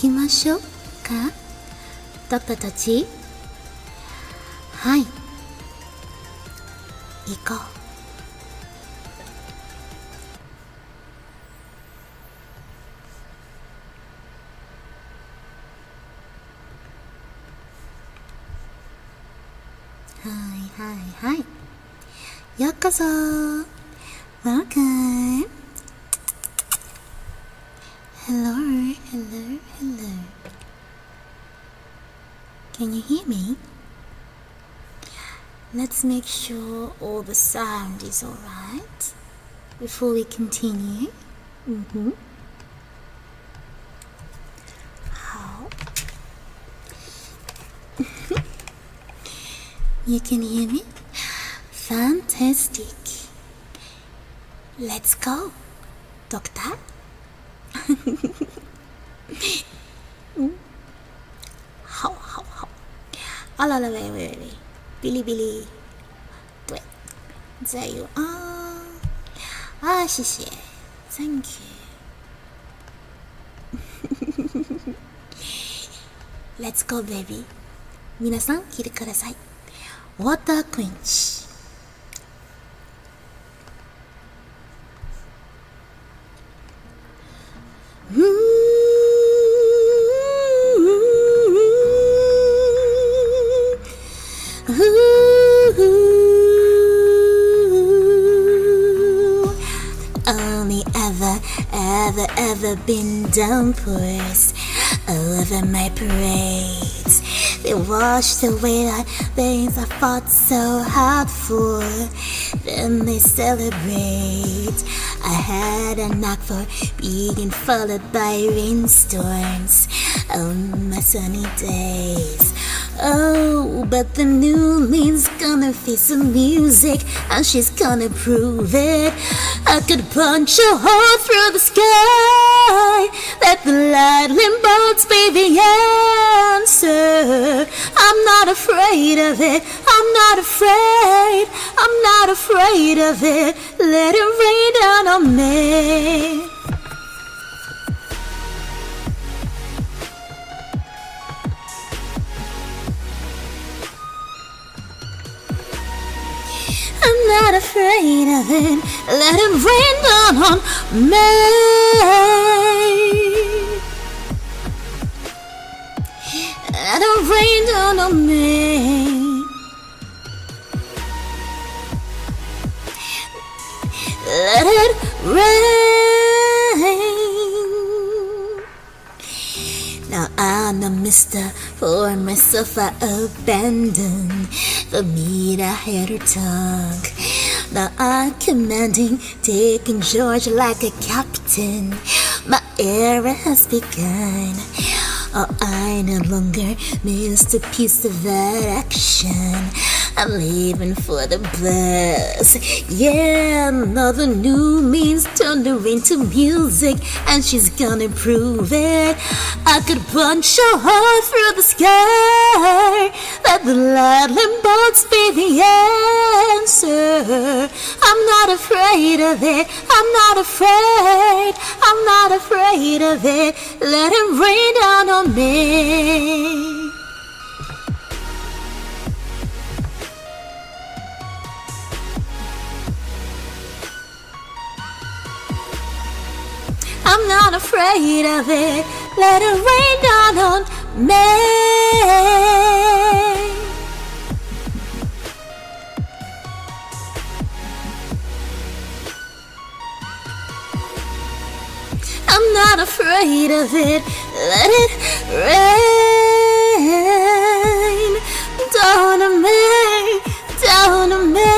きましょうか、ドクターたち。はい、行こう。はい、ようこそ。 Welcome. Hello. Can you hear me? Let's make sure all the sound is alright before we continue. How? You can hear me? Fantastic. Let's go, Doctor. How? Wait. Bilibili. Wait. There you are. 谢谢。Thank you. Let's go, baby. 皆さん、聞いてください。Water quench. Only ever been downpours over my parades. They washed away the things I fought so hard for. Then they celebrate. I had a knack for being followed by rainstorms on my sunny days. Oh, but the new me's gonna face the music, and she's gonna prove it. I could punch a hole through the sky. Let the lightning bolts be the answer. I'm not afraid of it. I'm not afraid of it. Let it rain down on me. I'm not afraid of it. Let it rain down on me. Let it rain down on me. Let it rain. Now I'm a mister, for myself I abandon the meat I had her tongue. Now I'm commanding, taking charge like a captain. My era has begun. Oh, I no longer missed a piece of that action. I'm leaving for the bus. Yeah, now the new means turned her into music, and she's gonna prove it. I could punch a hole through the sky. Let the lightning bolts be the answer. I'm not afraid of it. I'm not afraid of it. Let it rain down on me. I'm not afraid of it. Let it rain down on me. I'm not afraid of it. Let it rain down on me, down on me.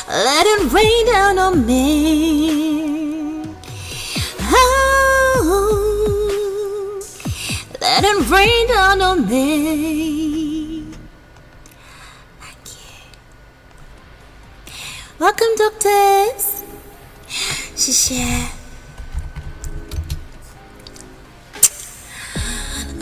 Let it rain down on me. Oh, let it rain down on me. Thank you. Welcome, doctors. 谢谢。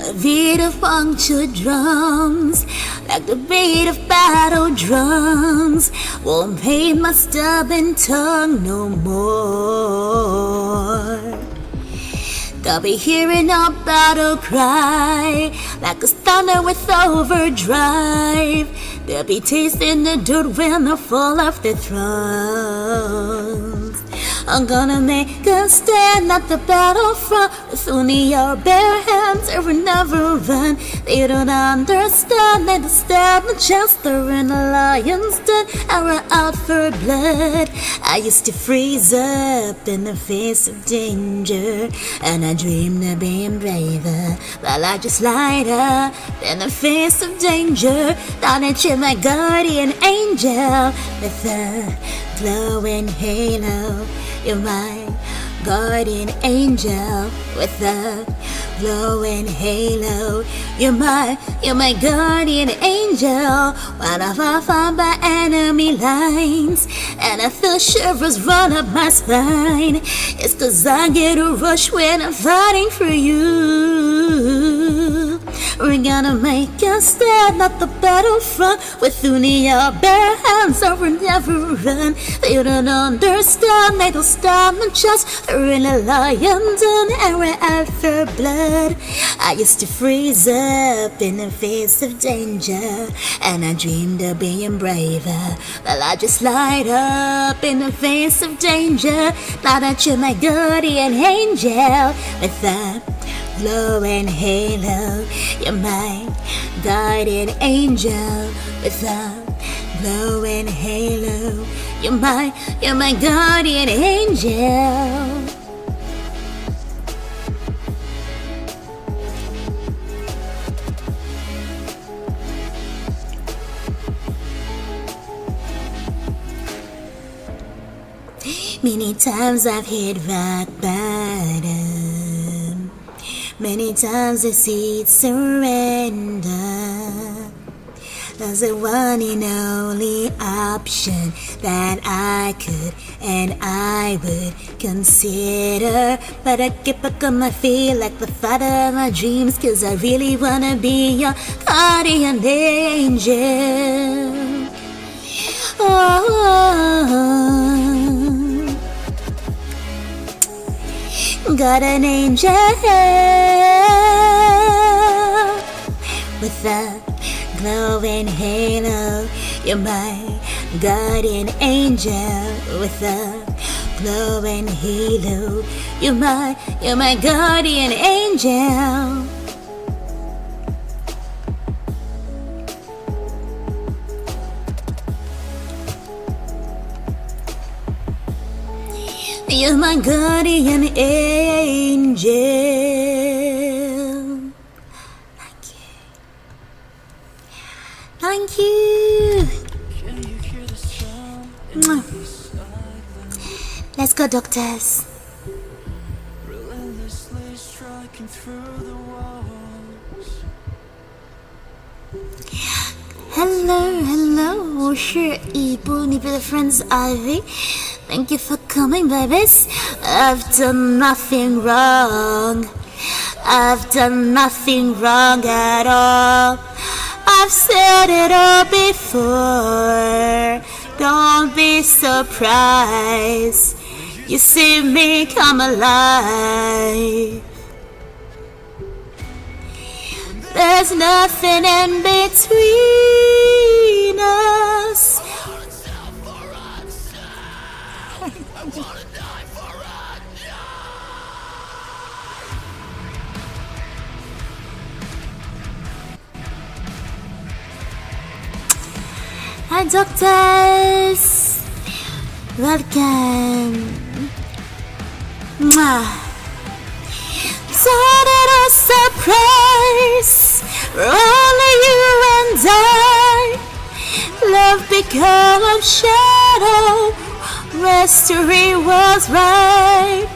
A beat of punctured drums, like the beat of battle drums, won't pain my stubborn tongue no more. They'll be hearing our battle cry like a thunder with overdrive. They'll be tasting the dirt when they fall off their thrones. I'm gonna make a stand at the battlefront with only your bare hands. They will never run. They don't understand. They don't stand a chance. They're in a lion's den and we're out for blood. I used to freeze up in the face of danger, and I dreamed of being braver. But I just light up in the face of danger. Thought that you're my guardian angel with a glowing halo. You're my guardian angel with a glowing halo. You're my guardian angel. When I fall found by enemy lines and I feel shivers run up my spine, it's 'cause I get a rush when I'm fighting for you. We're gonna make a stand at the battlefront with only our bare hands, or we'll never run. They don't understand, they don't stand a chance. They're in a lion's den and we're out for blood. I used to freeze up in the face of danger, and I dreamed of being braver. Well, I just light up in the face of danger. Now that you're my guardian angel with a glowing halo. You're my guardian angel with a glowing halo. You're my guardian angel. Many times I've hit rock bottom. Many times I see it surrender. That's the one and only option that I could and I would consider. But I get back on my feet like the father of my dreams, 'cause I really wanna be your guardian angel. Got an angel with a glowing halo. You're my guardian angel with a glowing halo. You're my guardian angel. You're my guardian angel. Thank you. Let's go, doctors. Hello, sure, Nibiru friends, Aivee. Thank you for coming, babies. I've done nothing wrong. I've done nothing wrong at all. I've said it all before. Don't be surprised. You see me come alive. There's nothing in between us. Hi, doctors. Welcome. Thought it a surprise, only you and I. Love become a shadow, mystery was right.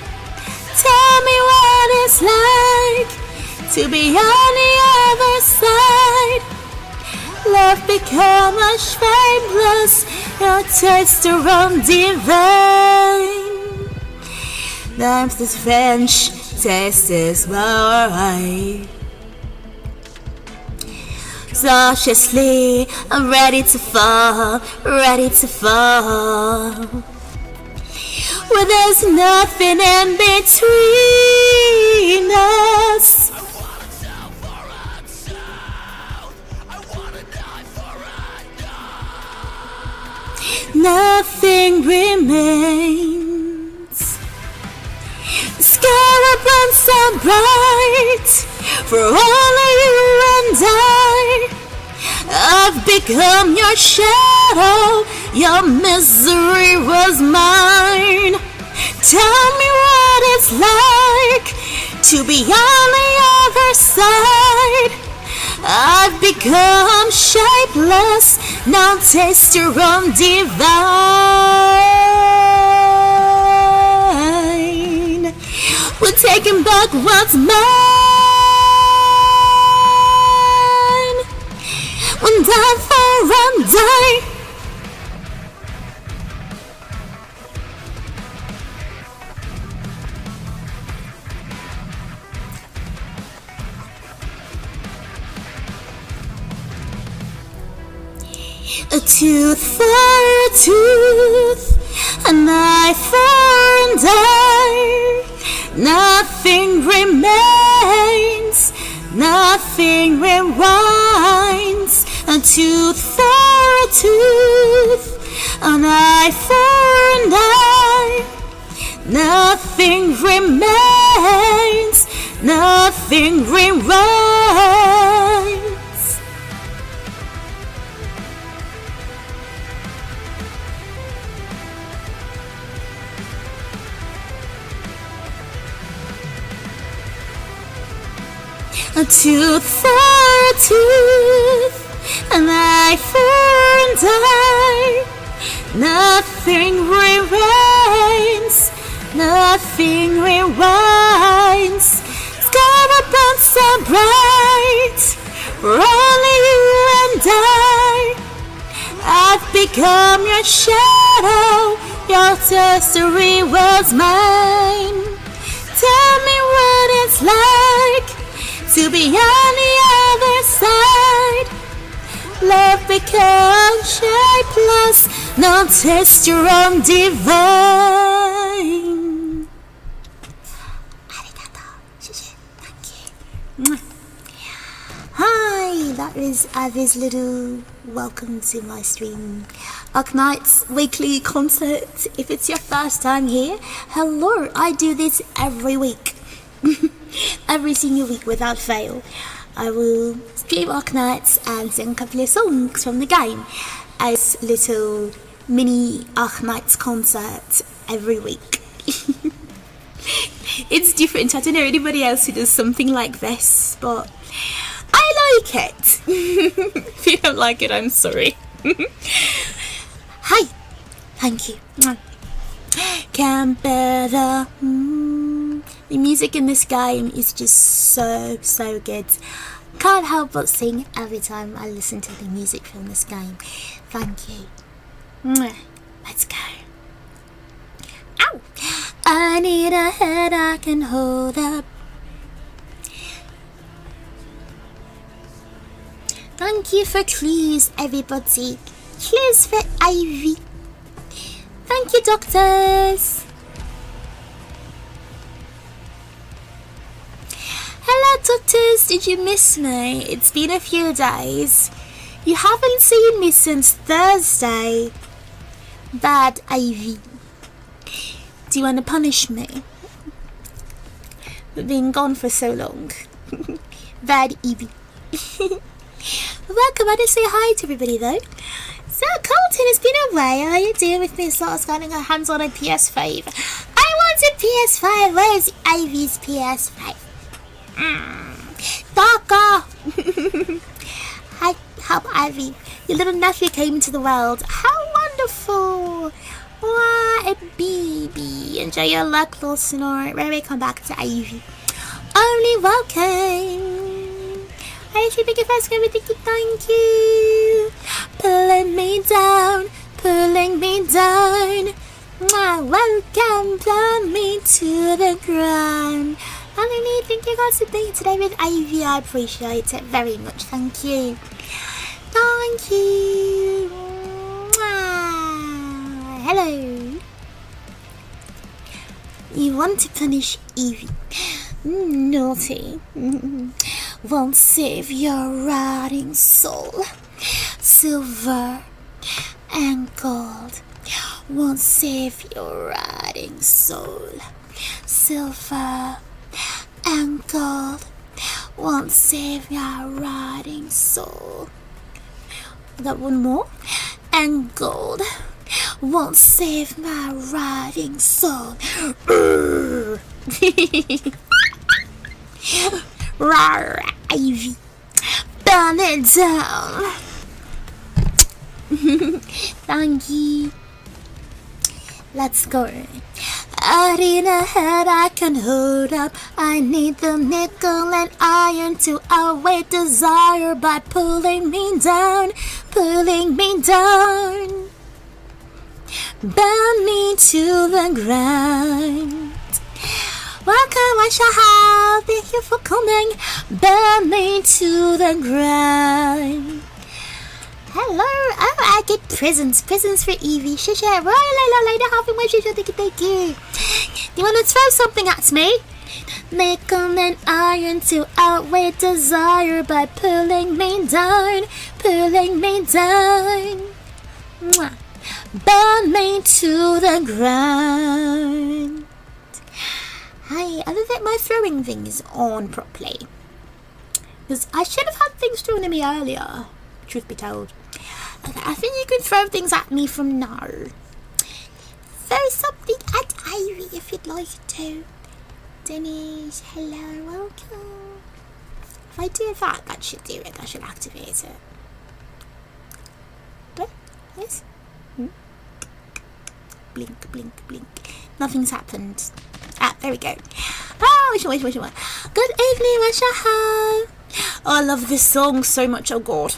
Tell me what it's like to be on the other side. Love become a shameless, your testosterone divine. Times this French taste is right. Cautiously, I'm ready to fall, ready to fall. Well, there's nothing in between between us. Nothing remains. Sky burns so bright for only you and I've become your shadow. Your misery was mine. Tell me what it's like to be on the other side. I've become shapeless, now taste your own divine. We're taking back what's mine. When die for and die. A tooth for a tooth, an eye for an eye. Nothing remains, nothing rewinds. A tooth for a tooth, an eye for an eye. Nothing remains, nothing rewinds. A tooth for a tooth, an eye for an eye. Nothing remains, nothing rewinds. Sky burns so bright for only you and I've become your shadow, your history was mine. Tell me what it's like to be on the other side. Love becomes shapeless, now taste your own divine. Arigato. Thank you. Hi, that is Aivee's little welcome to my stream. ึぇ weekly concert. If it's your first time here, hello, I do this every week. Every single week without fail. I will stream ึぇand sing a couple of songs from the game as little mini ึぇconcert every week. It's different. I don't know anybody else who does something like this, but I like it. If you don't like it, I'm sorry. Hi. Thank you. Can better. The music in this game is just so good. Can't help but sing every time I listen to the music from this game. Thank you. Let's go. Ow! I need a head I can hold up. Thank you for clues, everybody. Clues for Aivee. Thank you, doctors. Hello, doctors. Did you miss me? It's been a few days. You haven't seen me since Thursday. Bad Aivee. Do you want to punish me for being gone for so long? Bad Aivee. Welcome. I just say hi to everybody though. So Colton has been away. How are you doing with me? So I was getting our hands on a PS5. I want a PS5. Where's Aivee's PS5? Daka! Hi, help Aivee. Your little nephew came into the world. How wonderful! What a baby. Enjoy your luck, little snort. When we come back to Aivee. Only welcome. I actually think if I was going to thank you. Pulling me down, pulling me down. Welcome, pull me to the ground. I really think you guys to be today with Aivee. I appreciate it very much. Thank you. Thank you. Hello. You want to punish Aivee? Naughty. Won't save your rotting soul. Silver and gold won't save your rotting soul. Silver and gold won't save your rotting soul. Got one more. And gold won't save my rotting soul. Rawr, Aivee, burn it down. Thank you. Let's go. I need a head I can hold up. I need the nickel and iron to outweigh desire by pulling me down, pulling me down. Burn me to the ground. Welcome, Washaha. Thank you for coming. Burn me to the ground. Hello. Oh, I get presents for Aivee. Shisha. Thank you. Do you want to throw something at me? Nickel and iron to outweigh desire by pulling me down, pulling me down. Mwah. Burn me to the ground. Hi, I don't think my throwing thing is on properly. Because I should have had things thrown at me earlier, truth be told. Okay, I think you can throw things at me from now. Throw something at Aivee if you'd like to. Denise, hello, welcome. If I do that, that should do it. That should activate it. What? Yes? Blink, blink, blink. Nothing's happened. Ah, there we go. Oh, which one? Good evening, Washaha. Oh, I love this song so much. Oh, God.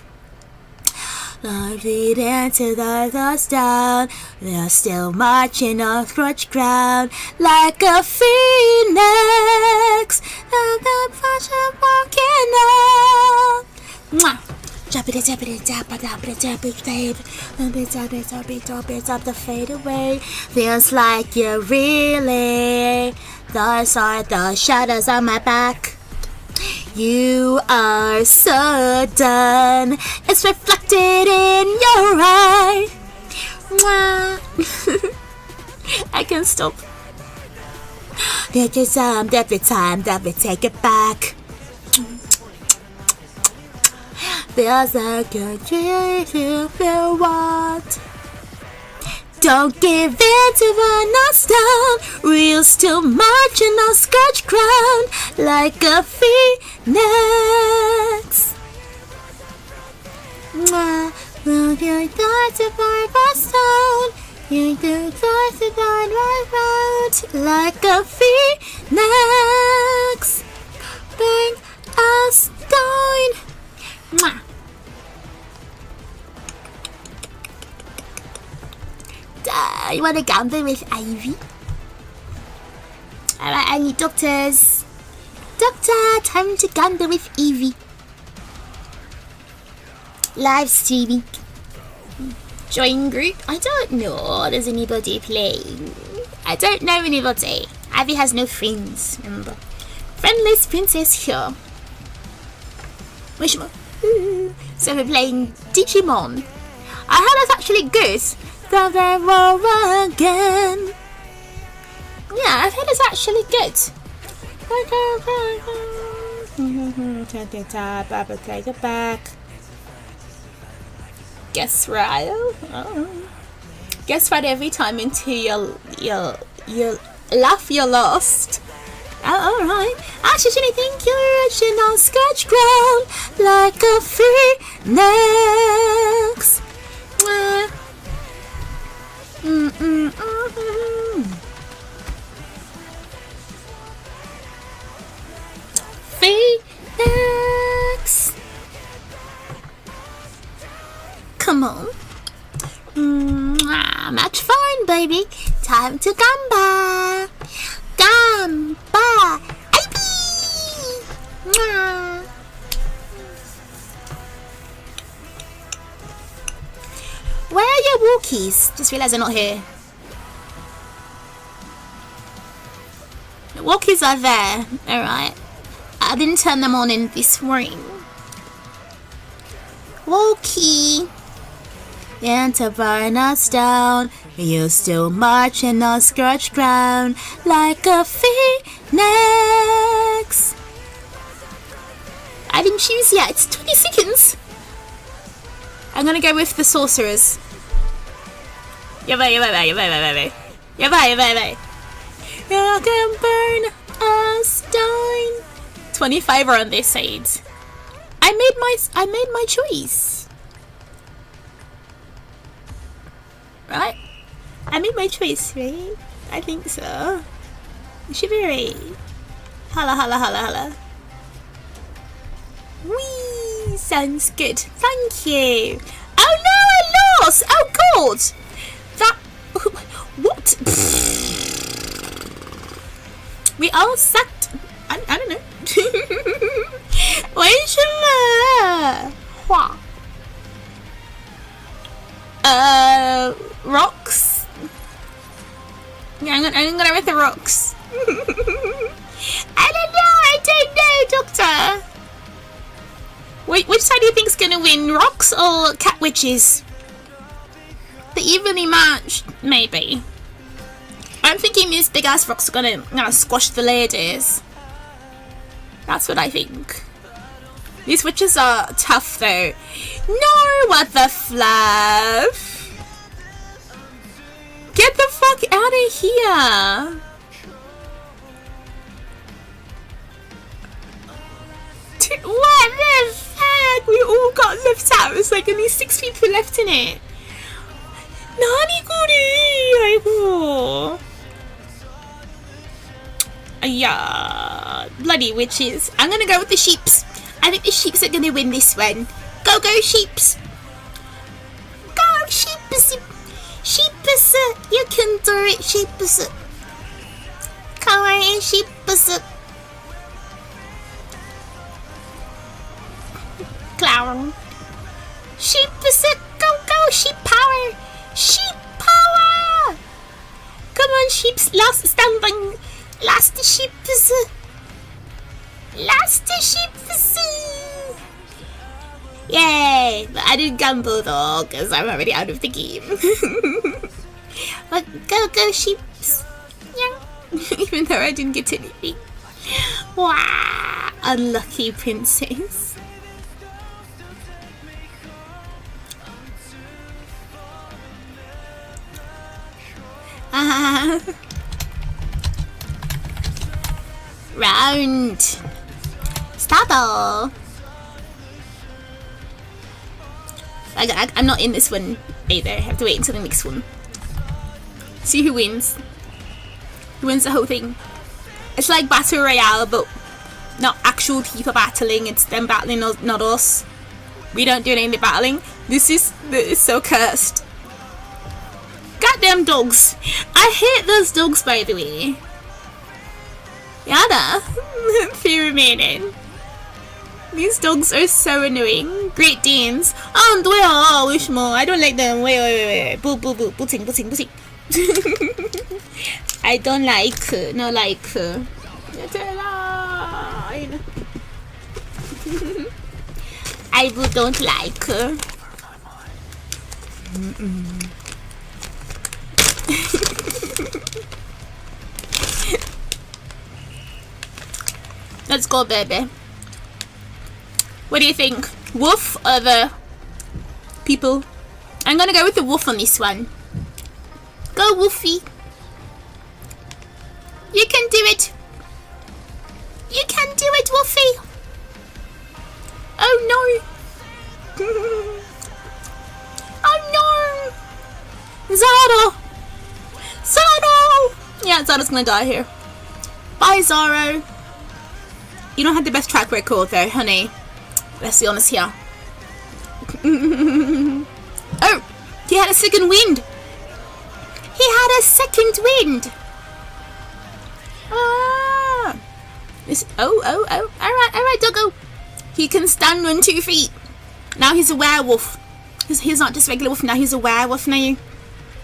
Our feet into the dust down. They're still marching on crutch ground like a phoenix. The passion walking up. Mwah. Up the fade away. Feels like you really. Those are the shadows on my back. You are so done. It's reflected in your eye. Mwah. I can't stop. Take your time, every time that we take it back. Feels like you're trying to what? Don't give in to the knocked down. We'll still marching on scratch ground like a phoenix. Will you die to find us down? You do try to die right round like a phoenix. Bring us down. Mwah. You want to gamble with Aivee? Alright, I need doctors. Doctor, time to gamble with Aivee. Live streaming. Join group? I don't know. Does anybody playing? I don't know anybody. Aivee has no friends, remember. Friendless princess here. Which one? So we're playing Digimon. I heard that's actually good. Again. Yeah, I've heard it's actually good. Take it back. Guess right. Oh. Guess right every time until you laugh you're lost. Oh, alright. Actually, think you're rushing on scratch ground like a phoenix. Phoenix. Come on. Match fine, baby. Time to gamba. Gamba. Aivee. Where are your walkies? Just realised they're not here. walkies are there, alright. I didn't turn them on in this room. Walkie. And to burn us down, you're still marching on scorched ground like a phoenix. I didn't choose yet. It's 20 seconds. I'm gonna go with the sorcerers. Yabai. You can burn us down. 25 are on this side. I made my choice. Right? I made my choice, right? I think so. It should be right. Holla. Wee! Sounds good. Thank you. Oh no, I lost! Oh god! That... What? We all sucked. I don't know. Rocks. Yeah, I'm gonna with the rocks. I don't know, Doctor. Which side do you think's gonna win, rocks or cat witches? The evenly matched, maybe. I'm thinking these big ass rocks are gonna squash the ladies. That's what I think. These witches are tough though. No, what the fluff? Get the fuck out of here. What the fuck? We all got left out. There's like only 6 people left in it. Nani kuri? Yeah, bloody witches. I'm gonna go with the sheeps. I think the sheeps are gonna win this one. Go sheeps. Go sheeps. Sheeps, you can do it, sheeps. Come on, sheeps. Clown. Sheeps, go, sheep power. Sheep power. Come on, sheeps, last standing. Last sheeps. Yay! But I didn't gamble though, because I'm already out of the game. But go sheeps. Yeah. Even though I didn't get anything. Wow! Unlucky princess. Round. Start. I'm not in this one either. I have to wait until the next one. See who wins. Who wins the whole thing. It's like Battle Royale, but not actual people battling. It's them battling, not us. We don't do any battling. This is so cursed. Goddamn dogs. I hate those dogs, by the way. Yada. Fear remaining. These dogs are so annoying. Great Danes. Oh, wish more. I don't like them. Wait. Boo. Booting. I don't like. No like. I don't like. Let's go, baby. What do you think? Wolf or the people? I'm gonna go with the wolf on this one. Go, Wolfie. You can do it. You can do it, Wolfie. Oh no. Oh no. Zoro. Yeah, Zoro's gonna die here. Bye, Zoro. You don't have the best track record though, honey. Let's be honest here. Oh, he had a second wind. Ah. Alright, doggo. He can stand on 2 feet. Now he's a werewolf. He's not just regular wolf now, he's a werewolf now.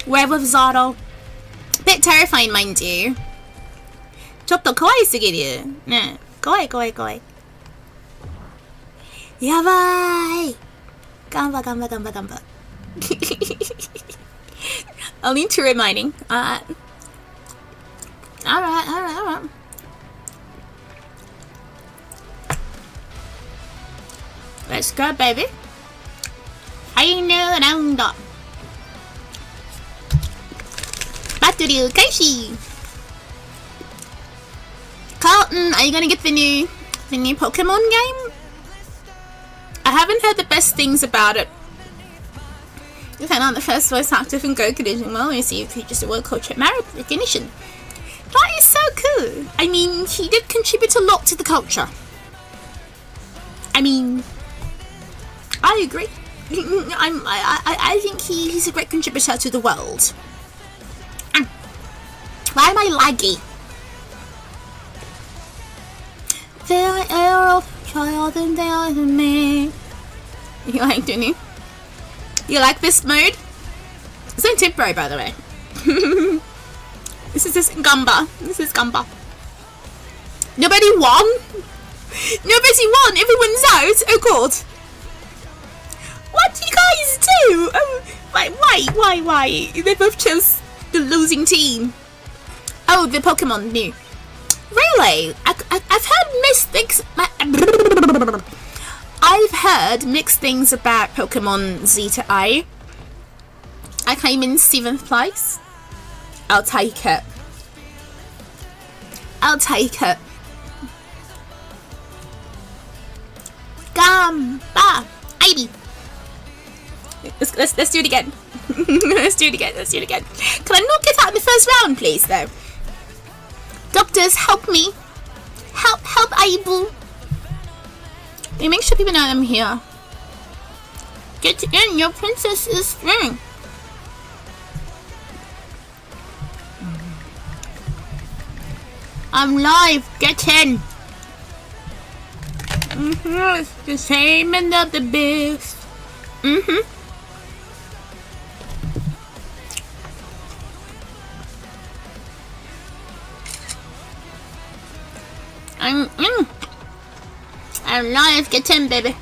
Werewolf Zoro. Bit terrifying, mind you. ちょっと可愛すぎる。ね。可愛い可愛い可愛い。やばーい。頑張。I'll need to reminding. Alright. Let's go, baby. はいのラウンド。バトル開始。Carlton, are you gonna get the new Pokemon game? I haven't heard the best things about it. You found out the first voice actor from Goku doing well. You see, he just a World Culture Merit recognition. That is so cool. I mean, he did contribute a lot to the culture. I mean, I agree. I think he's a great contributor to the world. Why am I laggy? They are of child and they are me. You like, didn't you? You like this mode? It's only temporary, by the way. This is Gumba. Nobody won? Nobody won! Everyone's out! Oh god! What do you guys do? Oh, why? They both chose the losing team. Oh, the Pokemon knew. Really? I've heard mixed things. I've heard mixed things about Pokemon ṳ²Ｉavee. I came in 7th place. I'll take it. Gamba! Aivee! Let's do it again. Let's do it again. Can I not get out in the first round, please, though? Doctors, help me. Help Aivee. You make sure people know I'm here. Get in, your princess is through. I'm live, get in. It's the same end of the beast. I'm live, get in, baby.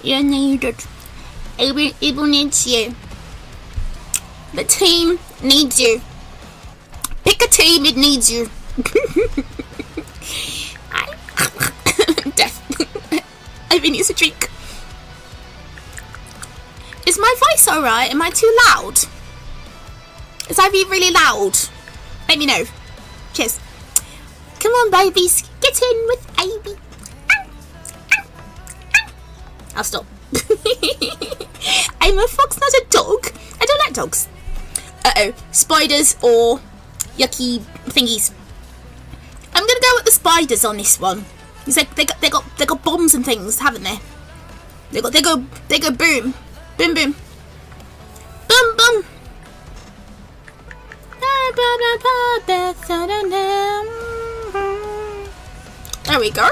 You're needed. Aivee needs you. The team needs you. Pick a team, it needs you. Death. Aivee needs a drink. Is my voice alright? Am I too loud? Is Aivee really loud? Let me know. Cheers. Come on, babies. Get in with Aivee. I'll stop. I'm a fox, not a dog. I don't like dogs. Uh-oh. Spiders or yucky thingies. I'm gonna go with the spiders on this one. It's like they got bombs and things, haven't they? They go boom. Boom boom. Boom boom. There we go.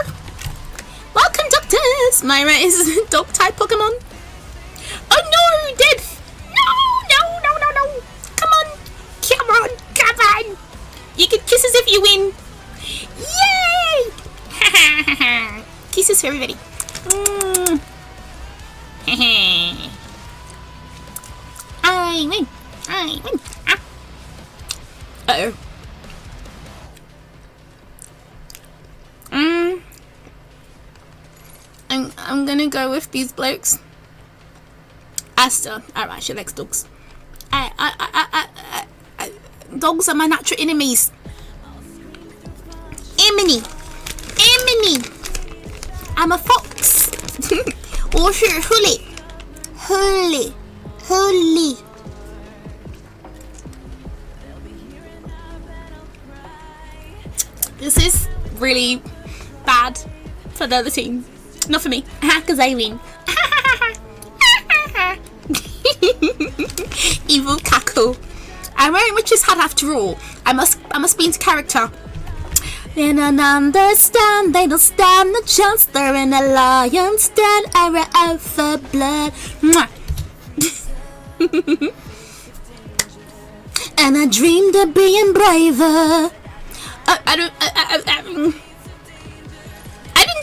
Welcome, doctors! Myra is a dog type Pokemon. Oh no, Death! No! Come on! You can kiss us if you win. Yay! Kisses for everybody. I win. Uh-oh. I'm gonna go with these blokes. Asta. Alright, she likes dogs. Dogs are my natural enemies. Emily. I'm a fox. Or Hully. This is really bad for the other team. Not for me. Because I win. Evil cackle. I'm wearing witch's hat after all. I must be into character. They don't understand, they don't stand a chance. They're in a lion's den, era over blood. and I dreamed of being braver. I didn't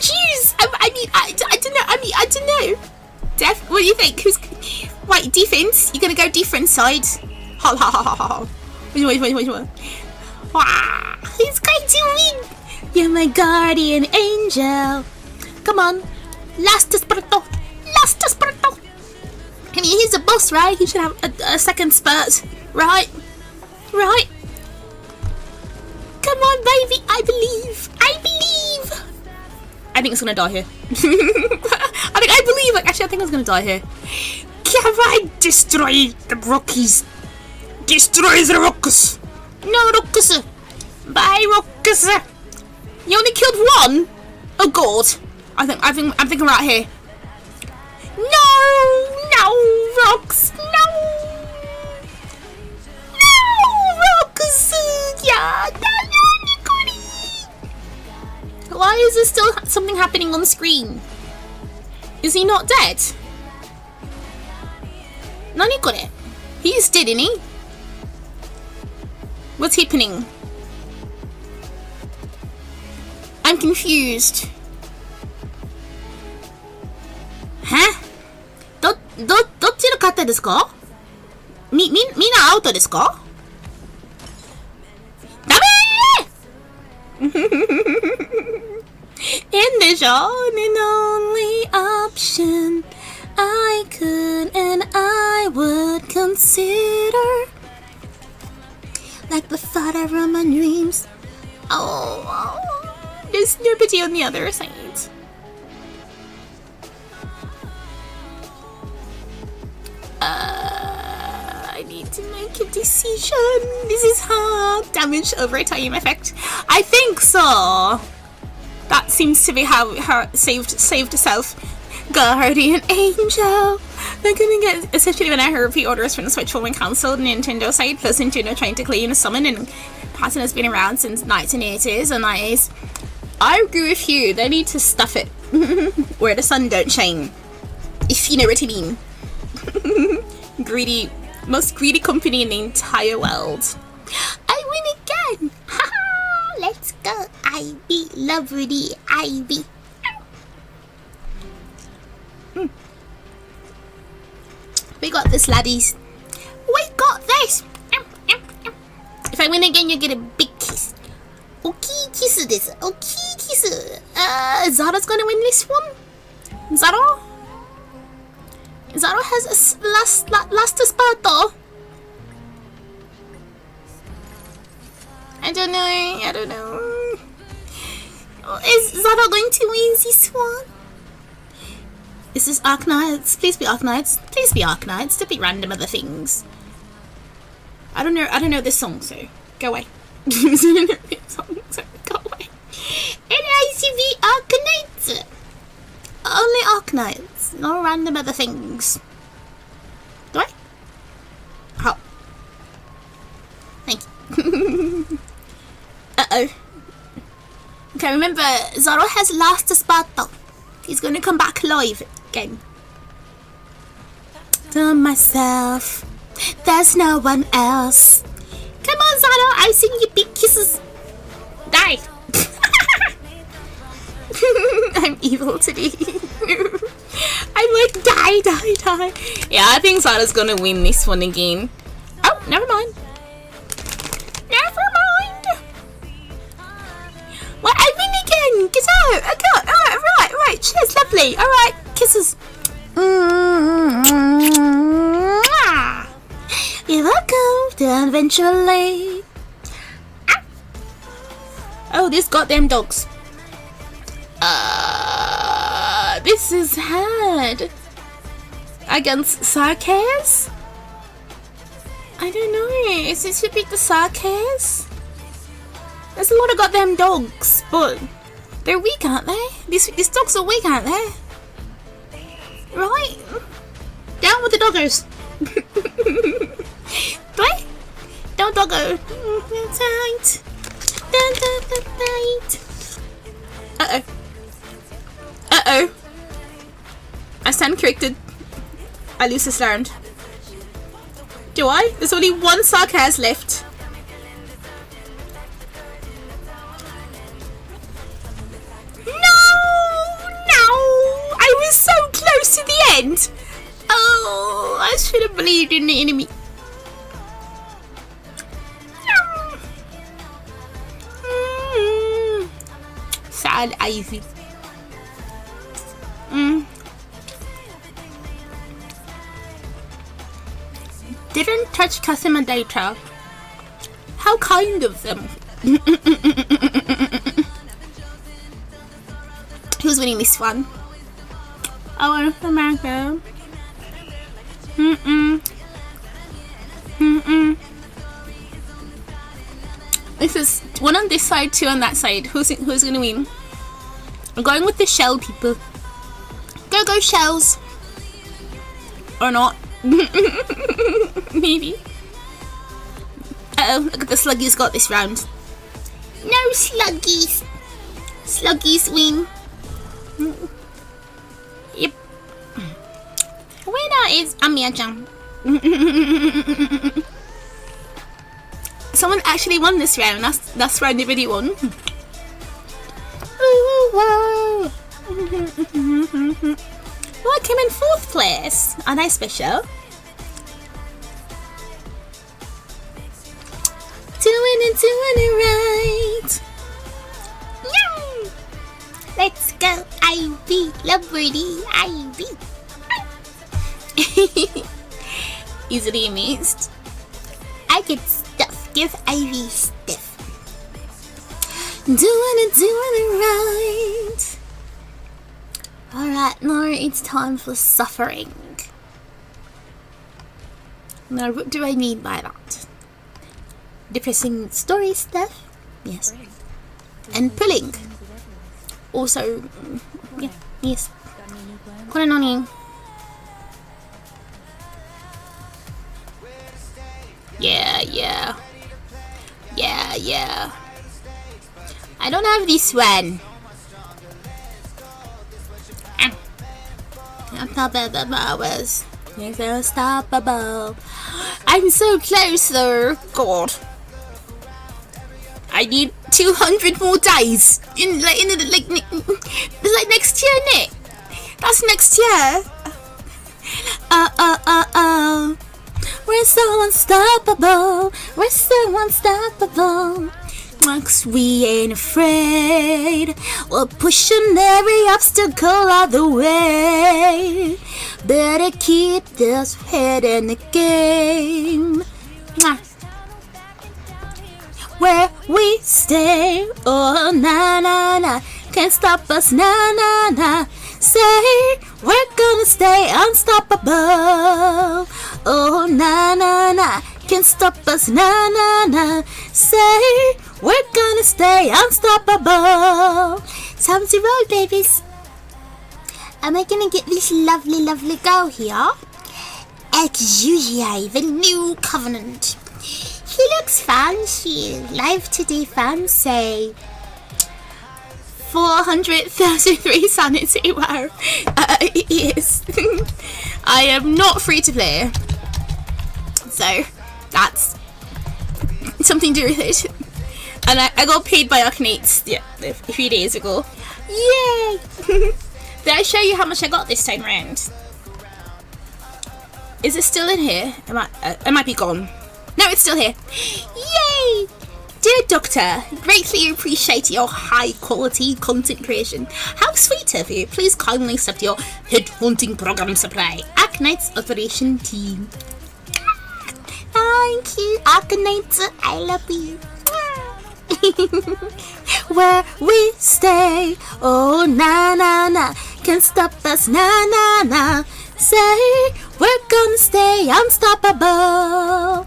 choose. I don't know. I don't know. Def, what do you think? Right, defense. You're gonna go defense side. Ha ha ha ha ha. Which one? Wow, he's going to win. You're my guardian angel. Come on, last desperado. I mean, he's a boss, right? He should have a second spurt, right? Come on, baby. I believe. I think it's gonna die here. I believe. Actually, I think it's gonna die here. Can I destroy the Rockies? Destroy the Rockies. No Rockies. Bye Rockies. You only killed one? Oh God. I'm thinking right here. No, Rocks. No, Rockies. Yeah, no. Why is there still something happening on the screen? Is he not dead? Nanikore? He's dead, isn't he? What's happening? I'm confused. Huh? どっちの勝ったですか？みんなアウトですか？ダメー！In the zone, an only option I could and I would consider, like the thought I run my dreams. Oh, there's nobody on the other side. I need to make a decision. This is hard. Damage over time effect. I think so. That seems to be how her saved herself. Guardian Angel. They're gonna get, especially when I heard pre-orders from the Switch when cancelled Nintendo side, plus Nintendo trying to claim a summon, and pattern has been around since 1980s and 90s. I agree with you. They need to stuff it where the sun don't shine. If you know what I mean. Most greedy company in the entire world. I win again! Haha! Let's go, Aivee, lovely Aivee. We got this, laddies. We got this! If I win again, you get a big kiss. Okay, kiss this. Okay, kiss. Zara's gonna win this one? Zara has a last spot. I don't know. Is Zara going to win this one? Is this Arknights? Please be Arknights. Please be Arknights. Don't be random other things. I don't know this song, so go away. Go away. N-I-C-V Arknights. Only Arknights. No random other things. Do I? Oh. Thank you. Uh-oh. Okay, remember, Zoro has lost a spot though. He's gonna come back live again. To myself, there's no one else. Come on, Zoro, I've seen you big kisses. Die. I'm evil today. I'm like, die. Yeah, I think Zara's gonna win this one again. Oh, never mind. What? I win again! Get out! I got. Alright. Cheers, lovely. Alright, kisses. You're welcome to Adventure Lane. Oh, these goddamn dogs. This is hard. Against Sarkaz? I don't know. Is this to beat the Sarkaz? There's a lot of goddamn dogs, but they're weak, aren't they? These dogs are weak, aren't they? Right? Down with the doggos. Right? Don't doggo. Tight. Uh-oh. I stand corrected. I lose this round. Do I? There's only one sarcasm left. No! I was so close to the end. Oh, I should have believed in the enemy. Sad Aivee. Didn't touch customer data. How kind of them. Who's winning this one? Oh, North America. This is one on this side, two on that side. Who's gonna win? I'm going with the shell people. Go shells. Or not. Maybe. Uh-oh, look at the sluggies got this round. No sluggies. Sluggies win. Yep. Winner is Amiya-chan. Someone actually won this round. That's round they really won. Well, I came in 4th place. Aren't I special? Doing it right. Yay! Let's go, Aivee. Love birdie, Aivee. Easily amazed. I get stuff. Give Aivee stuff. Doing it right. Alright, now it's time for suffering. Now, what do I mean by that? Depressing story stuff? Yes. And pulling. Also, yeah, yes. Kore nani? Yeah. I don't have this one. Unstoppable. It's unstoppable. I'm so close though. God. I need 200 more days. Like next year, Nick. That's next year. We're so unstoppable. We're so unstoppable. 'Cause we ain't afraid. We're pushing every obstacle out the way. Better keep this head in the game. Where we stay, oh na na na, can't stop us, na na na. Say we're gonna stay unstoppable. Oh na na na, can't stop us, na na na. Say we're gonna stay unstoppable. Time to roll, babies. Am I gonna get this lovely girl here? Ex-Yuji, the new covenant. He looks fancy. Live today fans say 433 sanity. Wow. Yes. I am not free to play. So that's something to do with it. And I got paid by Arkanates a few days ago. Yay! Did I show you how much I got this time round? Is it still in here? It might be gone. No, it's still here. Yay! Dear Doctor, greatly appreciate your high quality content creation. How sweet of you. Please kindly accept your head haunting program supply. Arkanates Operation Team. Thank you, Arkanates. I love you. Where we stay, oh na na na, can't stop us, na na na. Say we're gonna stay unstoppable.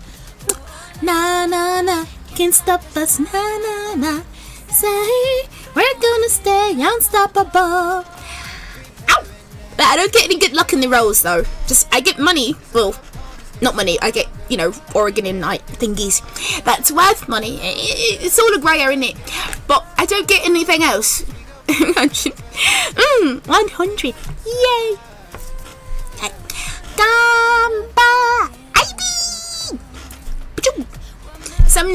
Na na na, can't stop us, na na na. Say we're gonna stay unstoppable. Ow! But I don't get any good luck in the rolls though. Just I get money. Well, not money. I get, you know, Oregon in night thingies. That's worth money. It's all a grey area, isn't it? But I don't get anything else. 100. Yay! Okay. Gamba! Aivee! some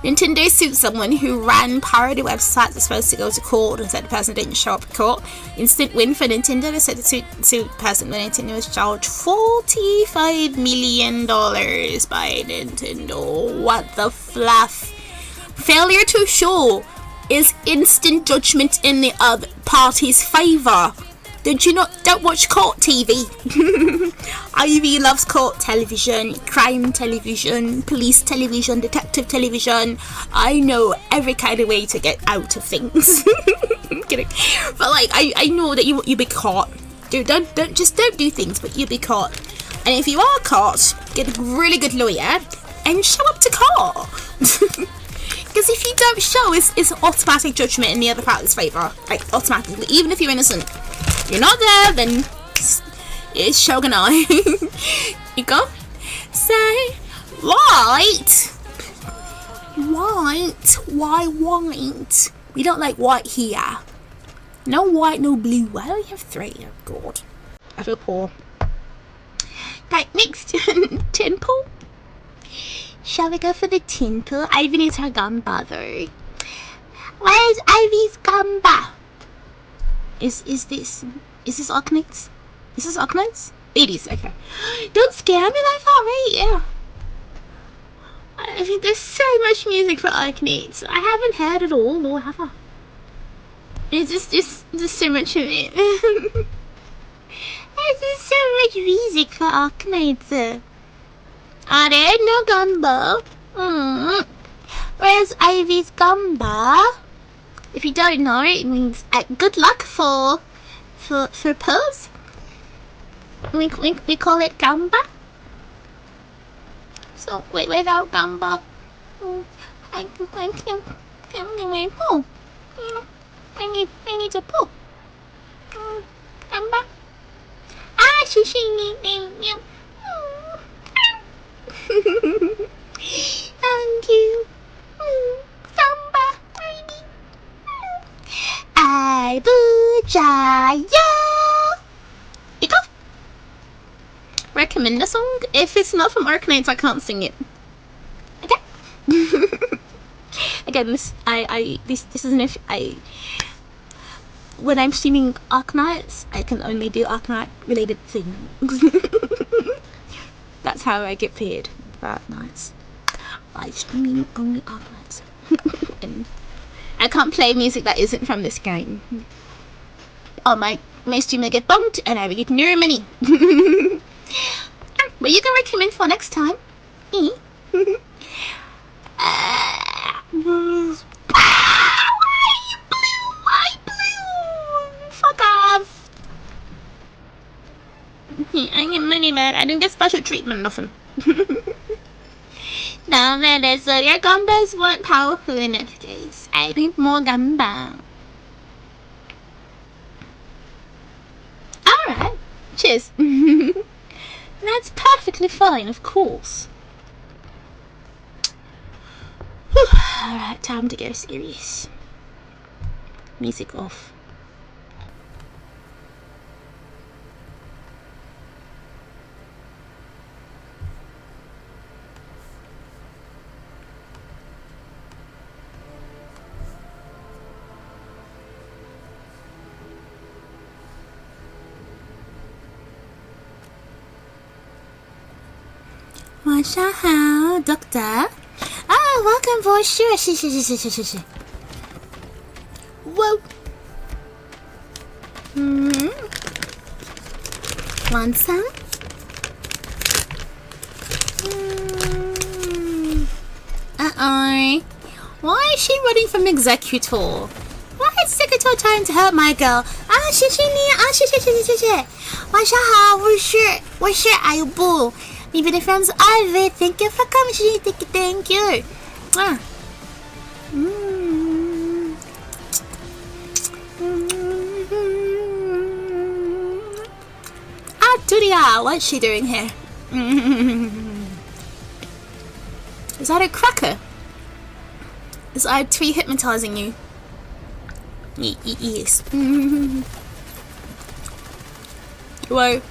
Nintendo sued someone who ran parody websites that's supposed to go to court and said the person didn't show up at court. Instant win for Nintendo. They said the sued person, but Nintendo was charged $45 million by Nintendo. What the fluff? Failure to show is instant judgment in the other party's favour. Don't watch court TV. Aivee loves court television, crime television, police television, detective television. I know every kind of way to get out of things. I'm kidding. But like, I know that you'll be caught. Don't do things, but you'll be caught. And if you are caught, get a really good lawyer and show up to court. Because if you don't show, it's automatic judgment in the other party's favour. Like, automatically, even if you're innocent. You're not there, then it's shogunai. You go. Say, white. Why white? We don't like white here. No white, no blue. Why do we have 3? Oh, God. I feel poor. Right, next. Temple. Shall we go for the temple? Aivee needs her gamba, though. Where's Aivee's gamba? Is this Arknights? Is this Arknights? It is, okay. Don't scare me like that, right? Yeah. I think there's so much music for Arknights. I haven't heard it all, or have I? It's just so much of it. There's just so much music for Arknights. Are there no gumbo? Where's Aivee's gumbo? If you don't know, it means good luck for pose. We call it gamba. So without gamba, I need to pull. Gamba. She need. Thank you. Gamba. Aibujaya. You go. Recommend a song? If it's not from Arknights, I can't sing it. Okay. Again, this isn't if when I'm streaming Arknights, I can only do Arknight related things. That's how I get paid for Arknights. By streaming only Arknights. And I can't play music that isn't from this game. Oh, my stream will get bumped and I will get no money. But you can recommend for next time. Why blue? Fuck off. I get money, man. I didn't get special treatment, nothing. No, man, your gambas weren't powerful enough, guys. I need more gamba. Alright. Cheers. That's perfectly fine, of course. Alright, time to get serious. Music off. Hello, Doctor. Oh, welcome for sure. Whoa. Want some? Uh-oh. Why is she running from Executor? Why is Executor trying to hurt my girl? She. 晚上好，我是Aivee。你的 friends Aivee, thank you for coming. Thank you. Duria, what's she doing here? Is that a cracker? Is Aivee hypnotizing you? Yes. Whoa.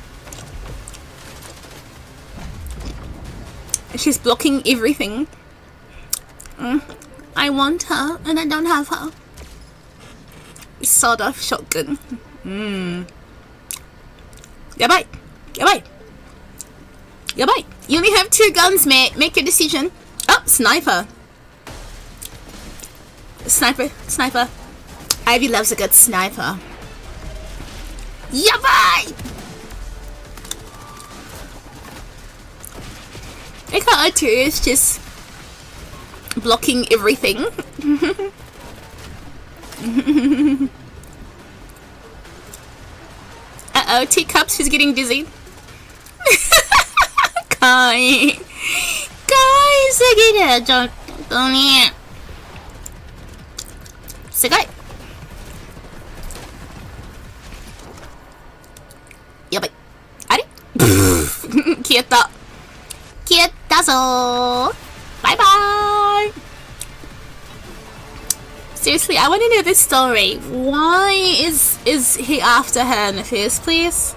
She's blocking everything. I want her, and I don't have her. Sawed off shotgun. Yabai! Yabai! Yabai! You only have 2 guns, mate. Make your decision. Oh, sniper. Sniper. Sniper. Aivee loves a good sniper. Yabai! I can't too, it's just blocking everything. Uh-oh, teacups, she's getting dizzy. Guys, sige, don't eat. Sige. Yabai. Ari? Kieta. Kietazo. Bye-bye. Seriously, I want to know this story. Why is he after her in the first place?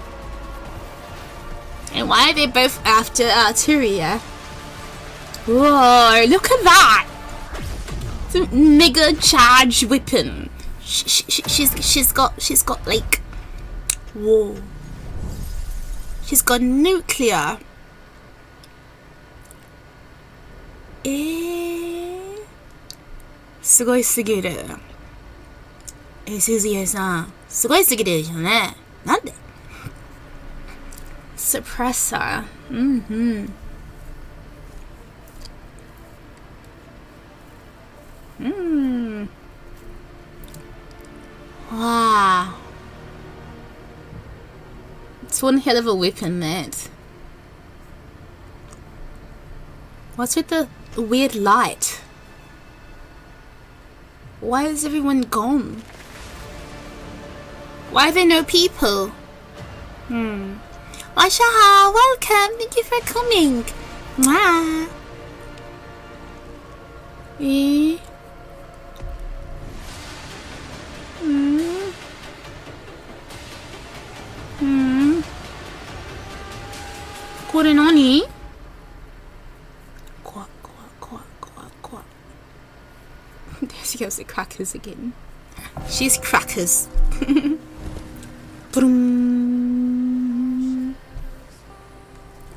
And why are they both after Arturia? Whoa, look at that! It's a mega charge weapon. She's got like, whoa. She's got nuclear. Sugoi-sugiru. Suzuki-san, sugoi-sugiru ですよね。なんで? Suppressor. Wow. It's one hell of a weapon, mate. What's with the weird light? Why is everyone gone? Why are there no people? Washaha, welcome, thank you for coming. Mwah. Kore nani? There she goes, the crackers again. She's crackers.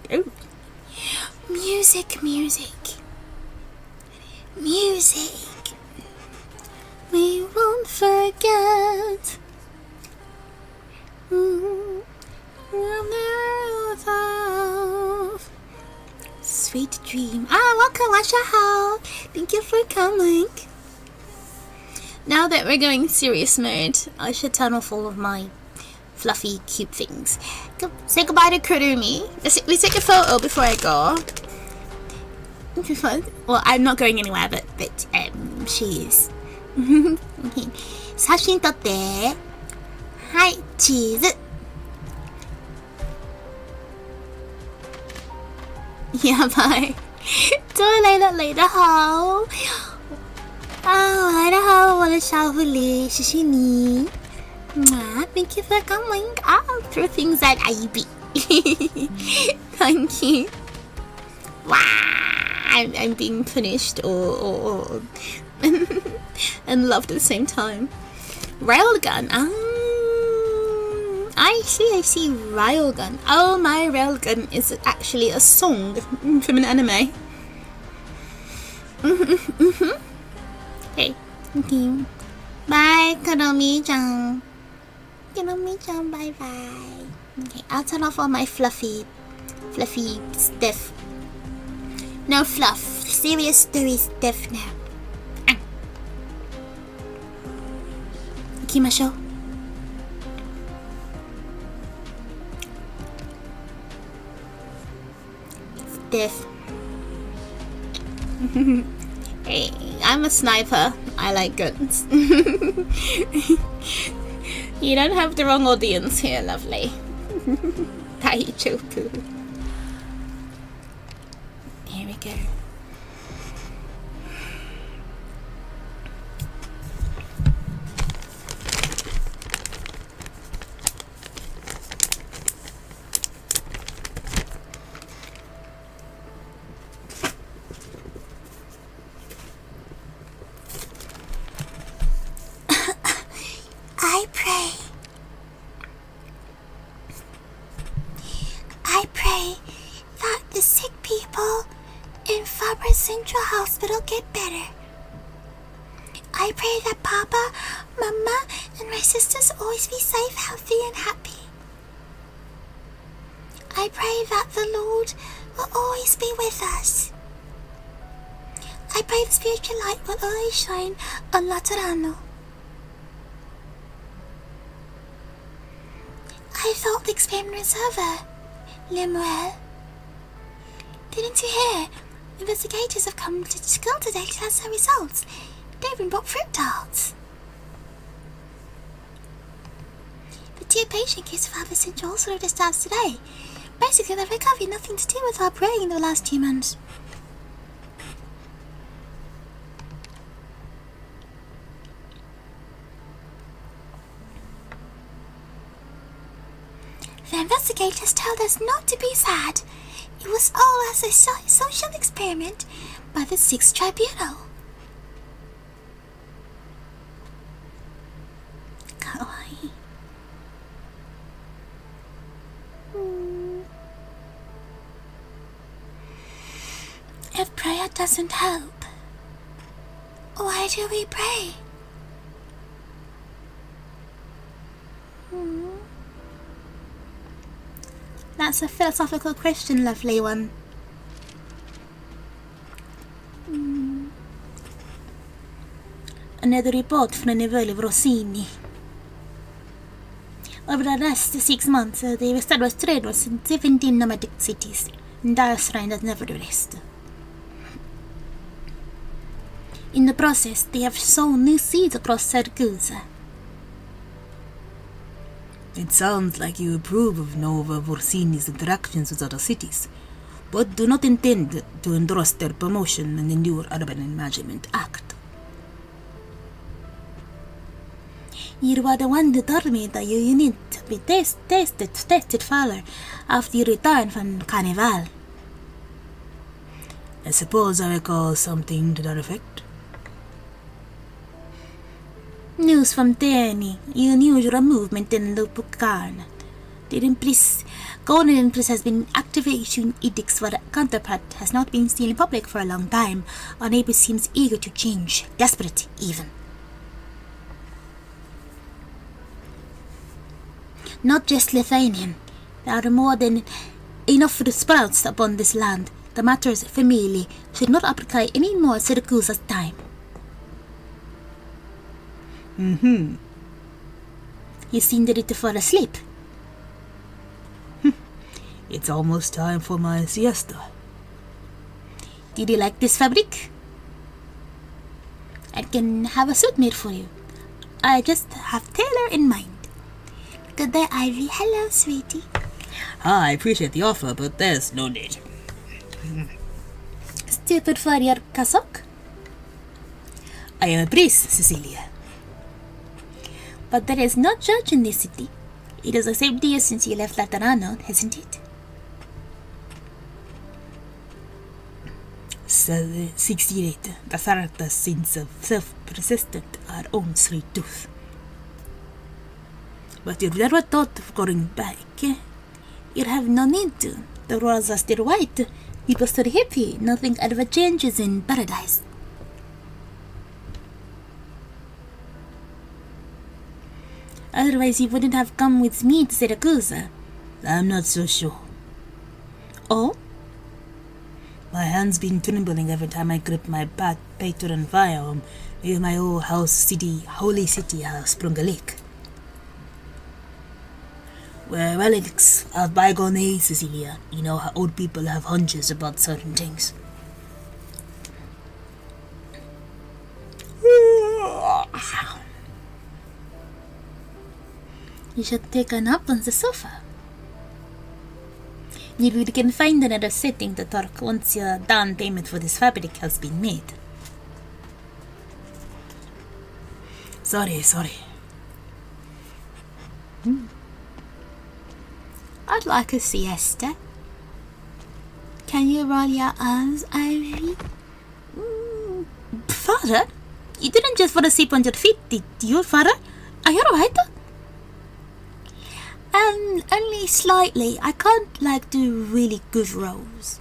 Oh. Music. We won't forget. Sweet dream. Welcome, Washaha. Thank you for coming. Now that we're going serious mode, I should turn off all of my fluffy, cute things. Say goodbye to Kurumi. We take a photo before I go. Well, I'm not going anywhere, but she is. Okay. 写真撮って。はい、チーズ。やばい。对，来得好。来得好，我的小狐狸，谢谢你。Thank you for coming. I'll throw things at Aivee. Thank you. Wow, I'm being punished or and loved at the same time. Railgun. I see. Railgun. Oh, my railgun is actually a song from an anime. Hey. Okay. Bye, Kurumi-chan. Kurumi-chan, bye-bye. Okay, I'll turn off all my fluffy stuff. No fluff. Serious story stuff now. 行きましょう。Stuff. Hey, I'm a sniper. I like guns. You don't have the wrong audience here, lovely. Taichoku. Here we go. the Central Hospital get better. I pray that Papa, Mama, and my sisters always be safe, healthy, and happy. I pray that the Lord will always be with us. I pray the spiritual light will always shine on Laterano. I thought the experiment was over, Lemuel. Didn't you hear? Investigators have come to school today to test their results. They even brought fruit tarts. The 2 patient cases of Harvest Central also were discharged today. Basically, their recovery had nothing to do with our praying in the last 2 months. The investigators told us not to be sad. It was all as a social experiment by the 6th Tribunal. Kawaii. If prayer doesn't help, why do we pray? That's a philosophical question, lovely one. Another report from Nibiru Rossini. Over the last 6 months, they established trade routes in 17 nomadic cities, and dire strain that never do rest. In the process, they have sown new seeds across Syracuse. It sounds like you approve of Nova Vorsini's interactions with other cities, but do not intend to endorse their promotion and endure Urban Management Act. You are the one who told me that you need to be tested further after you return from Carnival. I suppose I recall something to that effect. News from Danny, unusual movement in Vulpycord. The Golden Empress has been activating edicts for the counterpart has not been seen in public for a long time. Our neighbor seems eager to change, desperate even. Not just Lithuanian, there are more than enough sprouts upon this land. The matters family should not occupy any more Syracuse's time. You seem ready to fall asleep. It's almost time for my siesta. Did you like this fabric? I can have a suit made for you. I just have tailor in mind. Good day, Aivee. Hello, sweetie. I appreciate the offer, but there's no need. Stupid for your cassock? I am a priest, Cecilia. But there is no church in this city. It is the same day since you left Laterano, hasn't it? 68. The character sins of self-persistent are own straight tooth. But you never thought of going back. You have no need to. The roads are still white. People still happy. Nothing ever changes in paradise. Otherwise, you wouldn't have come with me to Syracuse. I'm not so sure. Oh? My hand's been trembling every time I grip my patron firearm near my old holy city has sprung a leak. We're relics of bygone days, Cecilia. You know how old people have hunches about certain things. You should take a nap on the sofa. Maybe we can find another setting to talk once your down payment for this fabric has been made. Sorry. I'd like a siesta. Can you roll your arms, Aivee? Father? You didn't just fall asleep on your feet, did you, Father? Are you alright? Only slightly. I can't, do really good rolls.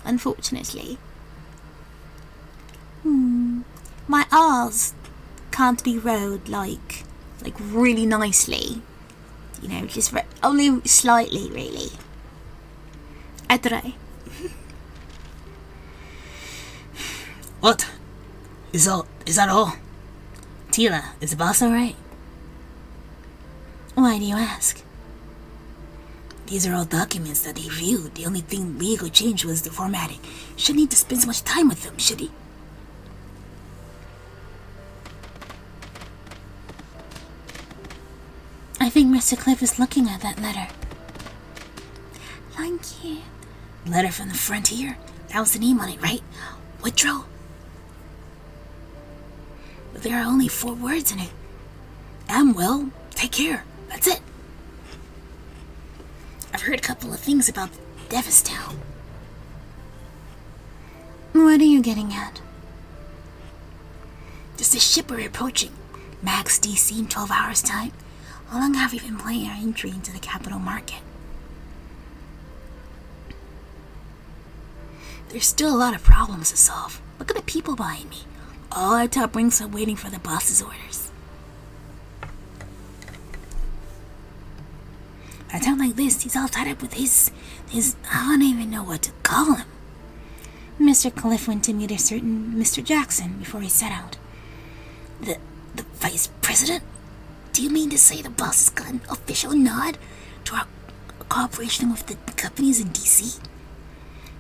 Unfortunately. My R's can't be rolled like really nicely. You know, just only slightly, really. I try. What? Is that all? Tila, is the boss alright? Why do you ask? These are all documents that he viewed. The only thing legal changed was the formatting. Shouldn't need to spend so much time with them, should he? I think Mr. Cliff is looking at that letter. Thank you. Letter from the frontier? That was the name on it, right? Woodrow? But there are only 4 words in it. Well, take care. That's it. I've heard a couple of things about Devastown. What are you getting at? There's a ship we're approaching. Max DC in 12 hours' time. How long have we been planning our entry into the capital market? There's still a lot of problems to solve. Look at the people behind me. All our top ranks are waiting for the boss's orders. At a time like this, he's all tied up with his I don't even know what to call him. Mr. Cliff went to meet a certain Mr. Jackson before he set out. The vice president? Do you mean to say the boss has got an official nod to our cooperation with the companies in DC?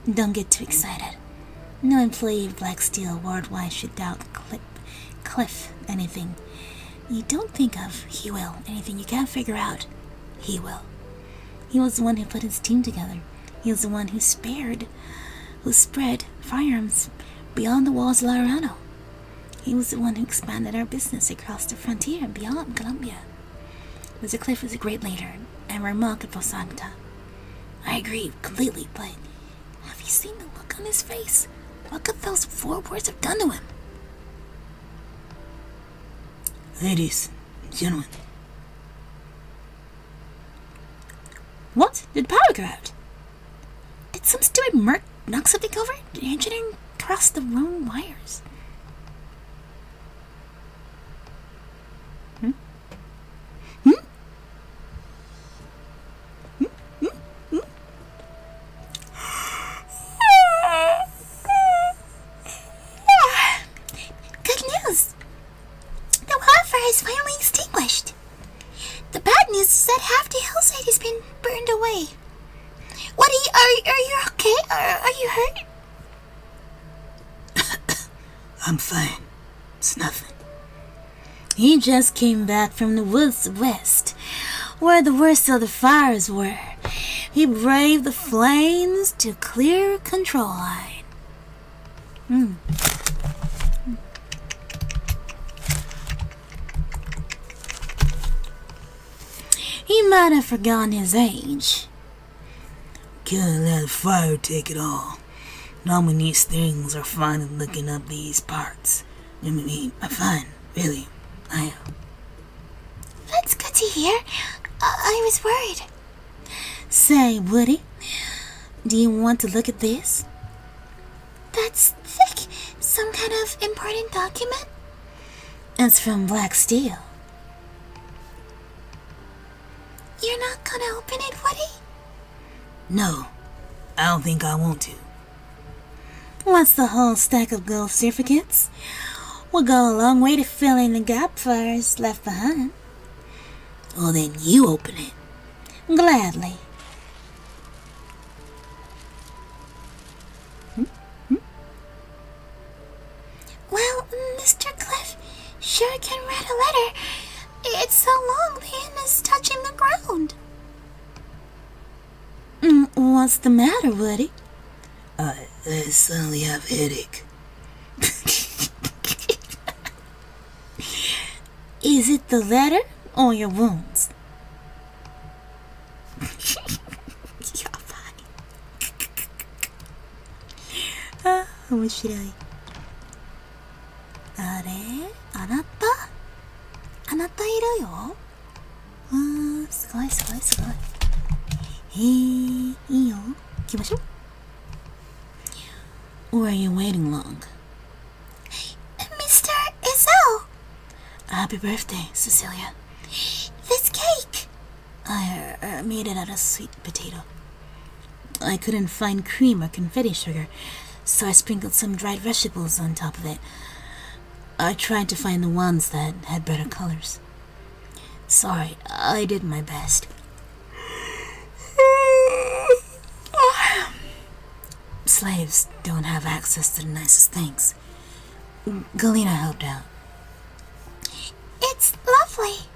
Don't get too excited. No employee of Black Steel worldwide should doubt Cliff anything. You don't think of Hewwo, anything you can't figure out. He will. He was the one who put his team together. He was the one who spread firearms beyond the walls of Laurano. He was the one who expanded our business across the frontier and beyond Colombia. Mr. Cliff is a great leader and remarkable Santa. I agree completely, but have you seen the look on his face? What could those 4 words have done to him? Ladies, gentlemen. What? Did the power go out? Did some stupid merc knock something over? The engineering crossed the wrong wires. Good news! The wildfire is finally extinguished. The bad news is that half the hillside has been burned away. What are you okay? Are you hurt? I'm fine. It's nothing. He just came back from the woods west, where the worst of the fires were. He braved the flames to clear a control line. He might have forgotten his age. Can't let the fire take it all. Now when these things are finally looking up these parts. I mean, I'm fine, really. I am. That's good to hear. I was worried. Say, Woody, do you want to look at this? That's thick. Some kind of important document? It's from Black Steel. You're not gonna open it, Woody? No, I don't think I want to. What's the whole stack of gold certificates? Will go a long way to filling the gap fires left behind. Well, then you open it. Gladly. Well, Mr. Cliff sure can write a letter. It's so long the pen is touching the ground. What's the matter, Woody? I suddenly have a headache. Is it the letter or your wounds? You're funny. 面白い。あれ？あなたいるよ。すごい。いいよ。行きましょう。Or are you waiting long? Happy birthday, Cecilia. This cake! I made it out of sweet potato. I couldn't find cream or confetti sugar, so I sprinkled some dried vegetables on top of it. I tried to find the ones that had better colors. Sorry, I did my best. Slaves don't have access to the nicest things. Galena helped out. It's lovely.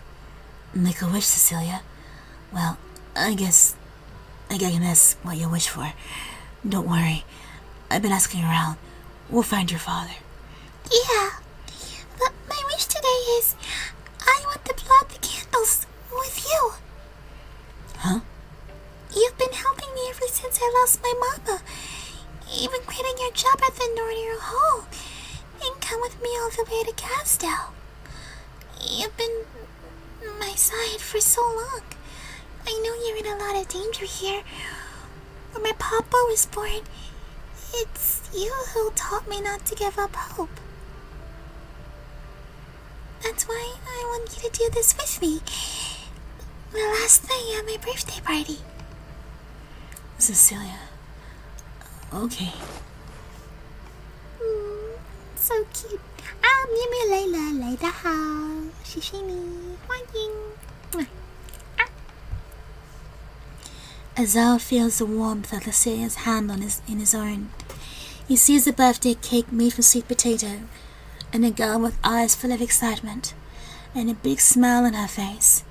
Make a wish, Cecilia. Well, I guess I can ask what you wish for. Don't worry. I've been asking around. We'll find your father. Yeah, but my wish today is I want to blow out the candles with you. Huh? You've been helping me ever since I lost my mama. Even quitting your job at the Nordier Hall and come with me all the way to Castel. You've been my side for so long. I know you're in a lot of danger here. When my papa was born, it's you who taught me not to give up hope. That's why I want you to do this with me. The last thing at my birthday party. Cecilia. Okay. So cute. 你们来了，来得好，谢谢你，欢迎。Azal feels the warmth of Lucia's hand in his own. He sees the birthday cake made from sweet potato, and a girl with eyes full of excitement, and a big smile on her face.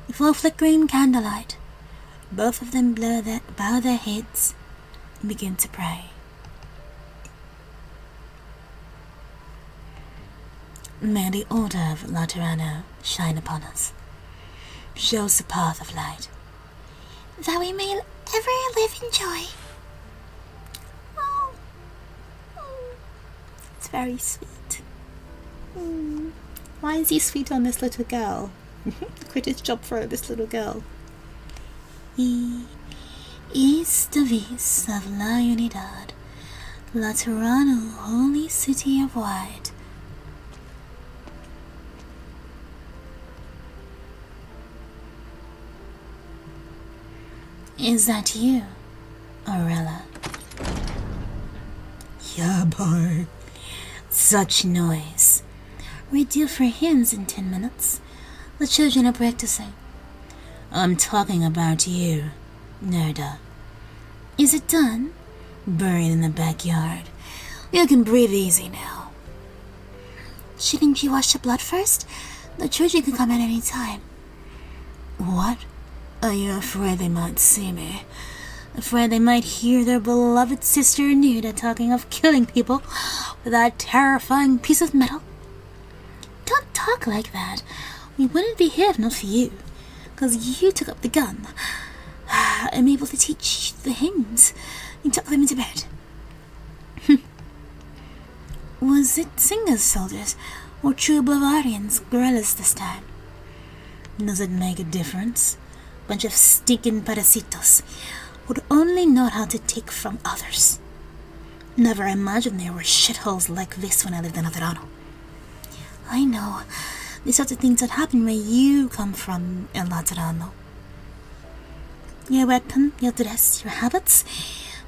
Before flickering candlelight, both of them bow their heads and begin to pray. May the order of Laterano shine upon us. Show us the path of light, that we may ever live in joy. It's very sweet. Why is he sweet on this little girl? Quit his job for this little girl. Īs ΔΕvīs of La Unidad, Laterano, holy city of white. Is that you, Aurela? Yeah, boy. Such noise. We're due for hymns in 10 minutes. The children are practicing. I'm talking about you, Nerda. Is it done? Buried in the backyard. You can breathe easy now. Shouldn't you wash the blood first? The children can come at any time. What? Are you afraid they might see me? Afraid they might hear their beloved sister Nerda talking of killing people with that terrifying piece of metal? Don't talk like that. We wouldn't be here if not for you. 'Cause you took up the gun. I'm able to teach the hymns and tuck them into bed. Was it Singer's soldiers or true Bavarians, guerrillas this time? Does it make a difference? Bunch of stinking parasitos would only know how to take from others. Never imagined there were shitholes like this when I lived in Averano. I know. The sorts of things that happen where you come from in Laterano. Your weapon, your dress, your habits,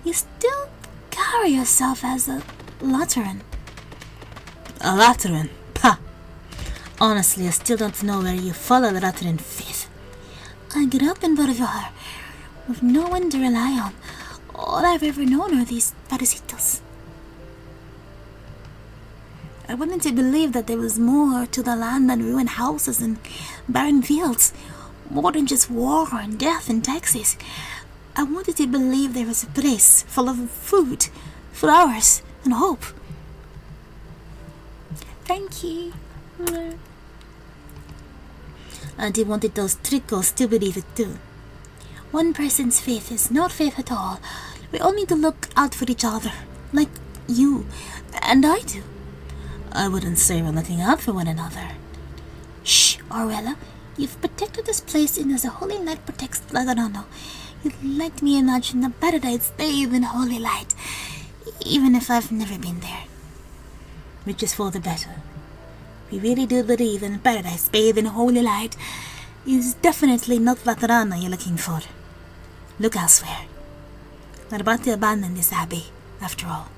you still carry yourself as a Lateran. A Lateran? Pah! Honestly, I still don't know where you follow the Lateran faith. I grew up in Borvar, with no one to rely on. All I've ever known are these parasitos. I wanted to believe that there was more to the land than ruined houses and barren fields, more than just war and death and taxes. I wanted to believe there was a place full of food, flowers, and hope. Thank you. And you wanted those trickles to believe it too. One person's faith is not faith at all. We all need to look out for each other, like you and I do. I wouldn't say we're looking out for one another. Shh, Aurela. You've protected this place and as a holy light protects Laterano. You let me imagine the paradise bathed in holy light, even if I've never been there. Which is for the better. we really do believe in paradise bathed in holy light, is definitely not Vatarana you're looking for. Look elsewhere. We're about to abandon this abbey, after all.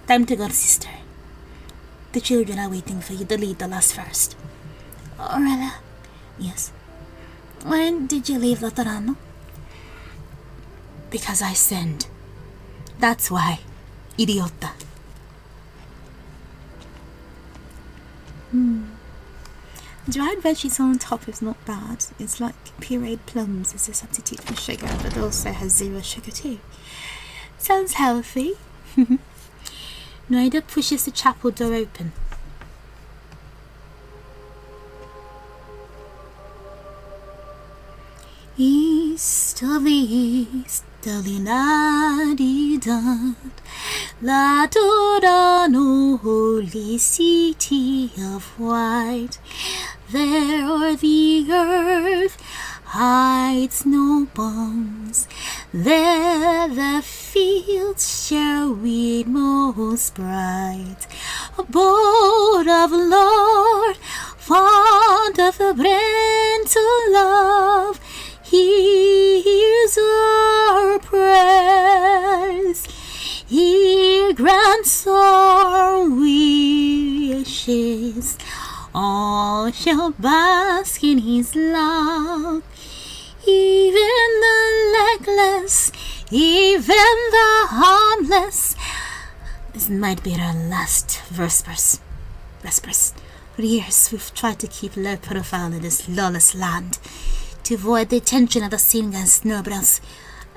Time to go, sister. The children are waiting for you to lead the last first. Orella? Yes? When did you leave Laterano? Because I sinned. That's why. Idiota. Dried veggies on top is not bad. It's like pureed plums as a substitute for sugar, but also has 0 sugar too. Sounds healthy. Noida pushes the chapel door open. East of the east of the United Laterano, holy city of white. There the earth hides no bones. There the fields share weed most bright. Abode of Lord, fond of the brand to love, hears our prayers. He grants our wishes. All shall bask in his love. Even the legless, even the harmless. This might be our last Vespers. For years we've tried to keep low profile in this lawless land, to avoid the attention of the singers, snowbells,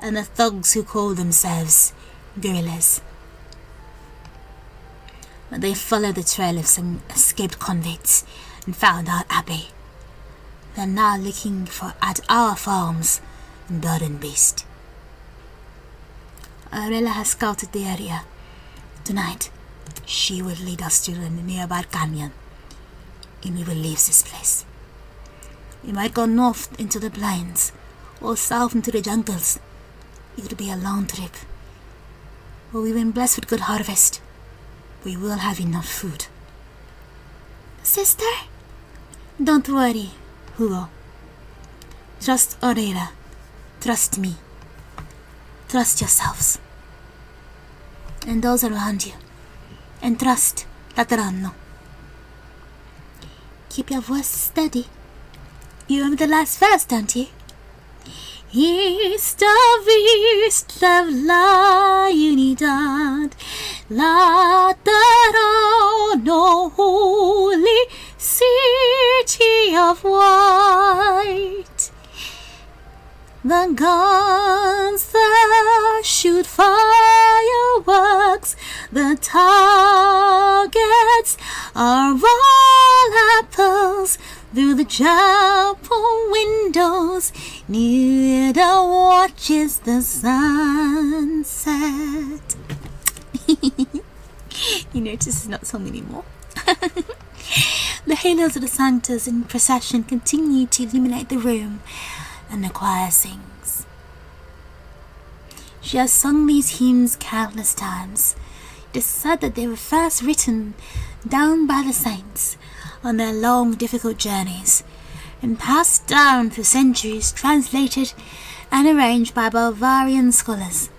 and the thugs who call themselves guerrillas. But they followed the trail of some escaped convicts and found our abbey. They're now looking at our farms in bird and beast. Aurelia has scouted the area. Tonight, she will lead us to the nearby canyon, and we will leave this place. We might go north into the plains, or south into the jungles. It will be a long trip. But we've been blessed with good harvest. We will have enough food. Sister? Don't worry, Hewwo. Trust Aurelia. Trust me. Trust yourselves. And those around you. And trust Laterano. Keep your voice steady. You remember the last verse, don't you? East of La Unidad, Laterano, holy city of white. The guns that shoot fireworks, the targets are all apples. Through the chapel windows, Nida watches the sunset. You notice it's not song anymore. The halos of the Sanctas in procession continue to illuminate the room, and the choir sings. She has sung these hymns countless times. It is said that they were first written down by the saints on their long, difficult journeys, and passed down through centuries, translated and arranged by Bavarian scholars.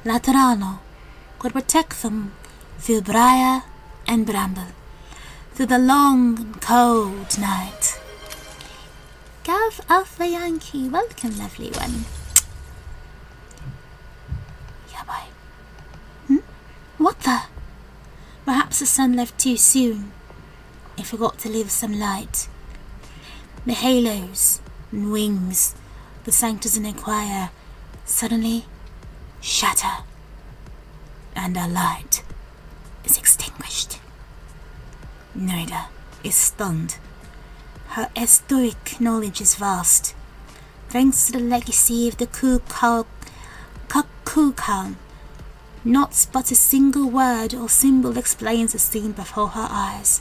Laterano could protect them through briar and bramble, through the long and cold night. Gav Alpha Yankee, welcome, lovely one. Yeah, boy. What the? Perhaps the sun left too soon. It forgot to leave some light. The halos and wings, the sanctus in the choir, suddenly shatter, and our light is extinguished. Noida is stunned. Her historic knowledge is vast, thanks to the legacy of the Kukulkan. Not but a single word or symbol explains the scene before her eyes.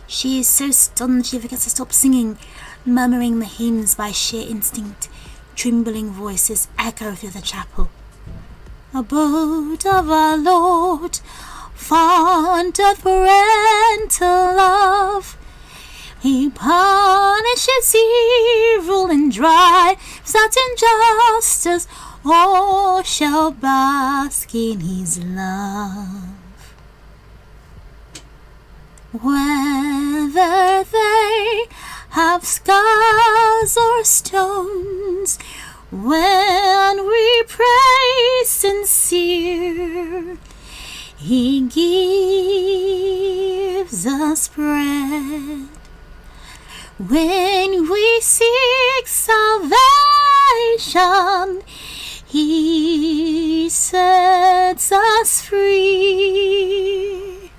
She is so stunned she forgets to stop singing, murmuring the hymns by sheer instinct. Trembling voices echo through the chapel. abode of our Lord, fond of parental love. He punishes evil and drives out injustice. All shall bask in his love. Whether they have scars or stones, when we pray sincere, he gives us bread. When we seek salvation, he sets us free.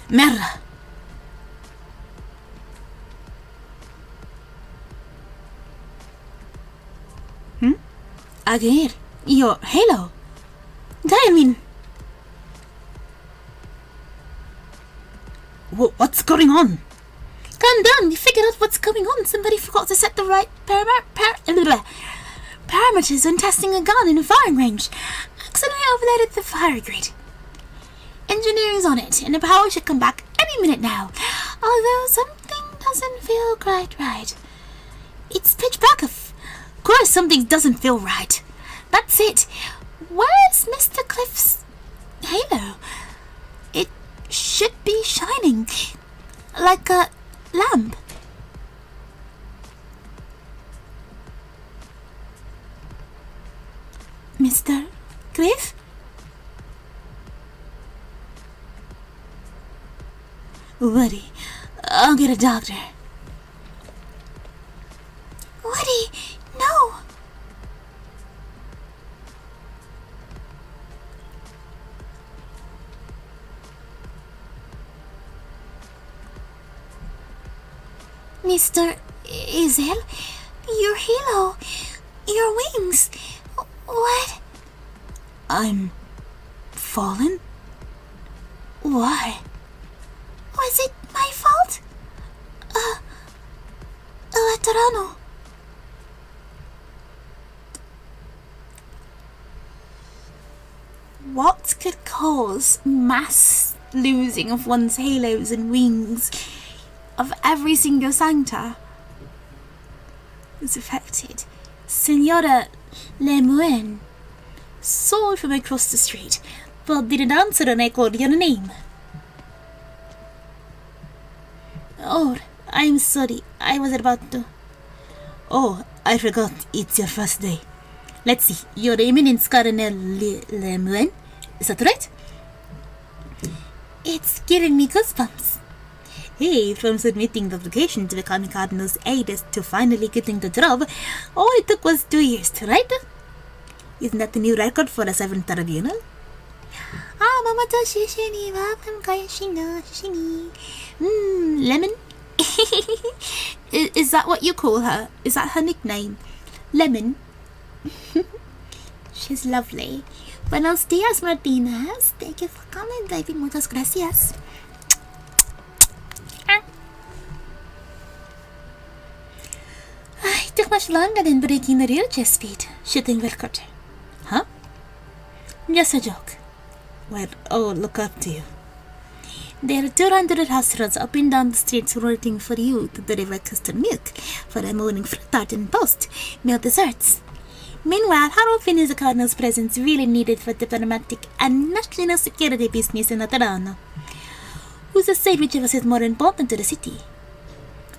Merda. Again, your halo. Diamond. What's going on? Calm down, we figured out what's going on. Somebody forgot to set the right parameters when testing a gun in a firing range. Accidentally overloaded the fire grid. Engineering's on it, and the power should come back any minute now. Although something doesn't feel quite right. It's pitch black. Of course something doesn't feel right. That's it. Where's Mr. Cliff's halo? It should be shining like a lamp. Mr. Cliff? Woody, I'll get a doctor. Woody, no. Mr. Isel, your halo, your wings, what? I'm fallen? Why? Was it my fault? Elettrano. What could cause mass losing of one's halos and wings of every single Sancta was affected? Senora Lemoine saw from across the street, but didn't answer when I called your name. Oh, I'm sorry. I was about to... Oh, I forgot. It's your first day. Let's see. Your Eminence Colonel Lemoine. Is that right? It's giving me goosebumps. Hey, from submitting the application to becoming Cardinal's aide to finally getting the job, all it took was 2 years, right? Isn't that the new record for the 7th tribunal? Lemon? Is that what you call her? Is that her nickname? Lemon? She's lovely. Buenos dias, Martinez. Thank you for coming, baby. Muchas gracias. It took much longer than breaking the real chest speed. Shooting Vulpycord. Huh? Just a joke. Well, look up to you. There are 200 hustlers up and down the streets waiting for you to deliver custard milk for a morning fruit tart and post-meal desserts. Meanwhile, how often is the Cardinal's presence really needed for diplomatic and national security business in Atarano? Who's to say which of us is more important to the city?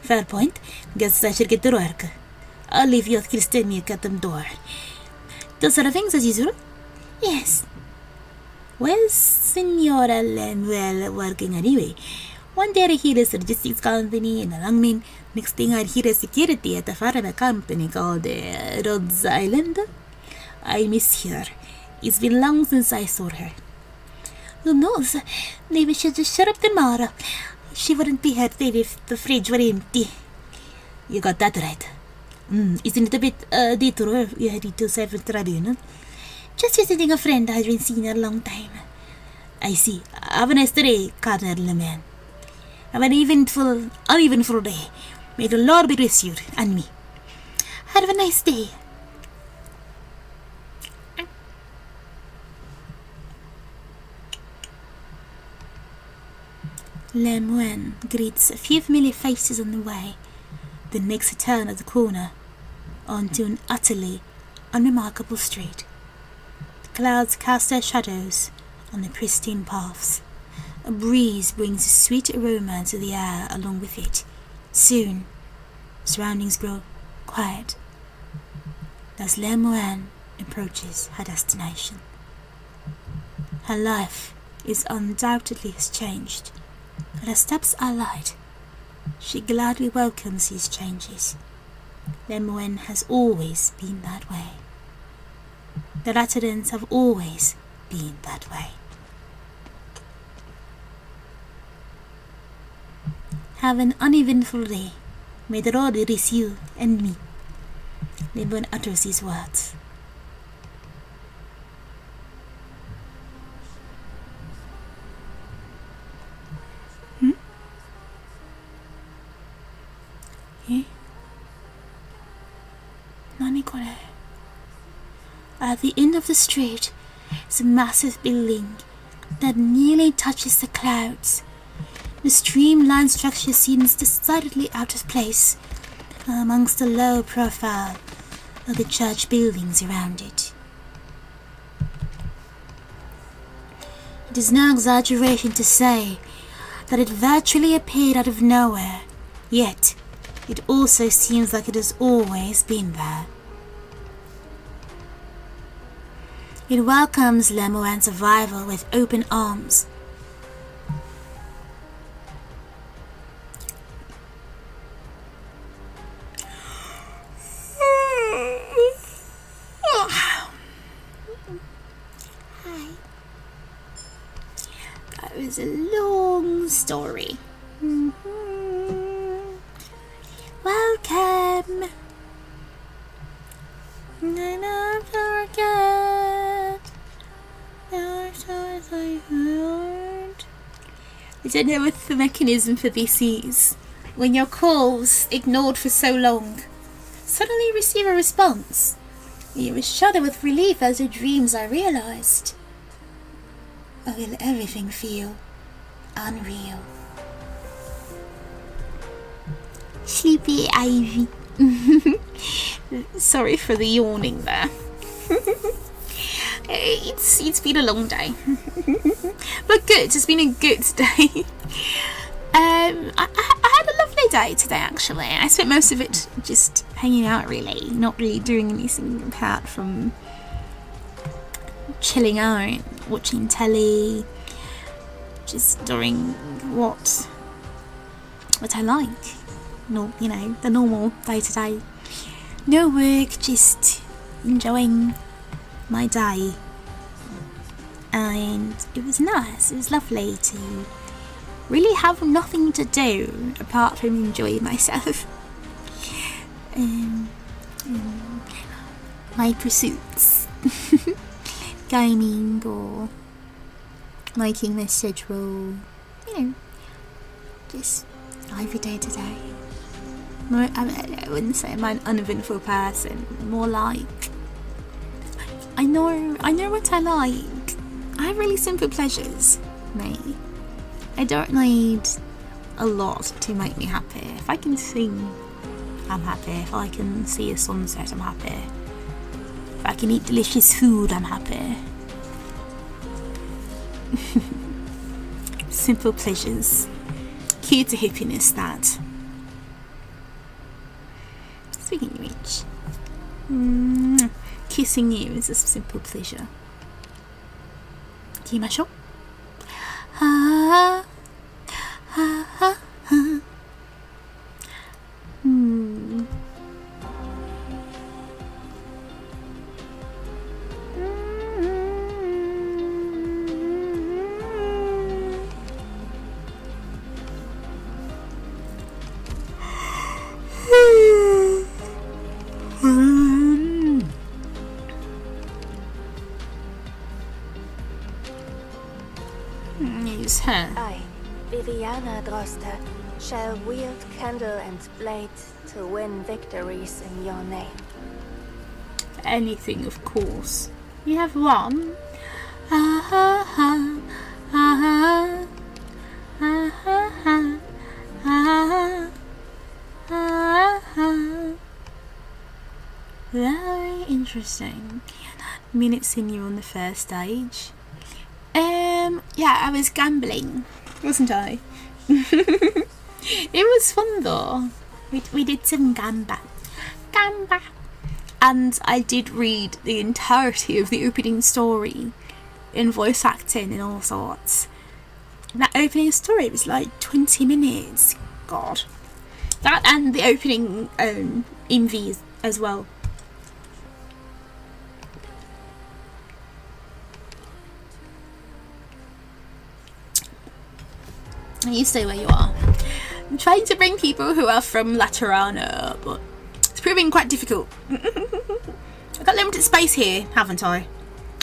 Fair point. Guess I should get to work. I'll leave your crystal milk at the door. Those are the things as usual? Yes. Where's Senora Lemuel working anyway? One day I hear a logistics company in Alangmin. Next thing I hear a security at a pharma company called Rhodes Island. I miss her. It's been long since I saw her. Who knows? Maybe she'll just shut up tomorrow. She wouldn't be hurt if the fridge were empty. You got that right. Isn't it a bit detour you headed to 7th Tribunal? Just visiting a friend I haven't seen in a long time. I see. Have a nice day, Cardinal Lemoine. Have an uneventful day. May the Lord be with you and me. Have a nice day. Lemuen greets a few familiar faces on the way, then makes a turn at the corner onto an utterly unremarkable street. The clouds cast their shadows on the pristine paths. A breeze brings a sweet aroma into the air along with it. Soon, surroundings grow quiet as Lemuen approaches her destination. Her life is undoubtedly has changed, and her steps are light. She gladly welcomes these changes. Lemuen has always been that way. The Latidans have always been that way. Have an uneventful day. May the Lord be with you and me. Lemuen utters these words. At the end of the street is a massive building that nearly touches the clouds. The streamlined structure seems decidedly out of place amongst the low profile of the church buildings around it. It is no exaggeration to say that it virtually appeared out of nowhere, yet it also seems like it has always been there. It welcomes Lemuen's arrival with open arms. Hi. That was a long story. Welcome. Never forget the stories I heard. I don't know what the mechanism for this is. When your call's ignored for so long, suddenly you receive a response. You shudder with relief as your dreams are realized. Or will everything feel unreal? Sleepy Aivee. Sorry for the yawning there. It's been a long day. But good, it's been a good day. I had a lovely day today actually. I spent most of it just hanging out really, not really doing anything apart from chilling out, watching telly, just doing what I like. No, you know, the normal day-to-day. No work, just enjoying my day. And it was nice, it was lovely to really have nothing to do apart from enjoy myself. My pursuits. Gaming or making my schedule, you know, just every day to day. I wouldn't say I'm an uneventful person, more like I know what I like. I have really simple pleasures, me. I don't need a lot to make me happy. If I can sing, I'm happy. If I can see a sunset, I'm happy. If I can eat delicious food, I'm happy. Simple pleasures. Key to happiness, that. Speaking of which, kissing you is a simple pleasure. 行きましょう。はあはあはあ。Use her. Ai, Viviana droste, shall wield candle and blade to win victories in your name. Anything, of course. You have one. Ah ha ha. Ah ha. Ah ha ha. Ah ha. Ah. Very interesting. I mean, it's in you on the first stage. Yeah, I was gambling, wasn't I? It was fun though. We did some gamba. And I did read the entirety of the opening story in voice acting and all sorts. And that opening story was like 20 minutes. God. That and the opening Aivee as well. You stay where you are. I'm trying to bring people who are from Laterana, but it's proving quite difficult. I've got limited space here, haven't I?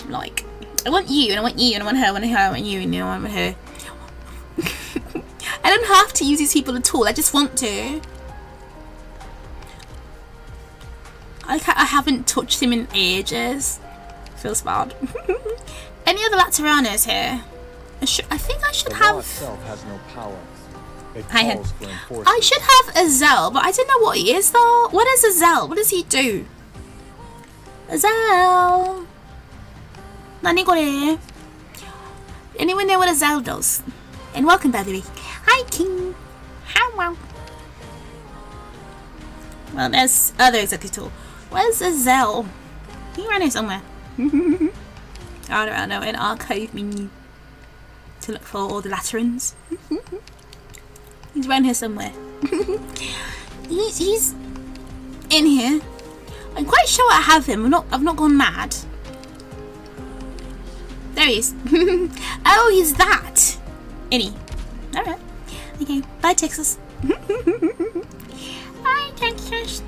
Like, I want you, and I want you, and I want her, and I want her, I want you, and I want her. I don't have to use these people at all, I just want to. I haven't touched him in ages. Feels bad. Any other Lateranas here? I think I should have. Has no power. I should have Azel, but I don't know what he is though. What is Azel? What does he do? Azel. Nani kore? Anyone know what Azel does? And welcome, by the way. Hi, King. How? Well, there's other executive. Where's Azel? He ran here somewhere. I don't know. An archive menu to look for all the Laterans. He's around here somewhere. he's in here. I'm quite sure I have him. I've not gone mad. There he is. Oh, he's that. Any. Alright. Okay. Bye, Texas. Bye, Texas.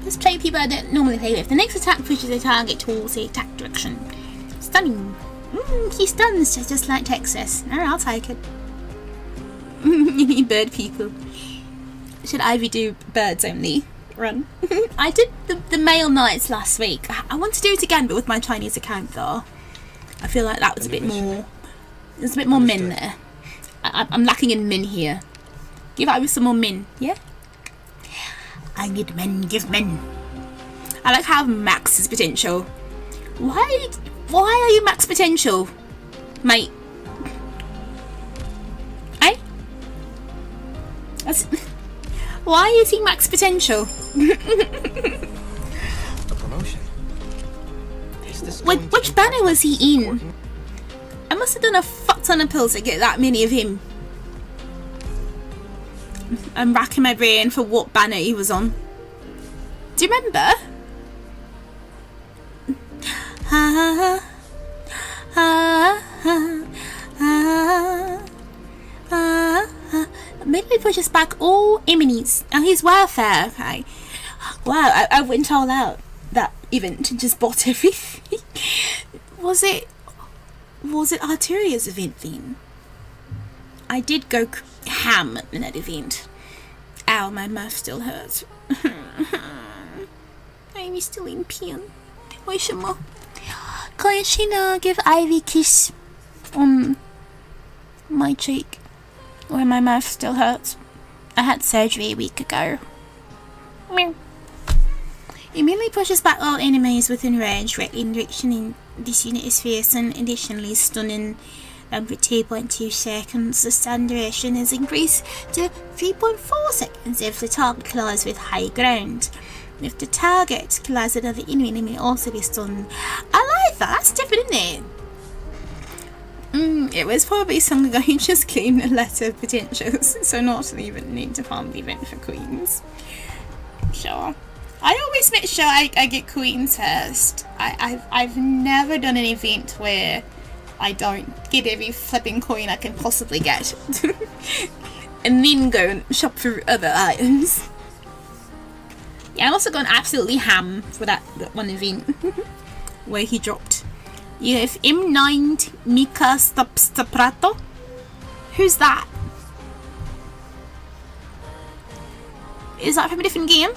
Let's play people I don't normally play with. The next attack pushes a target towards the attack direction. Stunning. He stuns just like Texas. Alright, I'll take it. You need bird people. Should Aivee do birds only? Run. I did the male knights last week. I want to do it again, but with my Chinese account though. I feel like that was a bit more. There's a bit more min there. I'm lacking in min here. Give Aivee some more min, yeah? I need men. Give men. I like how max is potential. Why are you max potential, mate? Eh? Why is he max potential? A promotion. Which banner was he in? I must have done a fuck ton of pills to get that many of him. I'm racking my brain for what banner he was on. Do you remember? Maybe pushes back all enemies. Oh, he's welfare. Okay. Wow, I went all out that event and just bought everything. Was it Arteria's event then? I did go ham in that event. Ow, my mouth still hurts. I'm still in pain. Why shouldn't Can she not give Aivee a kiss on my cheek where my mouth still hurts? I had surgery a week ago. Meow. Immediately pushes back all enemies within range, directly in direction in this unit is fierce and additionally stunning. For 2.2 seconds, the stun duration is increased to 3.4 seconds if the target collides with high ground. If the target collides with another enemy, may also be stunned. I like that. That's different, isn't it? It was probably some guy who just claimed a letter of potentials, so not even need to farm the event for queens. Sure. I always make sure I get queens first. I've never done an event where I don't get every flipping coin I can possibly get and then go and shop for other items. Yeah, I've also gone absolutely ham for that one event where he dropped. You have M9 Mika Staprato. Who's that? Is that from a different game?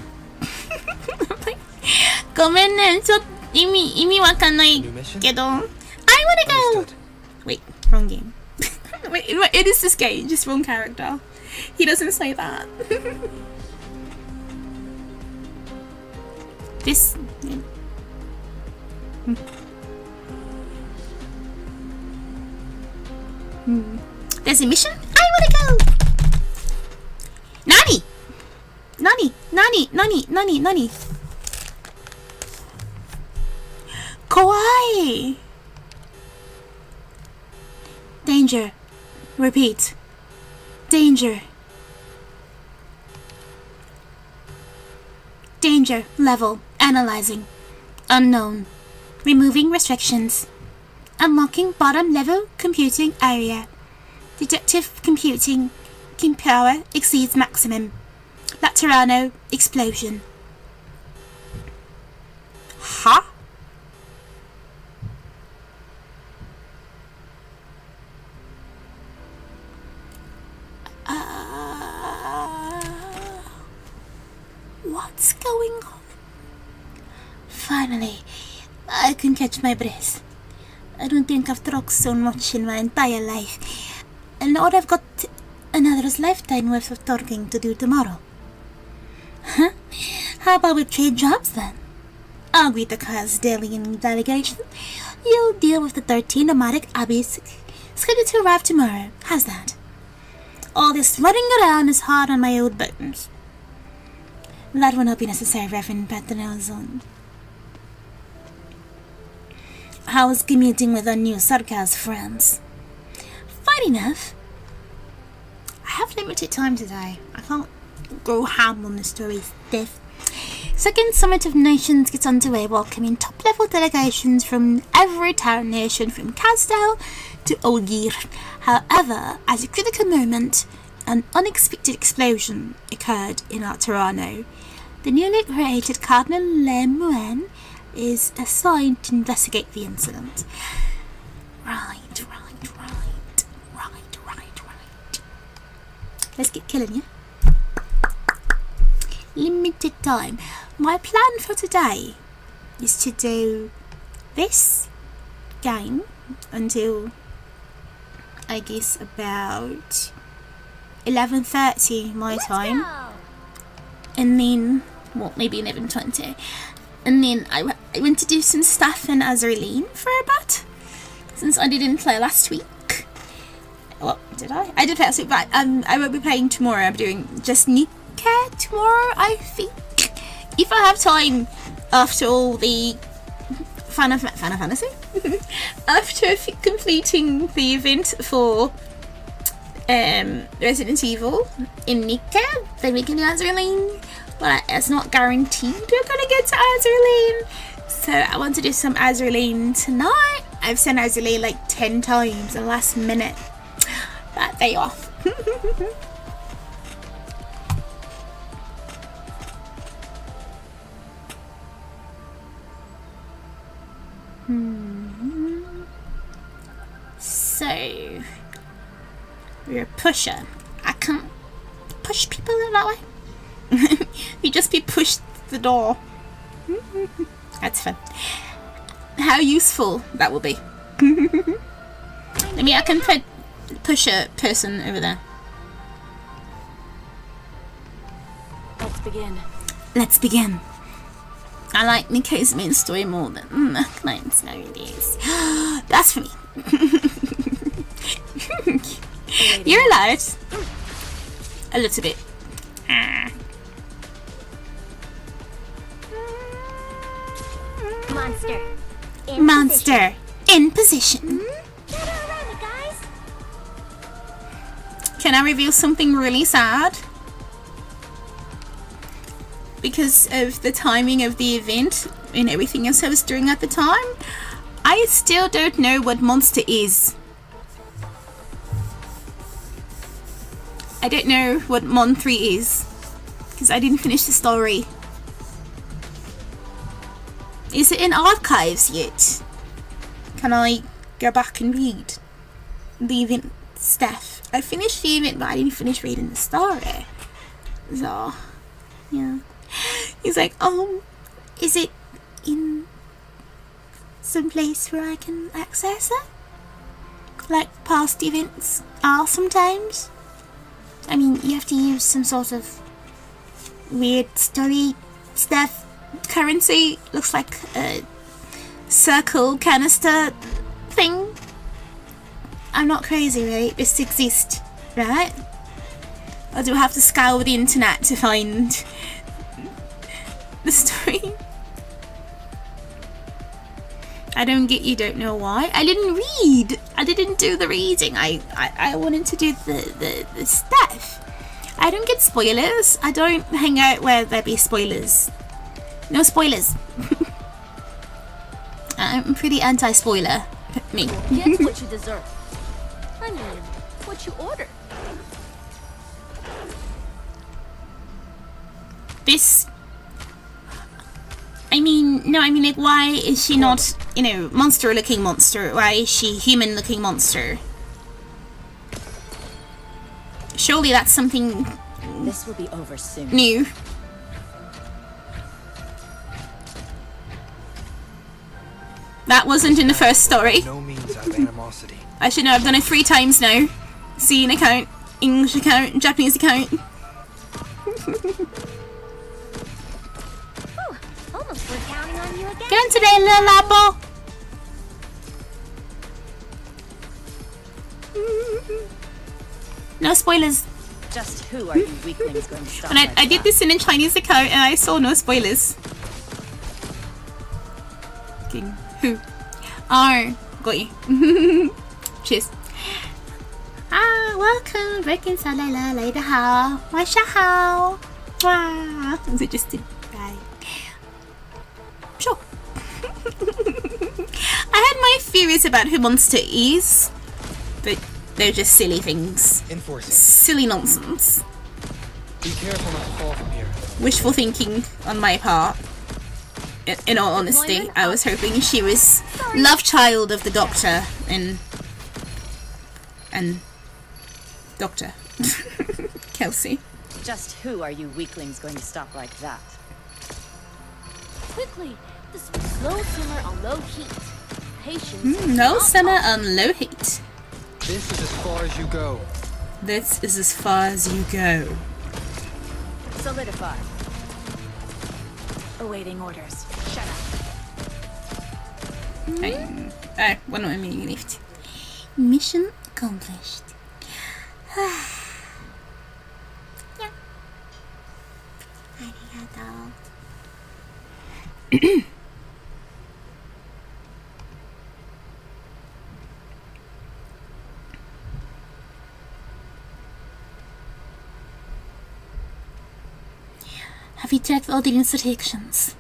Gomen 저 이미 와카나이 게도. I wanna go. Understood. Wait, wrong game. Wait, it is this game, just wrong character. He doesn't say that. This. There's a mission? I wanna go! Nani! Nani! Kawaii! Danger. Repeat. Danger. Danger. Level. Analyzing. Unknown. Removing restrictions. Unlocking bottom level computing area. Deductive computing power exceeds maximum. Laterano explosion. Huh? What's going on? Finally, I can catch my breath. I don't think I've talked so much in my entire life. And now I've got another's lifetime worth of talking to do tomorrow. Huh? How about we trade jobs then? I'll greet the Kaz Delian delegation. You'll deal with the 13 nomadic abbeys scheduled to arrive tomorrow. How's that? All this running around is hard on my old buttons. That will not be necessary, Reverend Patronelzon. How's commuting with our new Sarkaz friends? Fine enough. I have limited time today. I can't go ham on the story stuff. Second Summit of Nations gets underway, welcoming top-level delegations from every town nation from Kazdal to Olgir. However, at a critical moment, an unexpected explosion occurred in Arterano. The newly created Cardinal Lemoine is assigned to investigate the incident. Right. Let's get killing you. Limited time. My plan for today is to do this game until I guess about 11:30 my time, and then maybe 11:20, and then I went to do some stuff in Azraleen for a bit since I didn't play last week. What did I? I did play last week, but I won't be playing tomorrow. I'm doing just Nika tomorrow, I think. If I have time after all the Final Fantasy, after completing the event for Resident Evil in Nika, then we can do Azraleen. But it's not guaranteed we're gonna get to Azraleen, so I want to do some Azraleen tonight. I've sent Azraleen like 10 times in the last minute, but there you are. So you're a pusher. I can't push people that way. You just be pushed the door. That's fun. How useful that will be. I can push a person over there. Let's begin. I like Nikko's main story more than Client's nowadays. That's for me. You're allowed. A little bit. Monster in position. Can I reveal something really sad? Because of the timing of the event and everything else I was doing at the time, I still don't know what monster is. I don't know what Mon 3 is, because I didn't finish the story. Is it in archives yet? Can I go back and read the event stuff? I finished the event, but I didn't finish reading the story. So, Yeah. He's like, is it in some place where I can access it? Like past events are sometimes? I mean, you have to use some sort of weird story stuff. Currency looks like a circle canister thing. I'm not crazy, right? This exists, right? Or do I have to scour the internet to find the story? I don't get you, don't know why. I didn't read. I didn't do the reading. I wanted to do the stuff. I don't get spoilers. I don't hang out where there be spoilers. No spoilers. I'm pretty anti-spoiler. Me. Get what you deserve. I mean, what you order. This... I mean, no, I mean, like, why is she not, you know, monster-looking monster? Why is she human-looking monster? Surely that's something... This will be over soon. New. That wasn't in the first story. No means of animosity. I should know, I've done it 3 times now. Scene account, English account, Japanese account. Almost we're counting on you again. Get on today, little apple! No spoilers. Just who are you weaklings going to stop? And I did this in a Chinese account and I saw no spoilers. King. Who? Oh, got you. Cheers. Welcome. 瑞根小来了，来得好，晚上好。哇，这就是 right. Sure. I had my theories about who Monster is, but they're just silly things. Enforcing. Silly nonsense. Be careful not to fall from here. Wishful thinking on my part. In all honesty, I was hoping she was love child of the Doctor and Doctor Kelsey. Just who are you weaklings going to stop like that? Quickly, this slow simmer on low heat. Patience. No simmer on low heat. This is as far as you go. This is as far as you go. Solidify. Awaiting orders. Shut up. One more minute left. Mission accomplished. Yeah. Arigato. Have you checked all the instructions?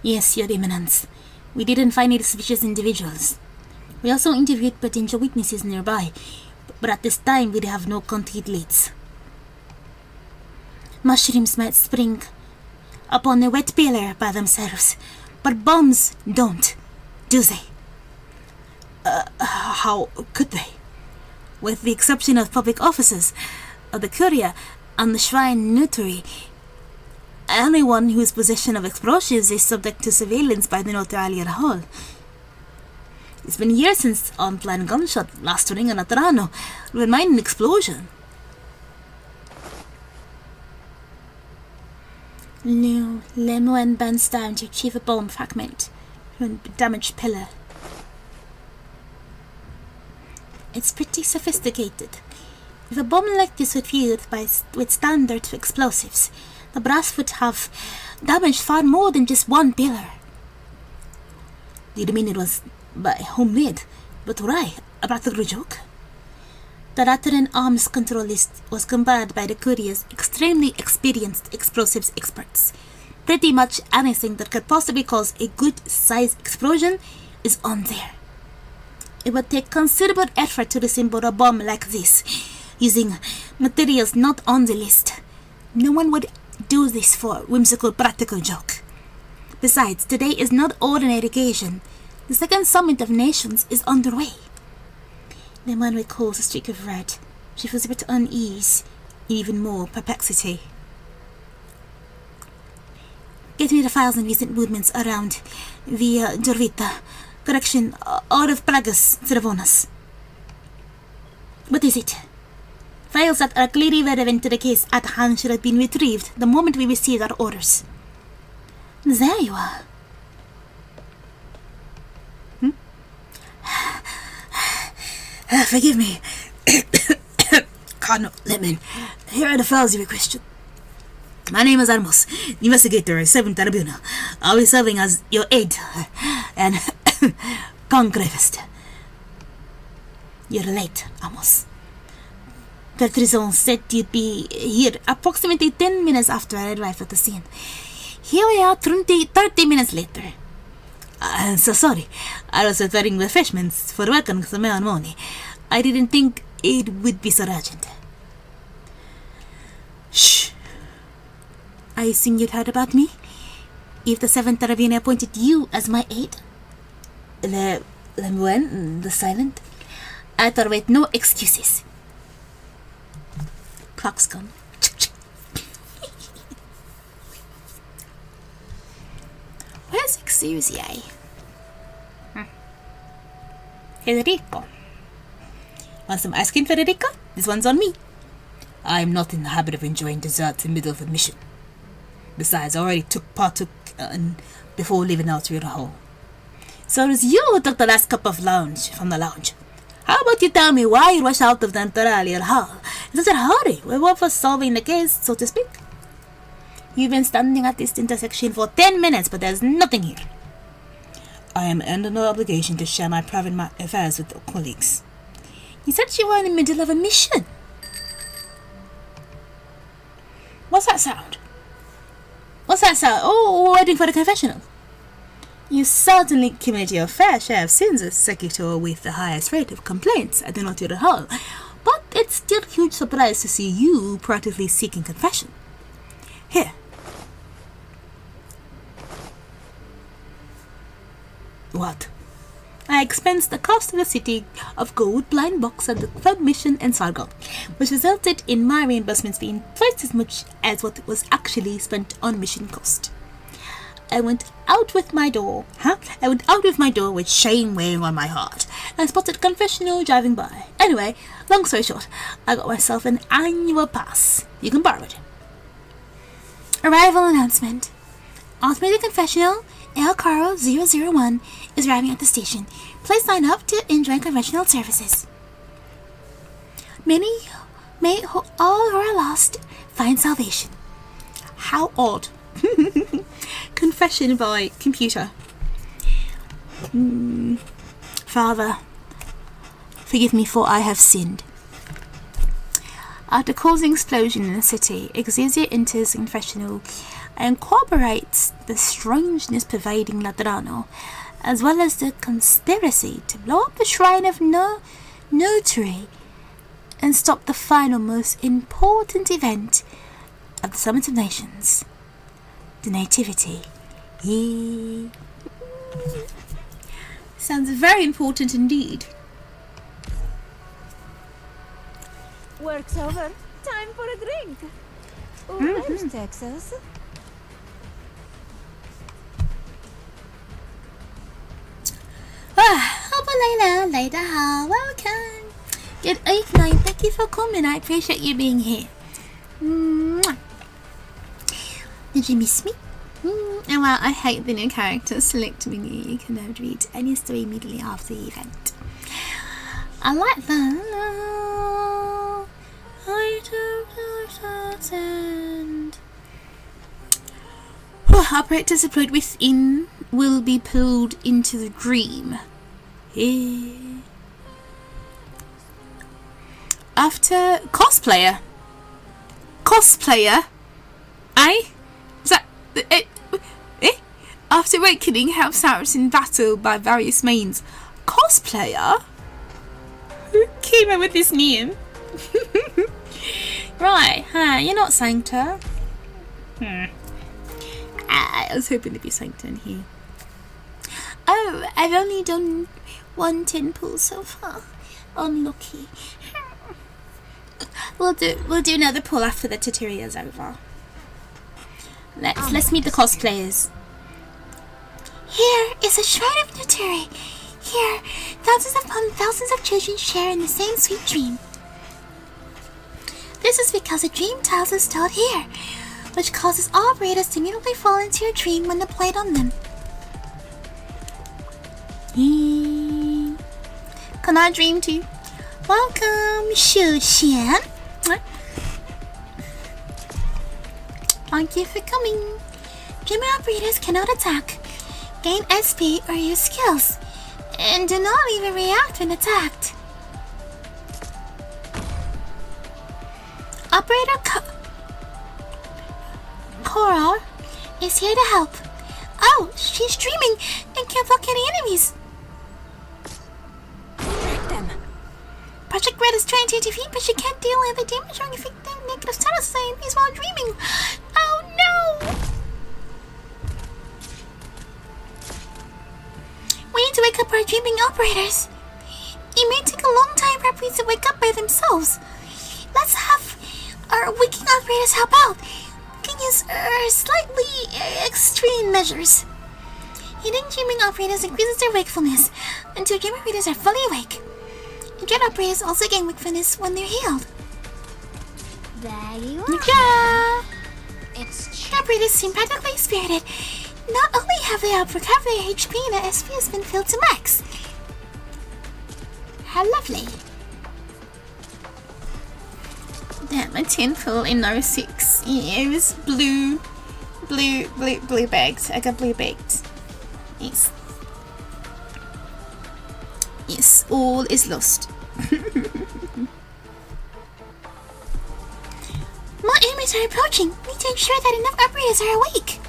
Yes, Your Eminence. We didn't find any suspicious individuals. We also interviewed potential witnesses nearby, but at this time we have no concrete leads. Mushrooms might spring upon a wet pillar by themselves, but bombs don't, do they? How could they? With the exception of public officers, of the courier, and the shrine notary, anyone whose possession of explosives is subject to surveillance by the Notarial Hall. It's been years since unplanned gunshot last ring in Atrano with a mining explosion. No, Lemoine bends down to retrieve a bomb fragment from a damaged pillar. It's pretty sophisticated. If a bomb like this were filled with standard explosives, the brass would have damaged far more than just one pillar. Did you mean it was homemade? But why? A practical joke? The Lateran arms control list was compiled by the courier's extremely experienced explosives experts. Pretty much anything that could possibly cause a good-sized explosion is on there. It would take considerable effort to assemble a bomb like this, using materials not on the list. No one would do this for a whimsical practical joke. Besides, today is not ordinary occasion. The second summit of nations is underway. The man recalls a streak of red. She feels a bit unease, even more perplexity. Get me the files and recent movements around the Jorvita. Correction, all of Pragas, Servonas. What is it? Files that are clearly relevant to the case at hand should have been retrieved the moment we received our orders. There you are. Forgive me. Cardinal Lemon. Here are the files you requested. My name is Armos, investigator, 7th Tribunal. I'll be serving as your aide and conclavist. You're late, Amos. Bertrison said you'd be here approximately 10 minutes after I arrived at the scene. Here we are 30 minutes later. I'm so sorry. I was preparing refreshments for work on tomorrow morning. I didn't think it would be so urgent. Shh. I assume you'd heard about me? If the 7th Tribunal appointed you as my aide? The silent? I tolerate no excuses. Clock's gone. Where's Exusier? Federico. Want some ice cream, Federico? This one's on me. I'm not in the habit of enjoying desserts in the middle of a mission. Besides, I already partook before leaving out your hall. So it was you who took the last cup of from the lounge. How about you tell me why you rushed out of the Antoral hall in such a hurry? We were for solving the case, so to speak. You've been standing at this intersection for 10 minutes, but there's nothing here. I am under no obligation to share my private affairs with colleagues. You said you were in the middle of a mission. What's that sound? Oh, waiting for the confessional. You certainly committed your fair share of sins as secretary with the highest rate of complaints at the Notary Hall, but it's still a huge surprise to see you practically seeking confession. Here. What? I expensed the cost of the city of gold blind box at the third mission in Sargon, which resulted in my reimbursements being twice as much as what was actually spent on mission cost. I went out with my door with shame weighing on my heart, and spotted confessional driving by. Anyway, long story short, I got myself an annual pass. You can borrow it. Arrival announcement. Automated confessional El Caro 001 is arriving at the station. Please sign up to enjoy conventional services. May all who are lost find salvation. How odd. Confession by computer. Father, forgive me for I have sinned. After causing explosion in the city, Exusia enters confessional and incorporates the strangeness pervading Ladrano, as well as the conspiracy to blow up the shrine of Notary and stop the final most important event of the Summit of Nations, the Nativity. Sounds very important indeed. Work's over. Time for a drink. Where's Texas? Later, welcome. Good evening. Thank you for coming. I appreciate you being here. Mwah. Did you miss me? Oh well, I hate the new characters. Select menu. You can now read any story immediately after the event. I like that. Operator support within will be pulled into the dream. After cosplayer, is that it? After awakening, helps out in battle by various means. Cosplayer? Who came up with this name? Right, you're not Sancta. I was hoping to be Sancta in here. Oh, I've only done one 10 pull so far. Unlucky. We'll do another pull after the tutorial's over. Let's meet the cosplayers. Here is a shrine of Naturi. Here, thousands upon thousands of children share in the same sweet dream. This is because a dream tiles is stored here, which causes all operators to immediately fall into your dream when deployed on them. Can I dream too? Welcome, Shu Xian. Thank you for coming. Dream operators cannot attack, gain SP, or use skills, and do not even react when attacked. Operator Coral is here to help. Oh, she's dreaming and can't block any enemies. Break them. Project Red is trying to intervene, but she can't deal with the damage or inflicting negative status on enemies while dreaming. Oh no! We need to wake up our dreaming operators. It may take a long time for operators to wake up by themselves. Let's have our waking operators help out. We can use slightly extreme measures. Hidden dreaming operators increases their wakefulness until dream operators are fully awake. And dread operators also gain wakefulness when they're healed. There you are. Yeah. It's Operators seem practically spirited. Not only have they recovered their HP, their SP has been filled to max. How lovely. Damn, my tinfoil in 06. Yeah, it was blue baked. I got blue baked. Yes. Yes, all is lost. More enemies are approaching. We need to ensure that enough operators are awake.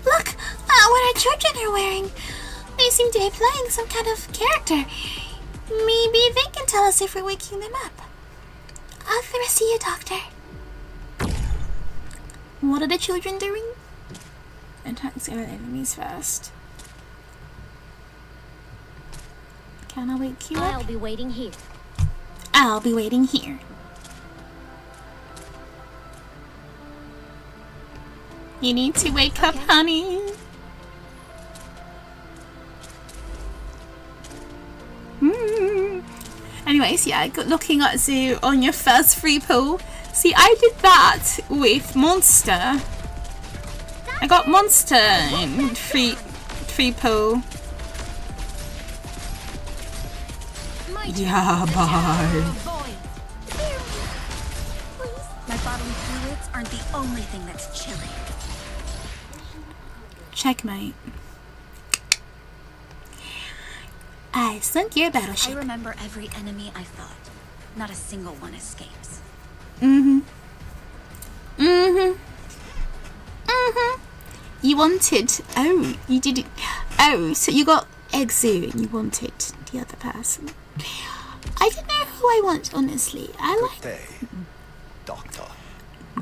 Look, what our children are wearing. They seem to be playing some kind of character. Maybe they can tell us if we're waking them up. I'll see you, Doctor. What are the children doing? Attack 0 enemies first. Can I wake you I'll up? be waiting here. I'll be waiting here. You need to wake up, honey. Anyways, yeah, looking at Zoo on your first free pull. See, I did that with Monster. I got Monster in free pull. Yeah, bye. My bodily fluids aren't the only thing that's chilling. Checkmate. I sunk your I battleship. remember every enemy I fought. Not a single one escapes. You wanted. Oh, you did it. Oh, so you got Exu and you wanted the other person. I don't know who I want, honestly. I like. Good day, Doctor.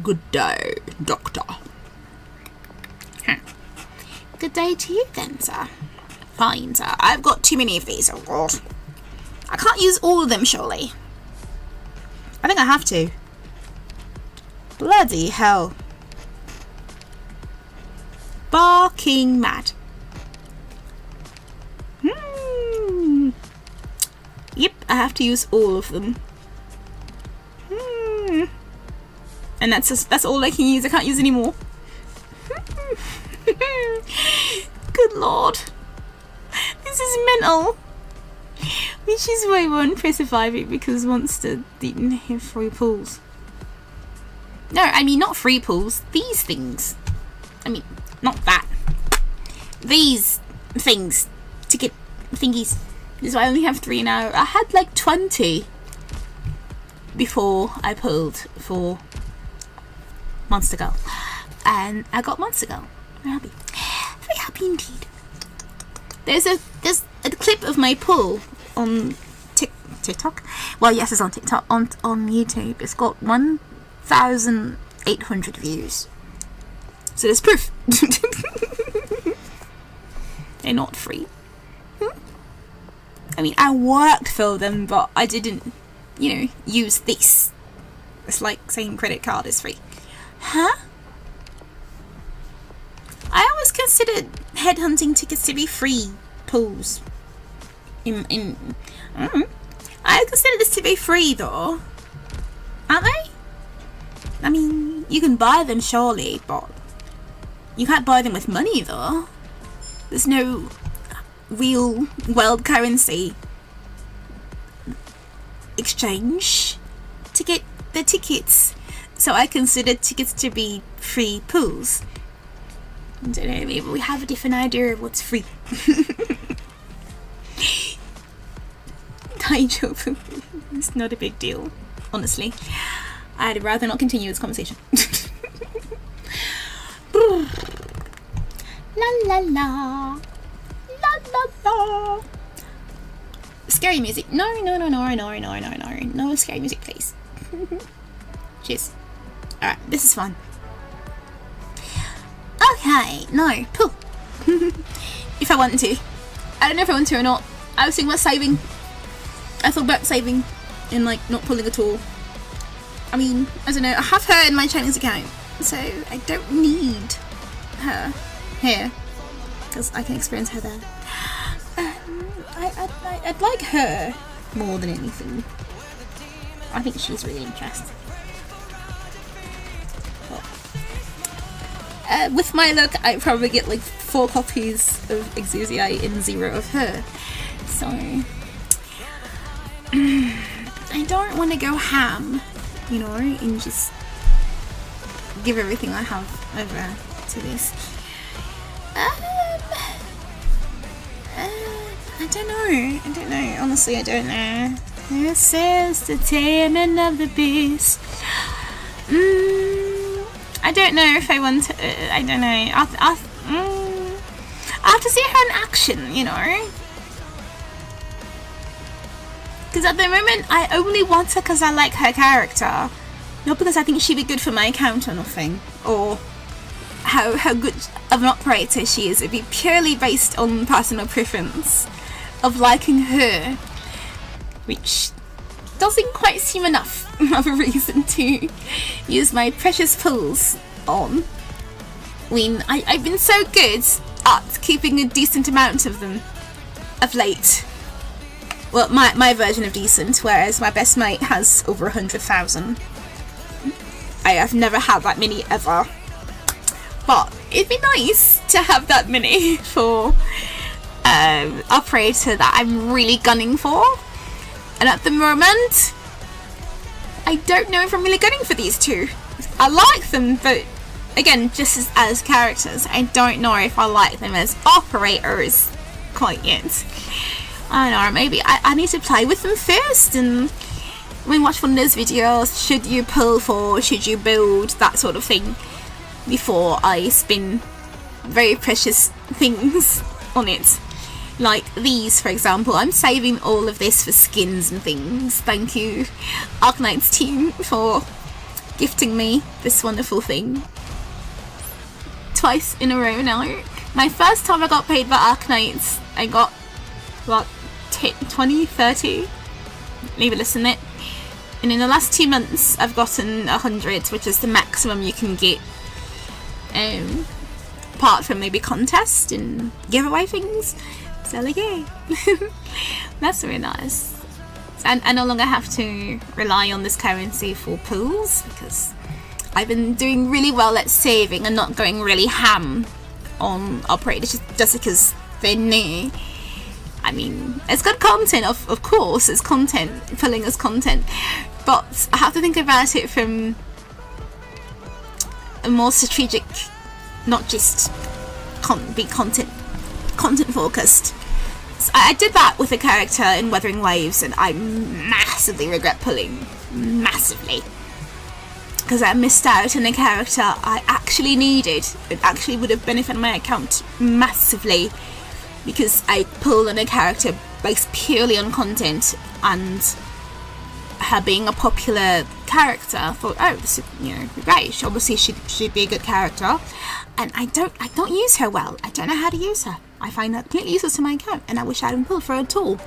Good day, Doctor. Good day to you then, sir. Fine, sir. I've got too many of these, oh god. I can't use all of them, surely. I think I have to. Bloody hell. Barking mad. Yep, I have to use all of them. And that's all I can use. I can't use any more. Good lord. This is mental. Which is why I won't specify it, because Monster didn't have free pulls. No, I mean not free pulls. These things. I mean, not that. These things to get thingies. This is why I only have 3 now. I had like 20 before I pulled for Monster Girl. And I got Monster Girl. Very happy. Very happy indeed. There's a clip of my pull on TikTok. Well, yes, it's on TikTok. On YouTube, it's got 1,800 views. So there's proof. They're not free. I mean, I worked for them, but I didn't, use this. It's like saying credit card is free. Huh? just consider headhunting tickets to be free pulls. I consider this to be free though. Aren't they? I mean, you can buy them surely, but you can't buy them with money though. There's no real world currency exchange to get the tickets. So I consider tickets to be free pools. I don't know, maybe we have a different idea of what's free. It's not a big deal, honestly. I'd rather not continue this conversation. La la la. La la la. Scary music. No, scary music, please. Cheers. Alright, this is fun. Okay, no, pull. If I want to. I don't know if I want to or not. I was thinking about saving. I thought about saving and like not pulling at all. I mean, I don't know. I have her in my Chinese account, so I don't need her here because I can experience her there. I'd like her more than anything. I think she's really interesting. With my luck, I probably get like 4 copies of ʼExousii and 0 of her. So I don't want to go ham, you know, and just give everything I have over to this. I don't know. Honestly, I don't know. This is the taming of the beast. I don't know if I want to. I don't know. I'll have to see her in action, you know. Because at the moment, I only want her because I like her character, not because I think she'd be good for my account or nothing, or how good of an operator she is. It'd be purely based on personal preference of liking her, which doesn't quite seem enough of a reason to use my precious pulls on. I mean, I've been so good at keeping a decent amount of them of late. Well, my version of decent, whereas my best mate has over 100,000. I have never had that many ever. But it'd be nice to have that many for operator that I'm really gunning for. And at the moment, I don't know if I'm really gunning for these two. I like them, but again, just as characters, I don't know if I like them as operators quite yet. I don't know, maybe I need to play with them first and watch one of those videos, should you pull for, should you build, that sort of thing, before I spin very precious things on it. Like these, for example. I'm saving all of this for skins and things. Thank you, Arknight's team, for gifting me this wonderful thing. Twice in a row now. My first time I got paid by Arknights, I got, what, 20, 30? Leave it, listen it. And in the last 2 months, I've gotten 100, which is the maximum you can get. Apart from maybe contest and giveaway things. So like, yeah. That's really nice. And I no longer have to rely on this currency for pools, because I've been doing really well at saving and not going really ham on operators just because they're new. I mean, it's good content, of course, it's content, pulling us content, but I have to think about it from a more strategic, not just be content focused. So I did that with a character in Wuthering Waves, and I massively regret pulling, massively, because I missed out on a character I actually needed. It actually would have benefited my account massively, because I pulled on a character based purely on content, and her being a popular character, I thought, oh, this is, you know, great. Obviously, she'd be a good character, and I don't use her well. I don't know how to use her. I find that completely useless to my account, and I wish I hadn't pulled for her at all.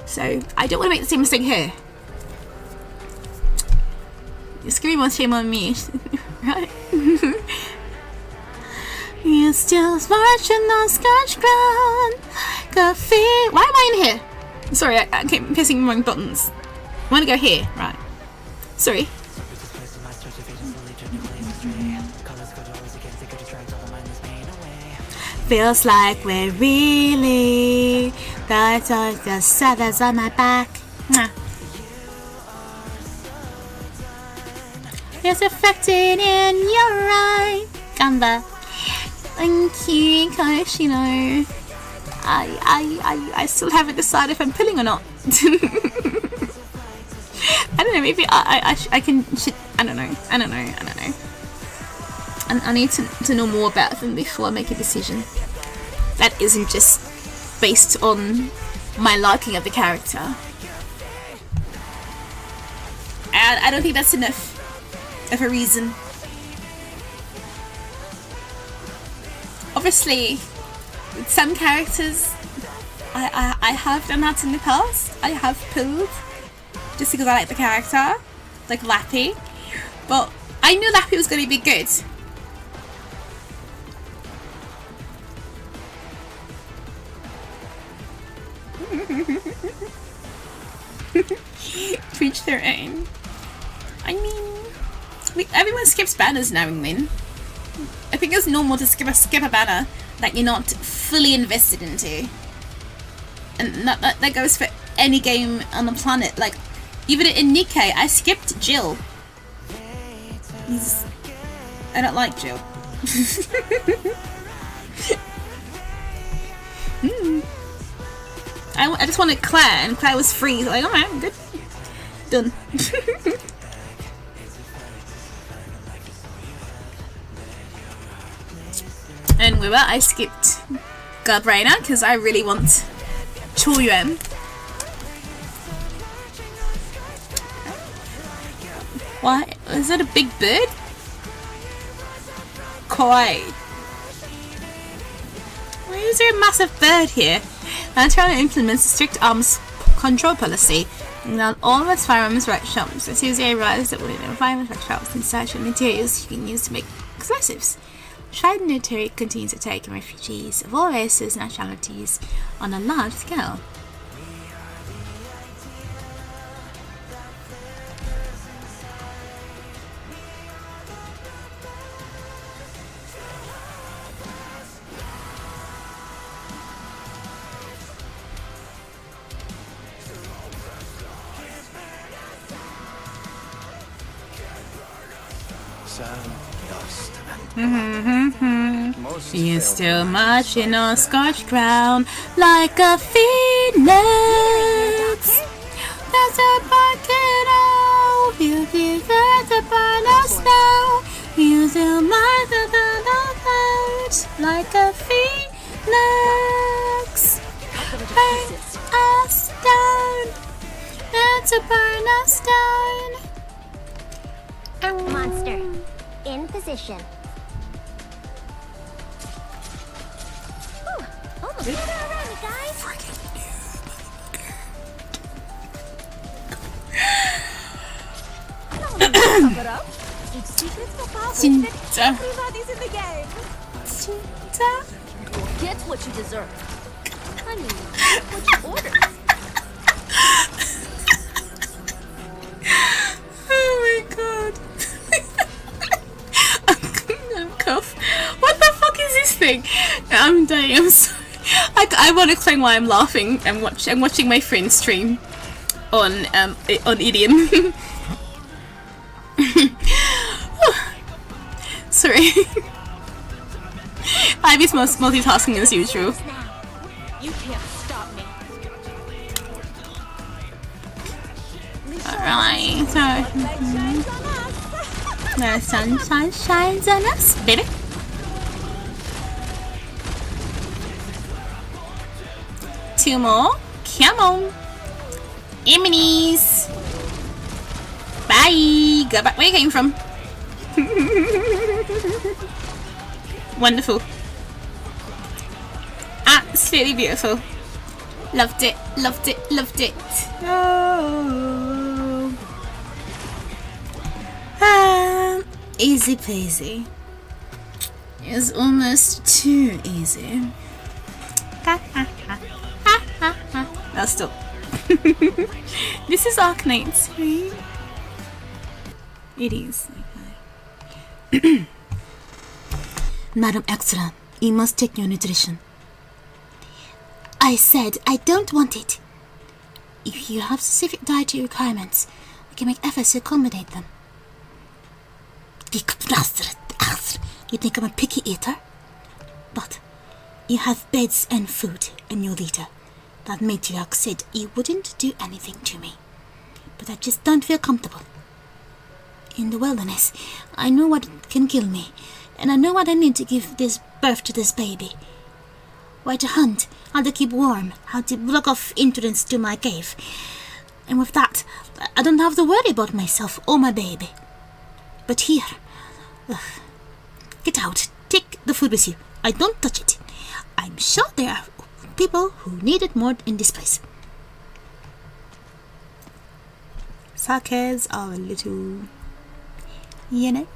So I don't want to make the same mistake here. You're screaming, shame on me, right? You still marching on Scotch ground. Coffee. Why am I in here? Sorry, I keep pressing wrong buttons. I want to go here. Right. Sorry. Feels like we're really the feathers on my back. Mwah. It's reflected in your eye. Gamba. Thank you, Kosh. You know, I still haven't decided if I'm pulling or not. I don't know. Maybe I can. I don't know. And I need to know more about them before I make a decision. That isn't just based on my liking of the character. And I don't think that's enough of a reason. Obviously, with some characters, I have done that in the past. I have pulled just because I like the character, like Lappy. But I knew Lappy was going to be good. Preach their own. I mean, everyone skips banners now and then. I think it's normal to skip a banner that you're not fully invested into, and that goes for any game on the planet. Like even in Nikkei, I skipped Jill. I don't like Jill. I just wanted Claire, and Claire was free. So like, alright, good, done. And with that, I skipped Guardrainer because I really want Choyuan. What? Is that a big bird? Kawaii. Why is there a massive bird here? Valpana implements a strict arms control policy. Now all of its firearms workshops. As soon as they realize that within firearms workshops in search of materials you can use to make explosives. Trident military continues to take in refugees of all races and nationalities on a large scale. You're still marching on Scotch ground like a phoenix. That's a bucket of you deserve the burn of snow. You still march on the clouds like a phoenix. Burn us down. That's a burn us down. Monster, in position. Almost got it around you guys. 진짜. Everybody's in the game. 진짜? Get what you deserve. I mean, what you ordered. Oh my god. I'm cough. What the fuck is this thing? I'm dying. I'm sorry. I want to explain why I'm laughing. I'm watching my friend stream on Idiom. Sorry. Ivy's multitasking as usual. You can't stop me. Alright, so the sunshine shines on us, baby. Two more. Come on. Eminis. Bye. Go back where you came from. Wonderful. Absolutely beautiful. Loved it. Loved it. Loved it. Oh. Easy peasy. is almost too easy. Now stop. This is Arcanine 3. It is. Okay. Madam Excellent, you must take your nutrition. I said I don't want it. If you have specific dietary requirements, we can make efforts to accommodate them. You think I'm a picky eater? But you have beds and food and your leader. That matriarch said you wouldn't do anything to me. But I just don't feel comfortable. In the wilderness, I know what can kill me, and I know what I need to give this birth to this baby. Where to hunt, how to keep warm, how to block off entrance to my cave. And with that, I don't have to worry about myself or my baby. But here, get out, take the food with you. I don't touch it. I'm sure there are people who need it more in this place. Sakes are a little, you know.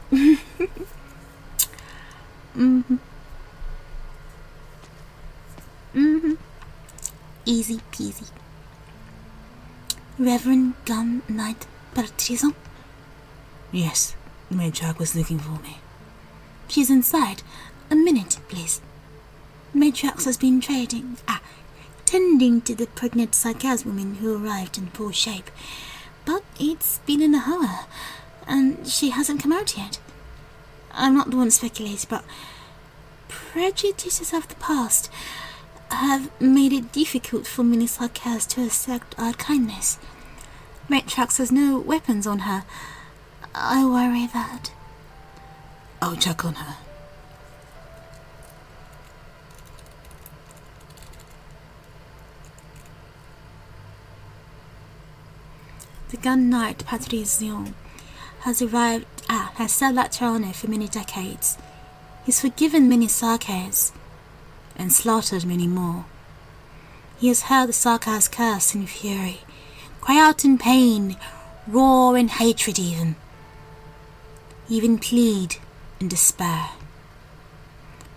Easy peasy. Reverend Gun Knight Bertrison? Yes, the matriarch was looking for me. She's inside. A minute, please. Matriarch has been tending to the pregnant Sarkaz woman who arrived in poor shape. But it's been an hour, and she hasn't come out yet. I'm not the one to speculate, but prejudices of the past have made it difficult for many Sarkaz to accept our kindness. Matriarch has no weapons on her. I worry that... I'll check on her. The gun knight Patricion has served that tyranny for many decades. He's forgiven many Sarkaz and slaughtered many more. He has heard the Sarkaz curse in fury, cry out in pain, roar in hatred even plead in despair.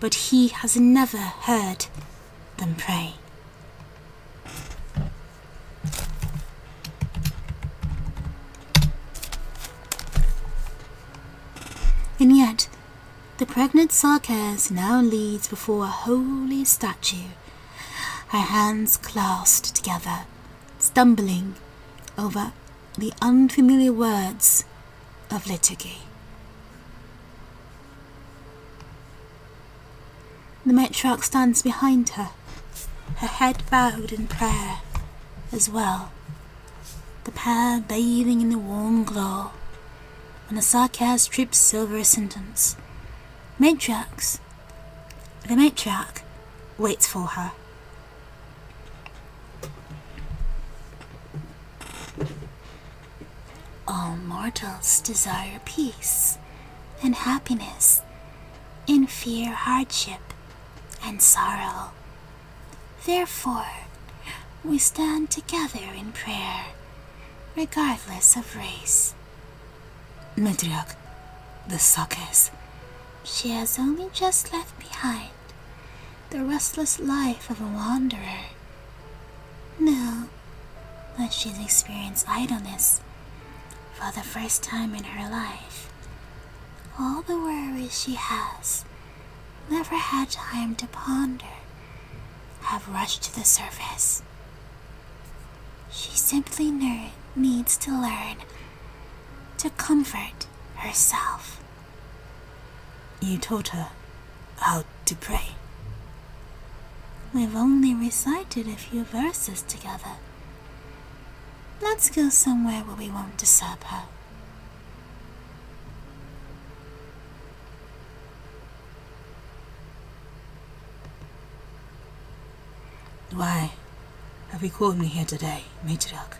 But he has never heard them pray. And yet, the pregnant Sarkaz now leads before a holy statue, her hands clasped together, stumbling over the unfamiliar words of liturgy. The matriarch stands behind her, her head bowed in prayer as well, the pair bathing in the warm glow, and the Sarkaz drips silver ascendance. The matriarch waits for her. All mortals desire peace and happiness, and fear hardship and sorrow. Therefore, we stand together in prayer, regardless of race. Matriarch, the Sakes. She has only just left behind the restless life of a wanderer. Now that she's experienced idleness for the first time in her life, all the worries she has never had time to ponder have rushed to the surface. She simply needs to learn to comfort herself. You taught her how to pray. We've only recited a few verses together. Let's go somewhere where we won't disturb her. Why have you called me here today, matriarch?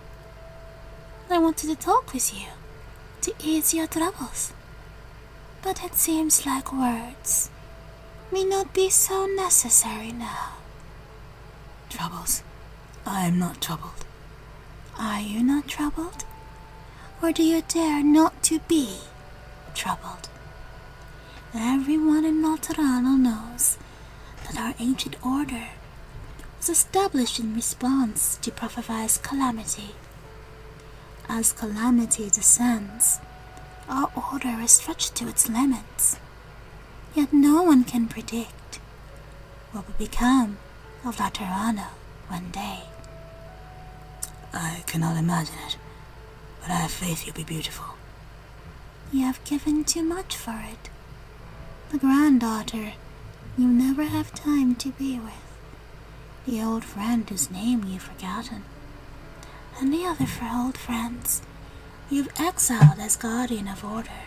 I wanted to talk with you, to ease your troubles. But it seems like words may not be so necessary now. Troubles? I am not troubled. Are you not troubled? Or do you dare not to be troubled? Everyone in Maltarano knows that our ancient order was established in response to Prophet's calamity. As calamity descends, our order is stretched to its limits. Yet no one can predict what will become of Laterano one day. I cannot imagine it, but I have faith you'll be beautiful. You have given too much for it. The granddaughter you never have time to be with, the old friend whose name you've forgotten, and the other old friends you've exiled as guardian of order.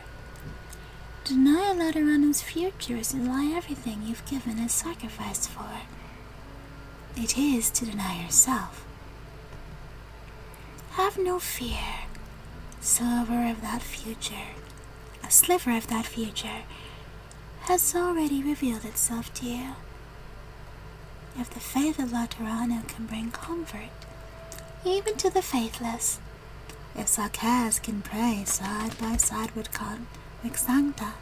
Deny Laterano's future is to deny everything you've given as sacrifice for it. It is to deny yourself. Have no fear. A sliver of that future has already revealed itself to you. If the faith of Laterano can bring comfort, even to the faithless, if Fawkes can pray side by side with Sancta,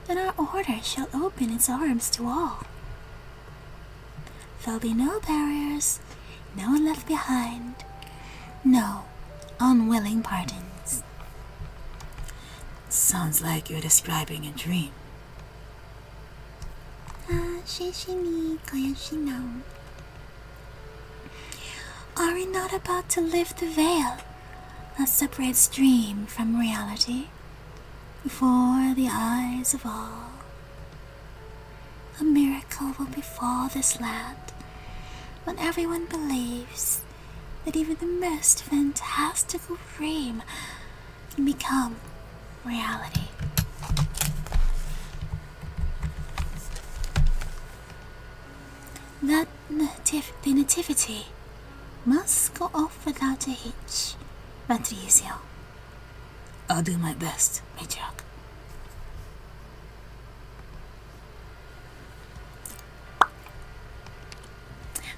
then our order shall open its arms to all. There'll be no barriers, no one left behind, no unwilling pardons. Sounds like you're describing a dream. Are we not about to lift the veil that separates dream from reality before the eyes of all? A miracle will befall this land when everyone believes that even the most fantastical dream can become reality. That the nativity must go off without a hitch, Patrizio. I'll do my best, matriarch.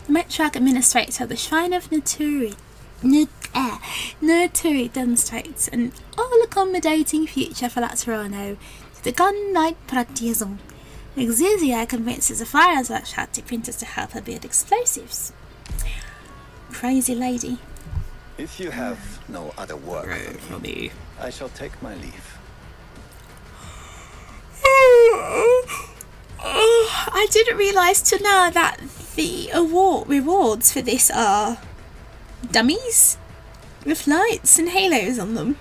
The matriarch administrator of the Shrine of Nuturi demonstrates an all-accommodating future for Laterano to the gun-like Pratism. Exusia convinces the firearms workshop to printers to help her build explosives. Crazy lady. If you have no other work for me, I shall take my leave. I didn't realise till now that the rewards for this are dummies with lights and halos on them.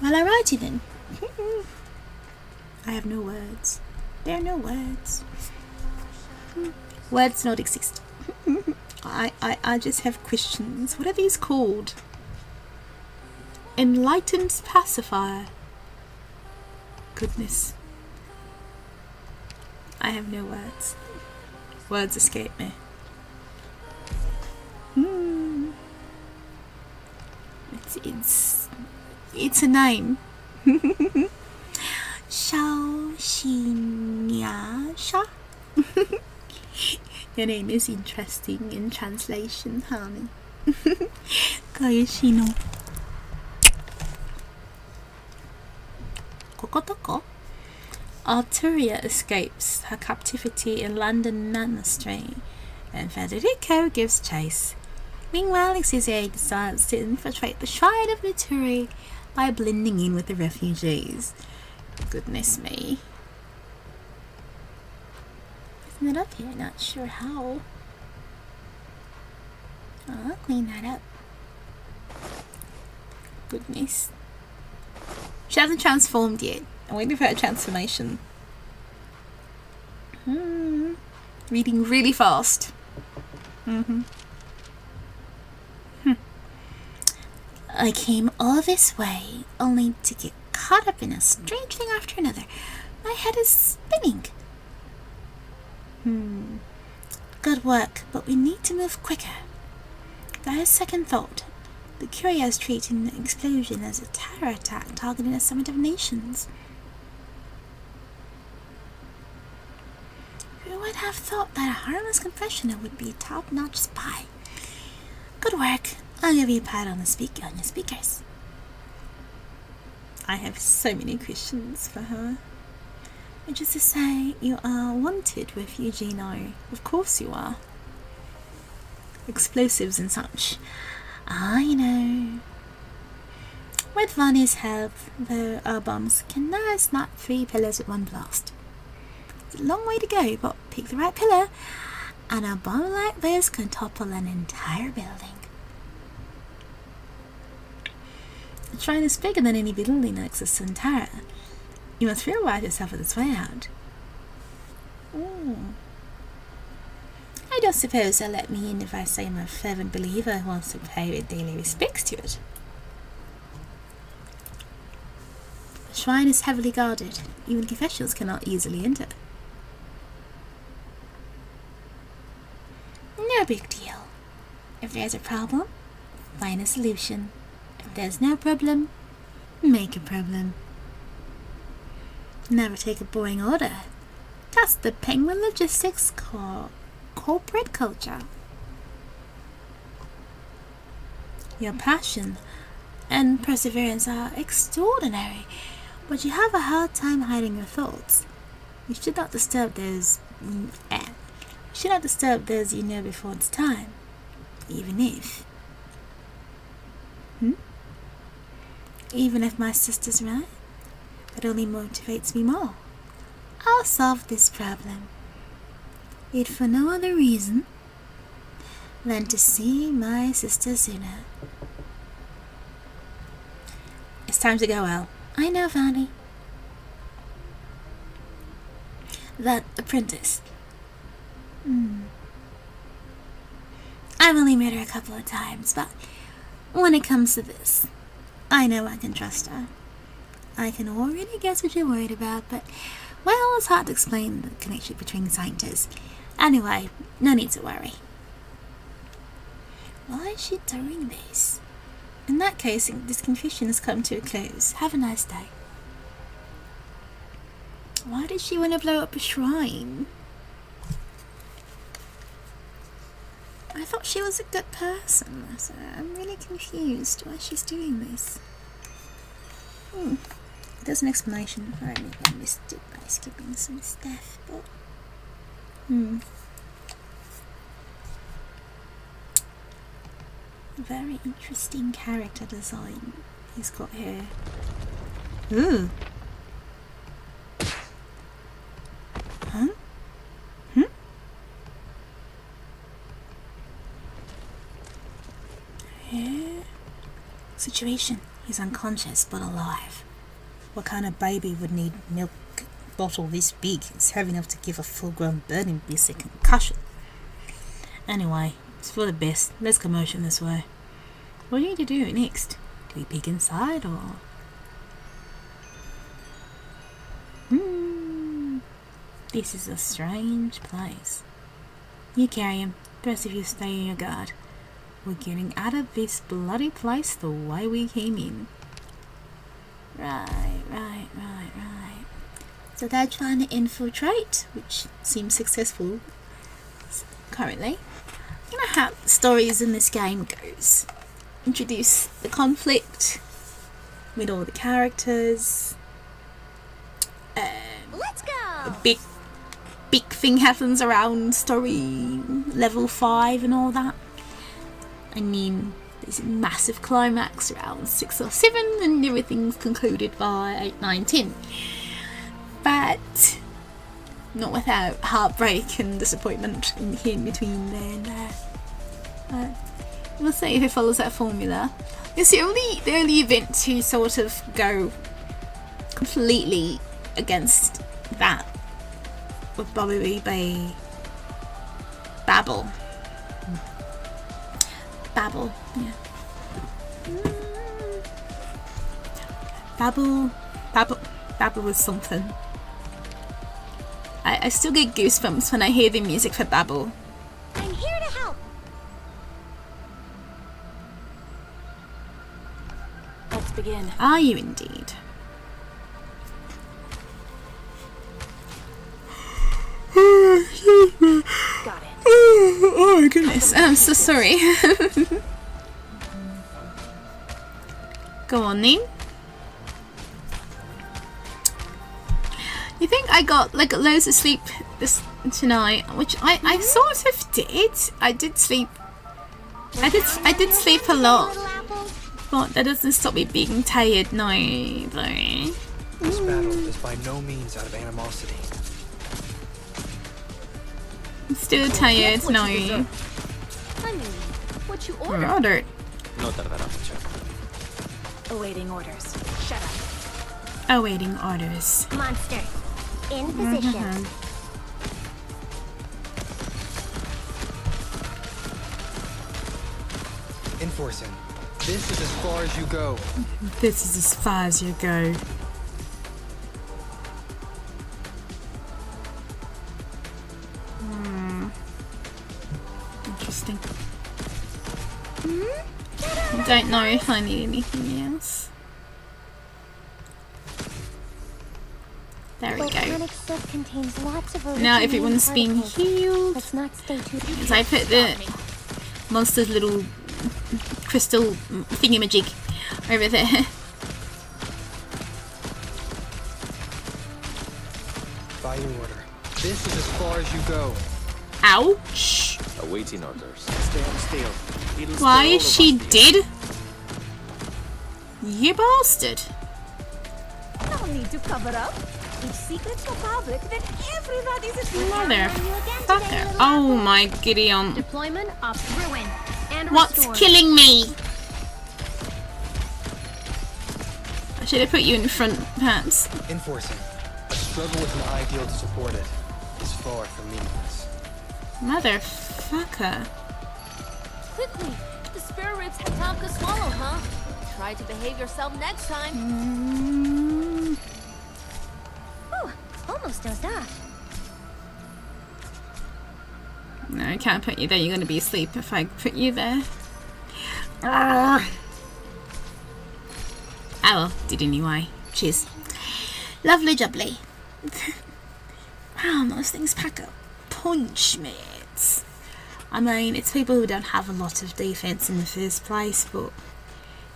Well, alrighty then. I have no words. There are no words. Words not exist. I just have questions. What are these called? Enlightened pacifier. Goodness. I have no words. Words escape me. It's a name. Shaoshinyasha. Your name is interesting in translation, honey. Kayoshino. Kokotoko. Arturia escapes her captivity in London monastery, and Federico gives chase. Meanwhile, Exusia decides to infiltrate the Shrine of Nuturi by blending in with the refugees. Goodness me. Isn't it up here? Not sure how. I'll clean that up. Goodness. She hasn't transformed yet. I'm waiting for her transformation. Reading really fast. I came all this way only to get caught up in a strange thing after another. My head is spinning. Good work, but we need to move quicker. By a second thought, the Curios treating the explosion as a terror attack targeting a summit of nations. Who would have thought that a harmless confessioner would be a top-notch spy? Good work. I'll give you a pat on your speakers. I have so many questions for her. Which is to say, you are wanted with Eugenio. Of course you are. Explosives and such. I know. With Vani's help, though, our bombs can now snap 3 pillars with one blast. It's a long way to go, but pick the right pillar, and a bomb like this can topple an entire building. The shrine is bigger than any building that exists in Terra. You must realize yourself on its way out. I don't suppose they'll let me in if I say I'm a fervent believer who wants to pay with daily respects to it. The shrine is heavily guarded. Even confessionals cannot easily enter. No big deal. If there's a problem, find a solution. If there's no problem, make a problem. Never take a boring order. That's the Penguin Logistics corporate culture. Your passion and perseverance are extraordinary, but you have a hard time hiding your thoughts. You should not disturb those you know before it's time, even if my sister's right. It only motivates me more. I'll solve this problem, if for no other reason than to see my sister sooner. It's time to go, Elle. I know, Vani. That apprentice. I've only met her a couple of times, but when it comes to this, I know I can trust her. I can already guess what you're worried about, but, well, it's hard to explain the connection between scientists. Anyway, no need to worry. Why is she doing this? In that case, this confession has come to a close. Have a nice day. Why did she want to blow up a shrine? I thought she was a good person, so I'm really confused why she's doing this. There's an explanation. I missed it by skipping some stuff, but very interesting character design he's got here. Ooh. Huh? Yeah. Situation. He's unconscious but alive. What kind of baby would need milk bottle this big? It's heavy enough to give a full-grown burning beast a concussion. Anyway, it's for the best. Less commotion this way. What do you need to do next? Do we peek inside or... This is a strange place. You carry him. The rest of you stay in your guard. We're getting out of this bloody place the way we came in. Right. So they're trying to infiltrate, which seems successful currently. You know how stories in this game goes. Introduce the conflict with all the characters. Let's go. A big thing happens around story level 5 and all that. I mean, there's a massive climax around 6 or 7 and everything's concluded by 8, 9, 10. But not without heartbreak and disappointment in between there and there. I must say, if it follows that formula, it's the only event to sort of go completely against that would probably be Babel, yeah. Babel was something. I still get goosebumps when I hear the music for Babel. I'm here to help. Let's begin. Are you indeed? Got it. Oh my goodness, I'm so sorry. Go on then. I got like loads of sleep tonight, which I sort of did. I did sleep. I did sleep a lot, but that doesn't stop me being tired now, though. This battle is by no means out of animosity. I'm still tired now. I mean, what you ordered? Ordered. No tardará mucho. Awaiting orders. Shut up. Awaiting orders. Monster, in position. Enforcing. This is as far as you go. This is as far as you go. Interesting. I don't know if I need anything else. There we go. Volcanic soot contains lots of Now everyone's been healed. Let's not stay too deep. As I put the monster's little crystal thingamajig over there. By your order. This is as far as you go. Ouch! Awaiting orders. Stand still. It'll Why stay is she all of us here. dead? You bastard! No need to cover up. Keep secrets for public, then everybody's a Motherfucker! Oh my Gideon! Deployment of ruin and What's restore. killing me? I should have put you in front, perhaps. Enforcing. A struggle with an ideal to support it is far from meaningless. Motherfucker! Quickly, the spirits have time to swallow, huh? Try to behave yourself next time. Ooh, almost dozed off. No, I can't put you there. You're gonna be asleep if I put you there. Oh well, did anyway. Cheers. Lovely jubbly. Wow, those things pack up punch, mates. I mean, it's people who don't have a lot of defense in the first place, but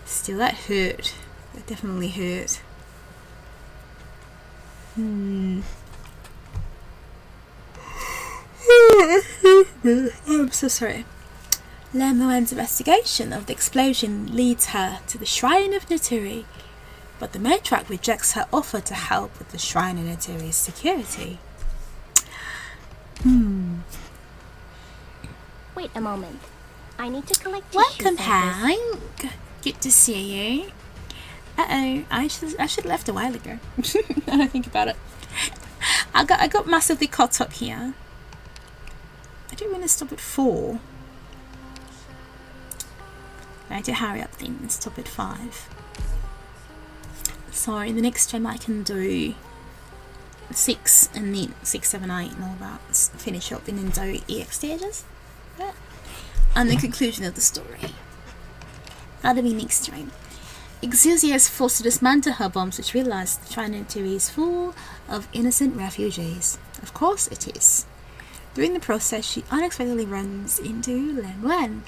still, that hurt. That definitely hurt. I'm so sorry. Lemuen's investigation of the explosion leads her to the Shrine of Neturi, but the matriarch rejects her offer to help with the Shrine of Neturi's security. Wait a moment. I need to collect Welcome, tissue samples. Hank. Good to see you. Uh-oh, I should have left a while ago. Now I think about it. I got massively caught up here. I don't want to stop at 4. I need to hurry up then and stop at 5. So in the next stream I can do 6 and then 6, 7, 8 and all that. Finish up and then do EX stages. Yeah. And the conclusion of the story. That'll be next stream. Exousia is forced to dismantle her bombs, which realize the Shrine of Neturi is full of innocent refugees. Of course it is. During the process, she unexpectedly runs into Lemuen,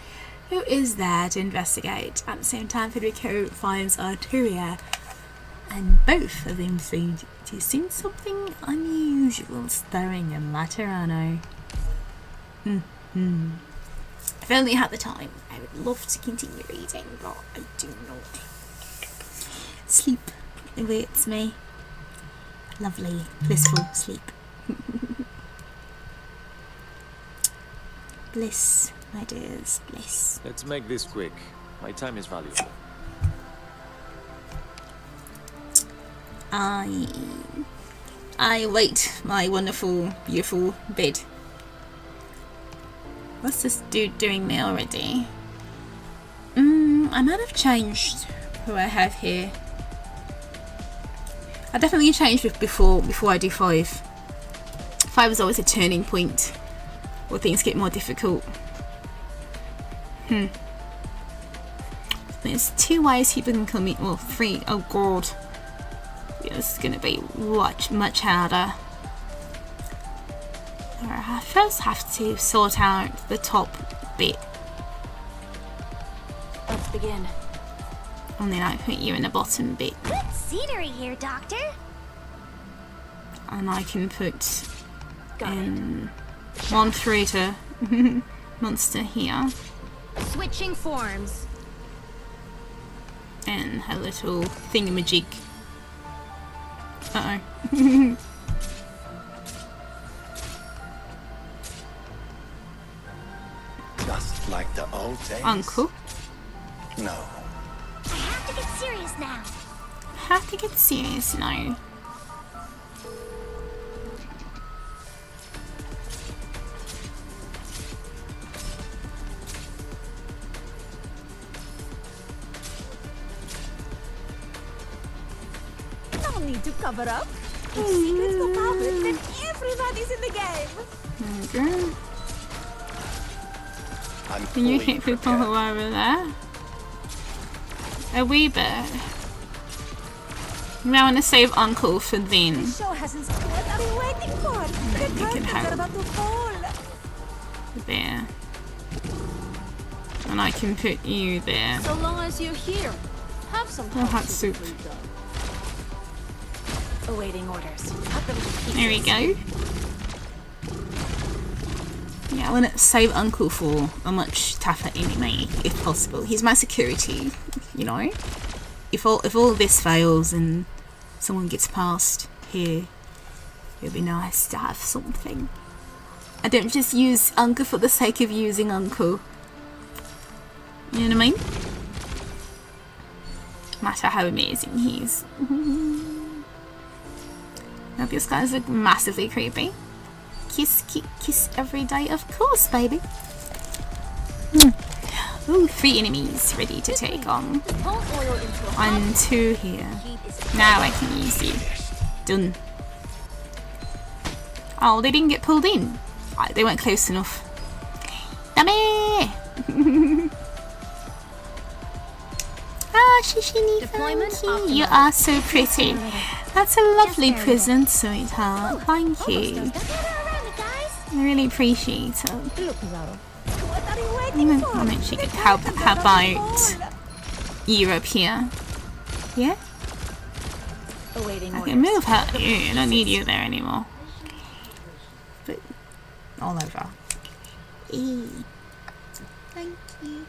who is there to investigate. At the same time, Federico finds Arturia, and both of them seem to see something unusual stirring in Laterano. If only I had the time, I would love to continue reading, but I do not. Sleep awaits me. Lovely, blissful sleep. Bliss, my dears, bliss. Let's make this quick. My time is valuable. I await my wonderful, beautiful bed. What's this dude doing there already? I might have changed who I have here. I definitely changed it before I do 5. 5 is always a turning point where things get more difficult. There's 2 ways people can come in. Well, 3. Oh god. Yeah, this is gonna be much harder. I first have to sort out the top bit. Let's begin. And then I put you in the bottom bit. Good scenery here, Doctor. and I can put in one Fruiter monster here. Switching forms. And a little thingamajig. Uh-oh. Just like the old days. Uncle. No. I have to get serious now. Have to get serious now. No need to cover up. If secrets go public, then everybody's in the game. Okay. I'm Can you fully hit people who are over there? A wee bit. You may want to save Uncle for then. The show hasn't started. What are we waiting for? Then you can have about to fall. there. And I can put you there. So long as you're here, have some Hot soup. Awaiting orders. There we go. Yeah, I want to save Uncle for a much tougher enemy, if possible. He's my security, you know? If all this fails and someone gets past here, it'd be nice to have something. I don't just use Uncle for the sake of using Uncle. You know what I mean? No matter how amazing he is. Now these guys look massively creepy. Kiss, kiss, kiss every day, of course, baby. Ooh, 3 enemies ready to take on. 1, 2 here. Now I can use you. Done. Oh, they didn't get pulled in. They weren't close enough. Dummy! Ah, Shishini, thank you. You are so pretty. That's a lovely present, sweetheart. Thank you. I really appreciate it. I'm actually good. How about Europe here? Yeah? I can move her. I don't need you there anymore. But all over. Thank you.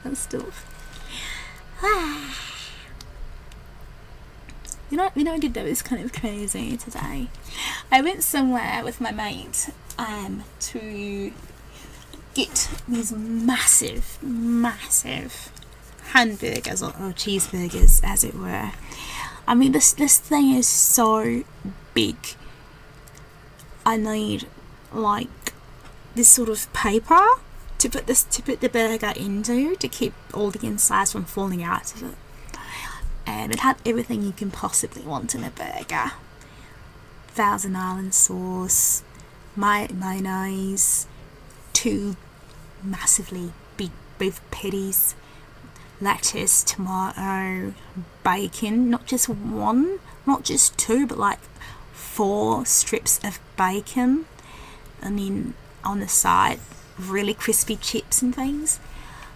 That's stuff. You know what I did that was kind of crazy today? I went somewhere with my mate to get these massive hamburgers or cheeseburgers, as it were. I mean, this thing is so big. I need like this sort of paper to put the burger into to keep all the insides from falling out of it. And it had everything you can possibly want in a burger. Thousand Island sauce, mayonnaise, 2 massively big beef patties, lettuce, tomato, bacon, not just 1, not just 2, but like 4 strips of bacon, and then on the side really crispy chips and things.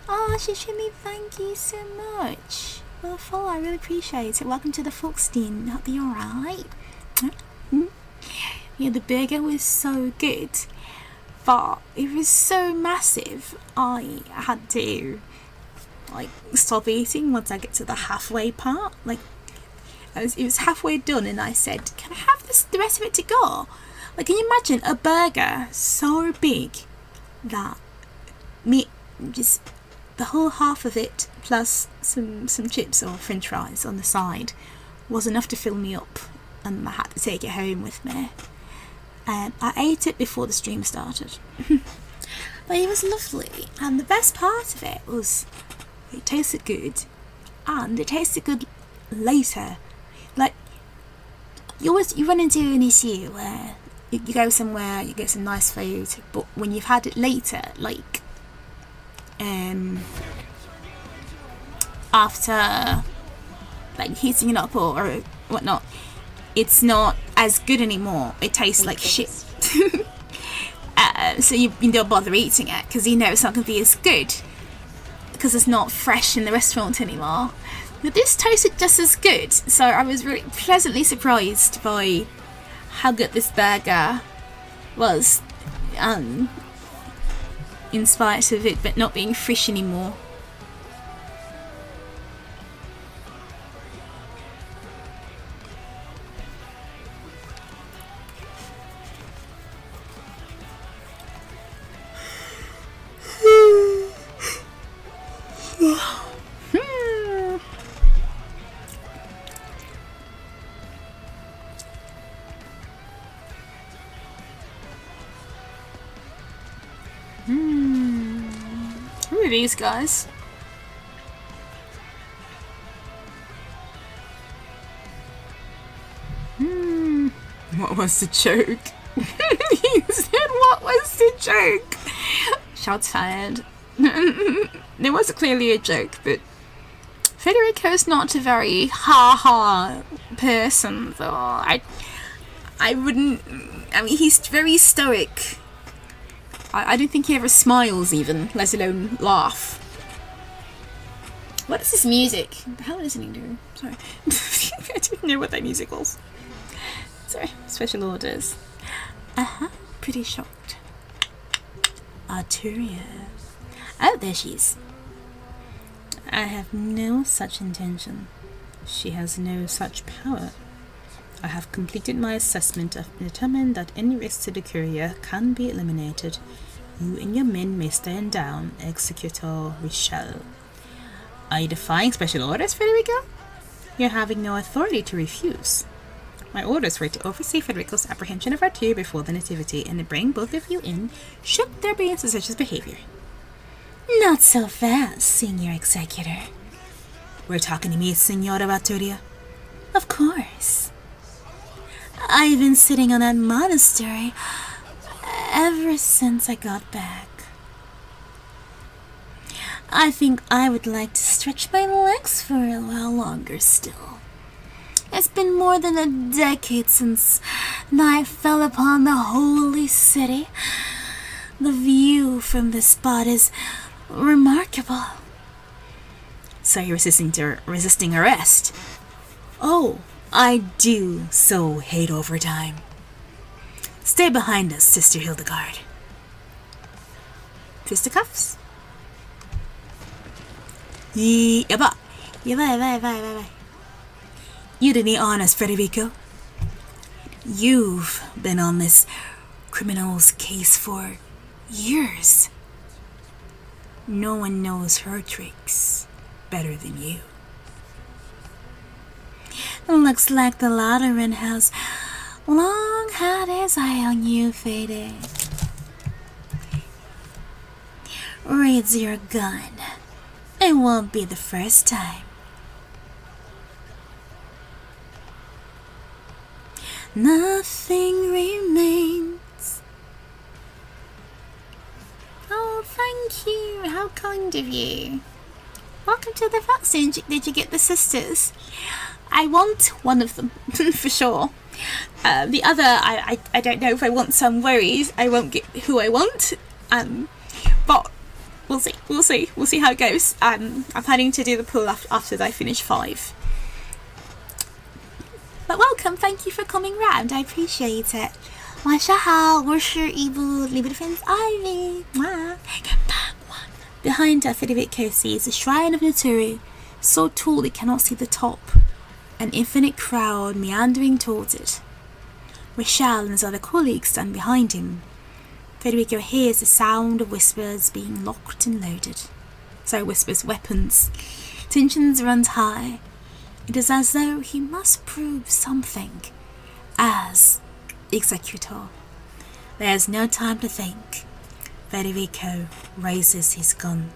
Oh, Shishimi, thank you so much. Well, follow, I really appreciate it. Welcome to the Fawkes den. Hope you're alright. Yeah, the burger was so good, but it was so massive. I had to like stop eating once I get to the halfway part. Like, it was halfway done, and I said, "Can I have the rest of it to go?" Like, can you imagine a burger so big that just the whole half of it plus some chips or french fries on the side was enough to fill me up, and I had to take it home with me. I ate it before the stream started. But it was lovely, and the best part of it was it tasted good, and it tasted good later. Like, you run into an issue where you go somewhere, you get some nice food, but when you've had it later, like after like heating it up or whatnot, it's not as good anymore. It tastes like shit. So you don't bother eating it because you know it's not going to be as good because it's not fresh in the restaurant anymore. But this tasted just as good, so I was really pleasantly surprised by how good this burger was, in spite of it but not being fish anymore. Who are these guys? What was the joke? He said, what was the joke? Shots fired. There was clearly a joke, but Federico's not a very ha-ha person, though. I wouldn't... I mean, he's very stoic. I don't think he ever smiles even, let alone laugh. What is this music? What the hell is he doing? Sorry. I didn't know what that music was. Sorry, special orders. Pretty shocked. Arturia. Oh, there she is. I have no such intention. She has no such power. I have completed my assessment and determined that any risk to the courier can be eliminated. You and your men may stand down, Executor Richel. Are you defying special orders, Federico? You're having no authority to refuse. My orders were to oversee Federico's apprehension of Arturia before the nativity and to bring both of you in should there be suspicious behavior. Not so fast, Senior Executor. We're talking to me, Signora Arturia? Of course. I've been sitting on that monastery ever since I got back. I think I would like to stretch my legs for a while longer still. It's been more than a decade since night fell upon the holy city. The view from this spot is remarkable. So you're resisting arrest? Oh, I do so hate overtime. Stay behind us, Sister Hildegard. Fisticuffs? Yaba. You did me honors, Federico. You've been on this criminal's case for years. No one knows her tricks better than you. Looks like the Lateran has long had his eye on you, Fede. Raise your gun. It won't be the first time. Nothing remains. Oh, thank you. How kind of you. Welcome to the vaccine. Did you get the sisters? I want one of them, for sure. The other, I don't know if I want some worries. I won't get who I want. But we'll see. We'll see how it goes. I'm planning to do the pull after I finish 5. But welcome, thank you for coming round. I appreciate it. 晚上好，我是İ2 Liberty Friends Aivee. Behind her, Federico sees the shrine of Naturi, so tall he cannot see the top. An infinite crowd meandering towards it. Richel and his other colleagues stand behind him. Federico hears the sound of whispers being locked and loaded. Weapons. Tensions run high. It is as though he must prove something as executor. There is no time to think. Federico raises his gun.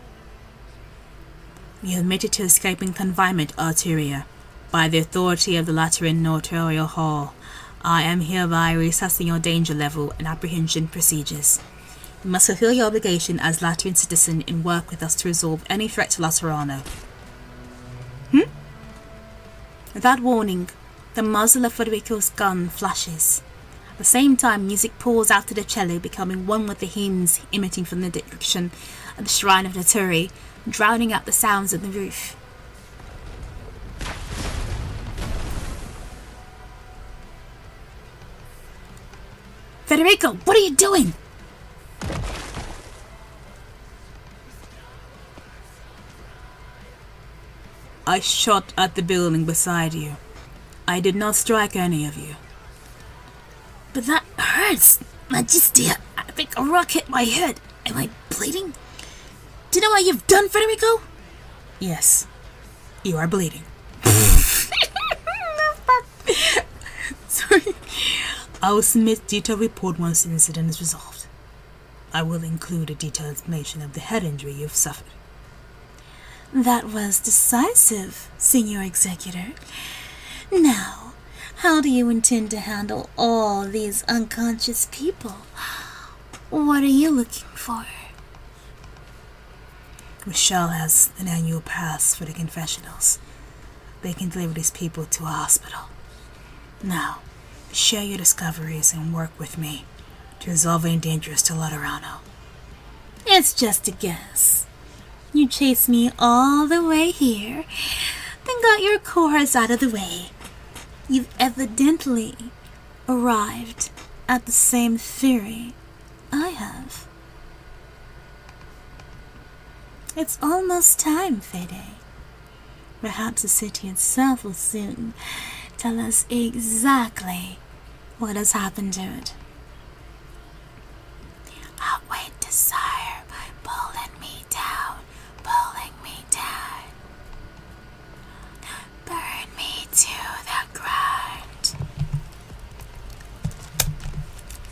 You admitted to escaping confinement, Arturia. By the authority of the Lateran Notarial Hall, I am hereby reassessing your danger level and apprehension procedures. You must fulfill your obligation as Lateran citizen and work with us to resolve any threat to Laterano. Without warning, the muzzle of Federico's gun flashes. At the same time, music pours out of the cello, becoming one with the hymns emitting from the direction of the shrine of Naturi, drowning out the sounds of the roof. Federico, what are you doing? I shot at the building beside you. I did not strike any of you. But that hurts, Majesty. I think a rock hit my head. Am I bleeding? Do you know what you've done, Federico? Yes, you are bleeding. Sorry. I will submit detailed report once the incident is resolved. I will include a detailed explanation of the head injury you've suffered. That was decisive, Senior Executor. Now, how do you intend to handle all these unconscious people? What are you looking for? Michelle has an annual pass for the confessionals. They can deliver these people to a hospital. Now, share your discoveries and work with me to resolve any dangers to Laterano. It's just a guess. You chased me all the way here, then got your cores out of the way. You've evidently arrived at the same theory I have. It's almost time, Fede. Perhaps the city itself will soon tell us exactly what has happened to it. Outweighed desire pulling me down, burn me to the ground.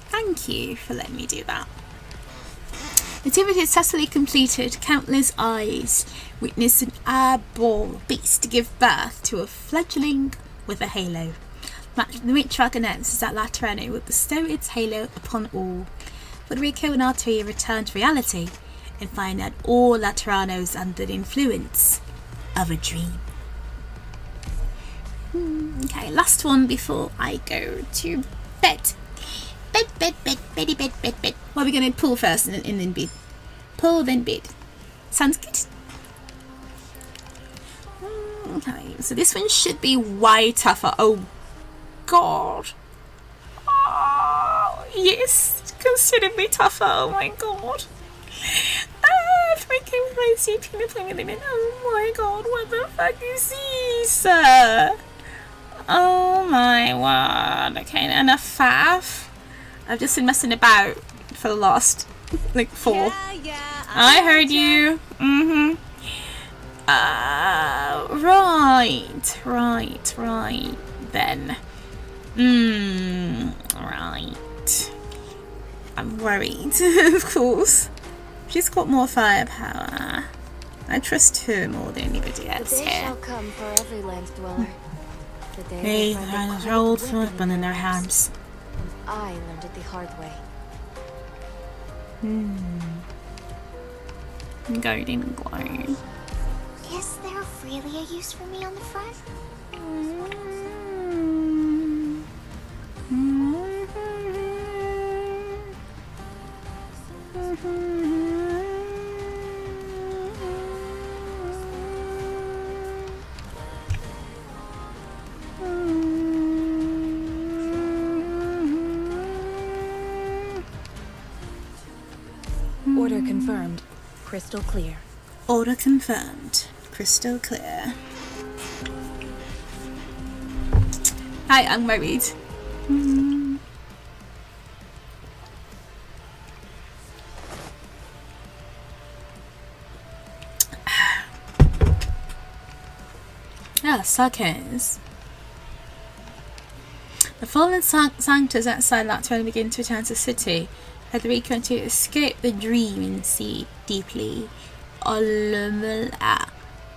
Thank you for letting me do that. Activity successfully completed. Countless eyes witnessed an eyeball beast give birth to a fledgling with a halo. The matriarch announces that Laterano will bestow its halo upon all. Federico and Arteria return to reality and find out all Lateranos under the influence of a dream. Okay, last one before I go to bed. Bed. What are we going to pull first and then bed? Pull, then bed. Sounds good. Okay, so this one should be way tougher. Oh, God. Oh, yes. Considerably tougher. Oh, my God. Freaking crazy peanut playing limit. Oh, my God. What the fuck is this? Oh, my word. Okay, enough faff. I've just been messing about for the last, 4. Yeah, I heard you. Right then. Right. I'm worried, of course. She's got more firepower. I trust her more than anybody else The day here. shall come for every land dweller. The day They will find have a a old quiet weapon weapon in their arms. hands. I learned it the hard way. Guiding glow. Is there really a use for me on the front? Order confirmed. Crystal clear. Order confirmed. Crystal clear. Hi, I'm worried. Suckers. The fallen sanctors outside Laterano begin to return to the city. Federico to escape the dream and see deeply.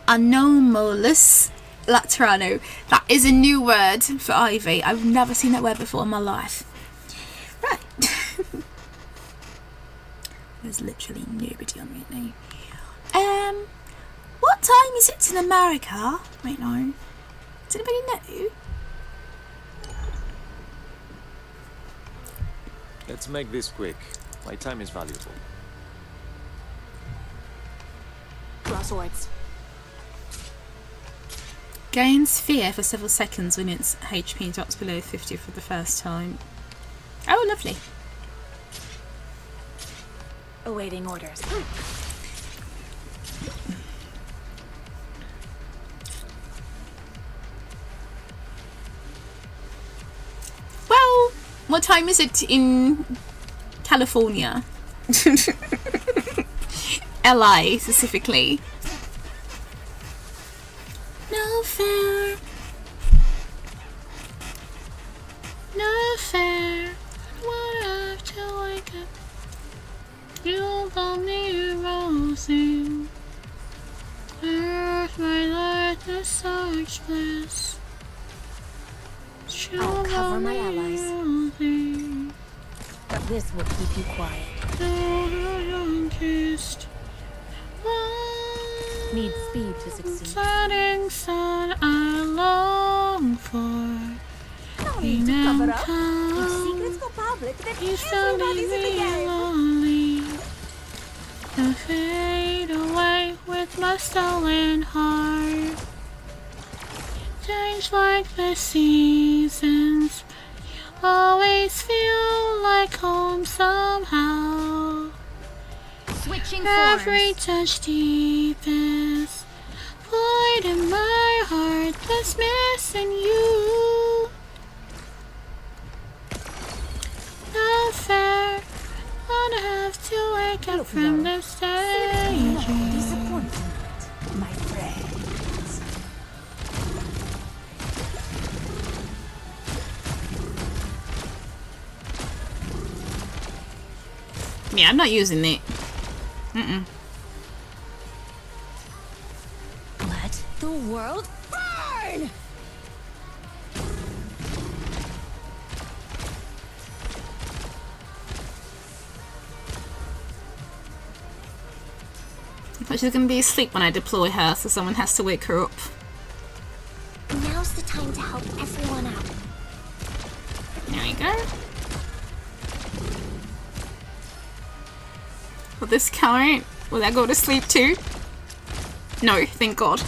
Anomalous Laterano. That is a new word for Aivee. I've never seen that word before in my life. Right. There's literally nobody on right now. What time is it in America right now? Does anybody know? Let's make this quick. My time is valuable. Crosswords. Gains fear for several seconds when its HP drops below 50 for the first time. Oh, lovely. Awaiting orders. Well, what time is it in California? LA specifically. No fair. No fair. What have to wake up? You got me rosy. Where's my light to such bliss? I'll cover my allies. But this will keep you quiet. Need speed to succeed. Setting sun I long for. No need to cover up. If secrets go public, then everybody's in the game. Lonely, to fade away with my stolen heart. Change like the seasons. Always feel like home somehow. Switching Every forms. touch deepens. Void in my heart that's missing you. Not fair. Gonna have to wake up from the stage. Disappointment, my friends. Yeah, I'm not using it. Let the world burn! But she's gonna be asleep when I deploy her, so someone has to wake her up. Now's the time to help everyone out. There we go. Will this count? Will that go to sleep too? No, thank God.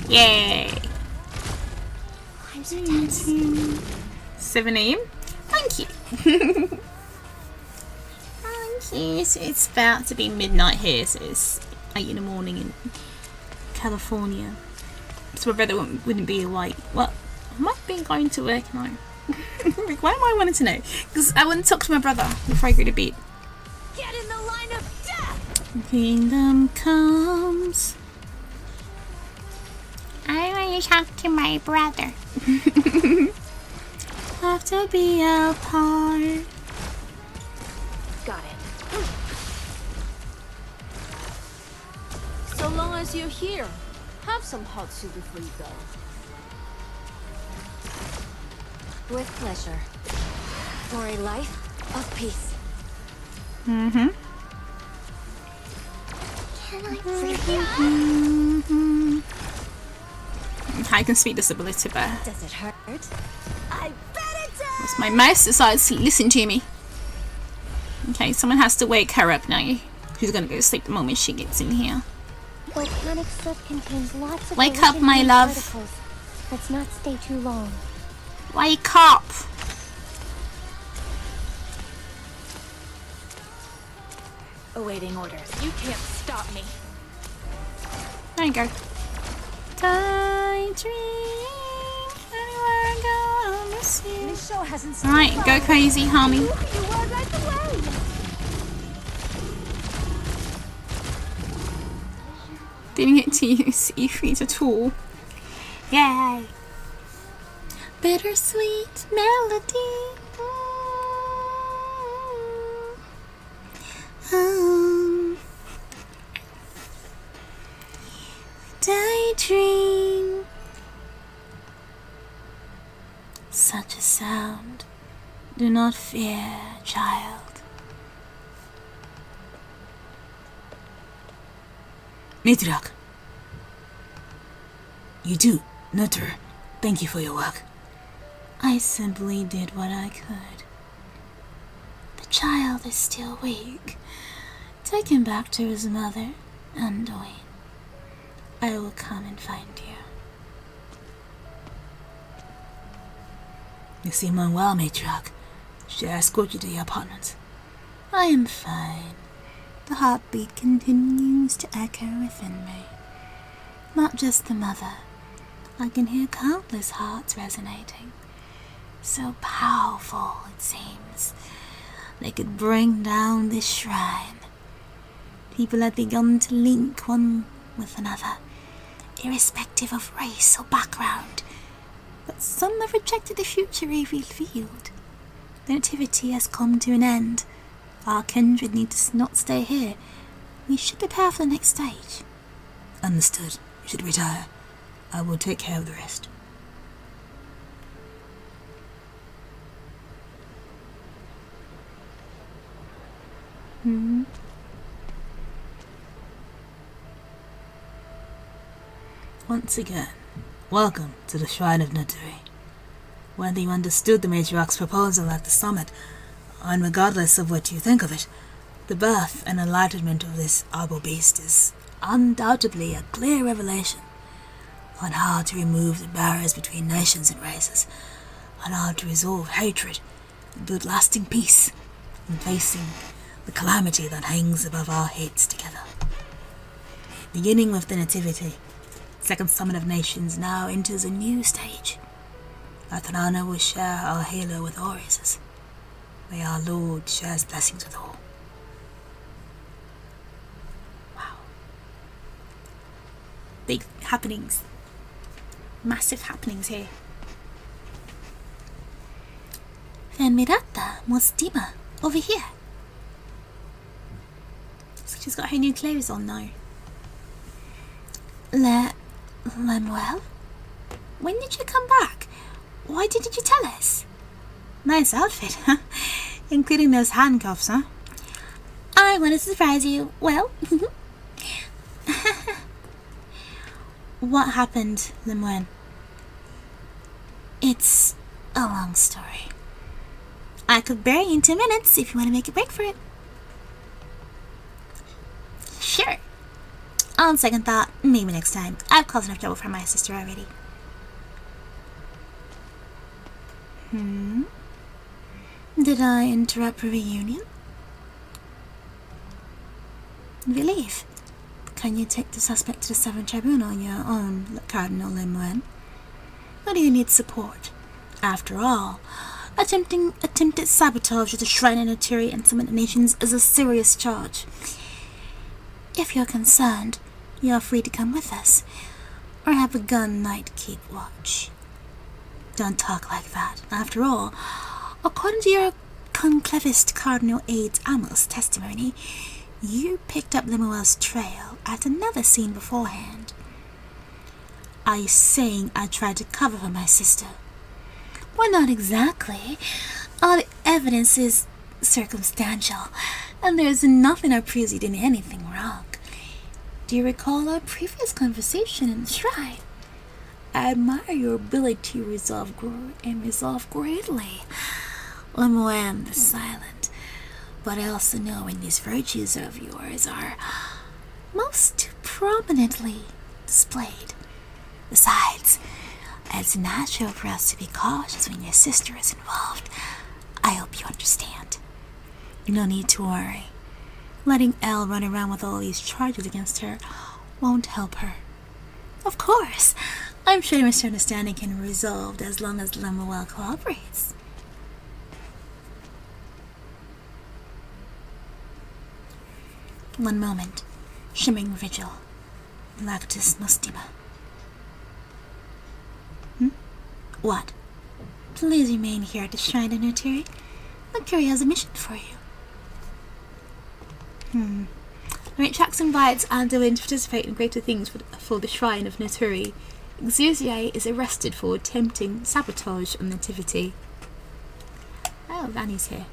Yay! I'm so tense. 7 AM? Thank you. Thank you. So it's about to be midnight here, so it's 8 in the morning in California. So my brother wouldn't be awake. Well, I might be going to work now. Like, why am I wanting to know? Because I want to talk to my brother before I go to bed. Get in the line of death! Kingdom comes. I want to talk to my brother. Have to be apart. Got it. So long as you're here, have some hot soup before you go. With pleasure. For a life of peace. Can I I can speak disability, but Does it hurt? I bet it does! that's my mouse decides to listen to me. Okay, someone has to wake her up now. She's gonna go to sleep the moment she gets in here. Volcanic soot contains lots of Wake up, my love. particles. Let's not stay too long. Wake up! Awaiting orders. You can't stop me. There you go. Daydream, anywhere I go, I'll miss you. This show hasn't Alright, go crazy, honey. You were right away! Didn't get to use Aivee at all. Yay! Bittersweet melody. Daydream. Such a sound. Do not fear, child. Matriarch. You too, Nutter. Thank you for your work. I simply did what I could. The child is still weak. Take him back to his mother, Anduin. I will come and find you. You seem unwell, Matriarch. Should I escort you to your apartment? I am fine. The heartbeat continues to echo within me. Not just the mother. I can hear countless hearts resonating. So powerful, it seems. They could bring down this shrine. People have begun to link one with another, irrespective of race or background. But some have rejected the future revealed. The nativity has come to an end. Our kindred need to not stay here. We should prepare for the next stage. Understood. You should retire. I will take care of the rest. Once again, welcome to the Shrine of Naturi. Whether you understood the matriarch's proposal at the summit, and regardless of what you think of it, the birth and enlightenment of this arbor beast is undoubtedly a clear revelation on how to remove the barriers between nations and races, on how to resolve hatred and build lasting peace in facing the calamity that hangs above our heads together. Beginning with the Nativity, Second Summit of Nations now enters a new stage. Valpana will share our halo with all races. May our Lord share his blessings with all. Wow. Big happenings. Massive happenings here. Mirata, Mostima, over here. So she's got her new clothes on now. Lemuel? When did you come back? Why didn't you tell us? Nice outfit, huh? Including those handcuffs, huh? I want to surprise you. Well, what happened, Lemuel? It's a long story. I could bury you in 2 minutes if you want to make a break for it. Sure. On second thought, maybe next time. I've caused enough trouble for my sister already. Did I interrupt a reunion? Relief. Can you take the suspect to the Seventh Tribunal on your own, Cardinal Lemuel? Or do you need support? After all, attempted sabotage of the Shrine of Naturi and Summit of Nations is a serious charge. If you're concerned, you're free to come with us, or have a gun night keep watch. Don't talk like that. After all, according to your conclavist Cardinal Aides Amos' testimony, you picked up Lemuel's trail at another scene beforehand. Are you saying I tried to cover for my sister? Well, not exactly. All the evidence is circumstantial, and there's nothing that proves you did anything wrong. Do you recall our previous conversation in the shrine? I admire your ability to resolve greatly. Lemuel the silent, but I also know when these virtues of yours are most prominently displayed. Besides, it's natural for us to be cautious when your sister is involved. I hope you understand. No need to worry. Letting Elle run around with all these charges against her won't help her. Of course. I'm sure the misunderstanding can be resolved as long as Lemuel cooperates. One moment. Shimmering vigil. Lactus Mustima. What? Please remain here at the Shrine of Naturi. Mercury has a mission for you. Tracks invites Anduin to participate in greater things for the Shrine of Naturi. ĩ√ EKRE is arrested for attempting sabotage on Nativity. Oh, Vanny's here.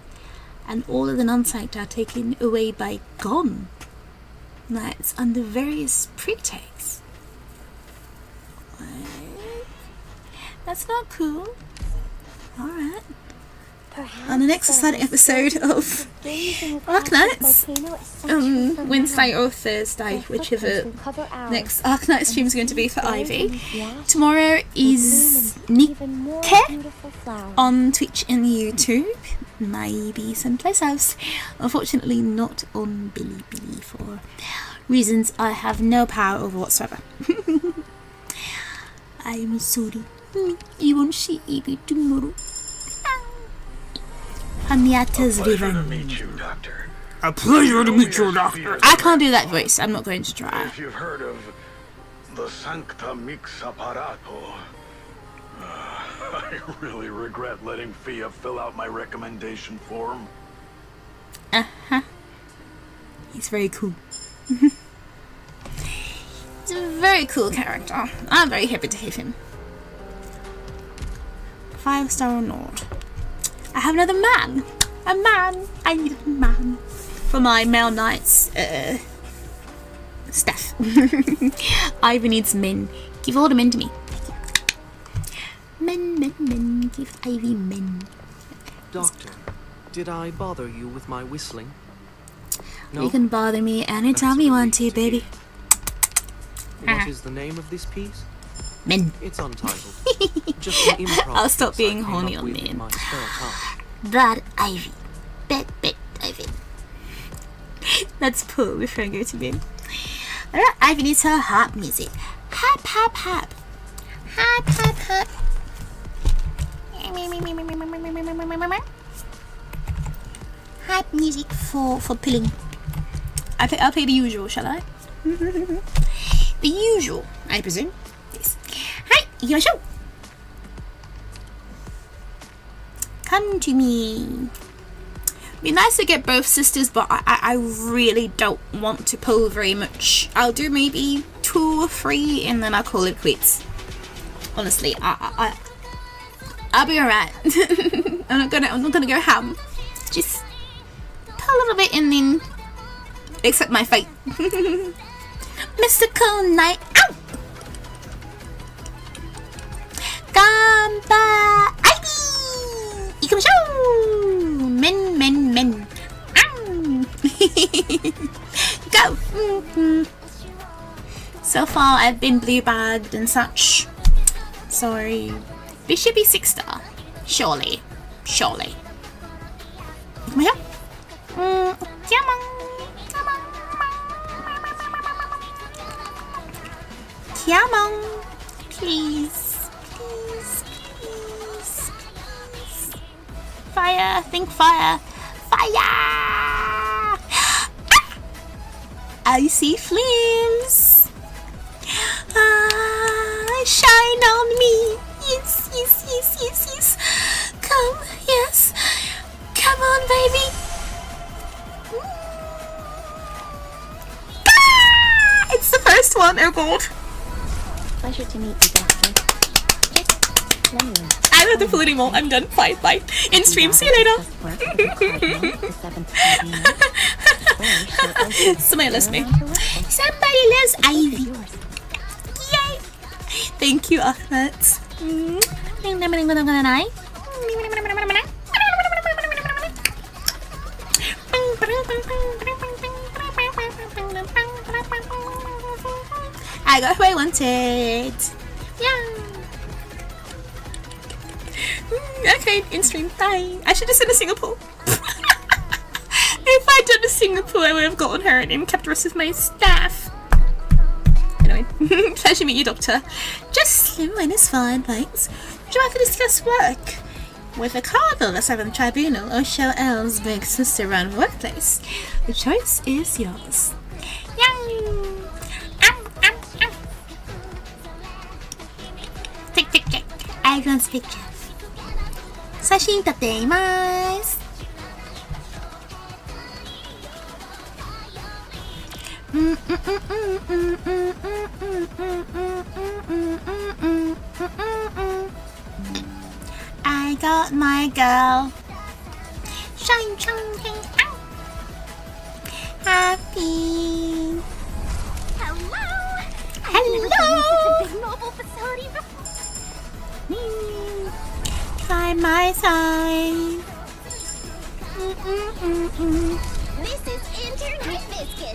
And all of the non-psyched are taken away by Gon. That's under various pretexts. What? That's not cool. Alright. On the next exciting episode of Arknights, Wednesday or Thursday, whichever next Arknight stream is going to be for Aivee. Tomorrow is ĩ√ EKRE on Twitch and YouTube. maybe someplace else. Unfortunately, not on Bilibili for reasons I have no power over whatsoever. I'm sorry. You won't see Aivee tomorrow. Hamiata's revenge. A pleasure to meet you, Doctor. I can't do that voice. I'm not going to try. If you've heard of the Sancta Mix Apparato, I really regret letting Fia fill out my recommendation form. He's very cool. He's a very cool character. I'm very happy to have him. 5-star or not. I have another man. A man. I need a man for my male knights stuff. Aivee needs men. Give all the men to me. Men. Give Aivee men. Doctor, did I bother you with my whistling? No? You can bother me anytime you want to, baby. What is the name of this piece? Men. It's untitled. Just an improv. I'll stop being horny on men. Bad Aivee. Bad Aivee. That's Paul referring to me. Alright, Aivee needs her harp music. Harp. Harp. Harp music for pulling. I'll play the usual, shall I? The usual, I presume. Yes. Hi, Yosho. Come to me. Be nice to get both sisters, but I really don't want to pull very much. I'll do maybe 2 or 3, and then I'll call it quits. Honestly, I'll be alright. I'm not gonna go ham. Just pull a little bit and then accept my fate. Mystical night out. Gamba Aivee. Ikamashou. Men. Go. So far, I've been blue bagged and such. Sorry. This should be 6-star. Surely. Come on. Come on. Please. Fire. Think fire. Fire! I see flames. Shine on me. Yes. Come, yes. Come on, baby. It's the first one. Oh, God. Pleasure to meet you, Doctor. I don't have to pull anymore. I'm done. Bye. In stream. See you later. Somebody loves me. Somebody loves Aivee. Yay. Thank you, Ahmed. I got who I wanted. Yeah. Okay, in stream. Bye. I should have said a Singapore. If I'd done a Singapore, I would have gotten her and kept the rest of my staff. Anyway, pleasure to meet you, Doctor. Just mine is fine, thanks. Would you like to discuss work with a cardinal of the 7th Tribunal or show Elle's big sister around the workplace? The choice is yours. Tick. Everyone's picture. Sashin tateimasu. I got my girl. Shine. Happy. Hello. Big mobile facility before. By my side.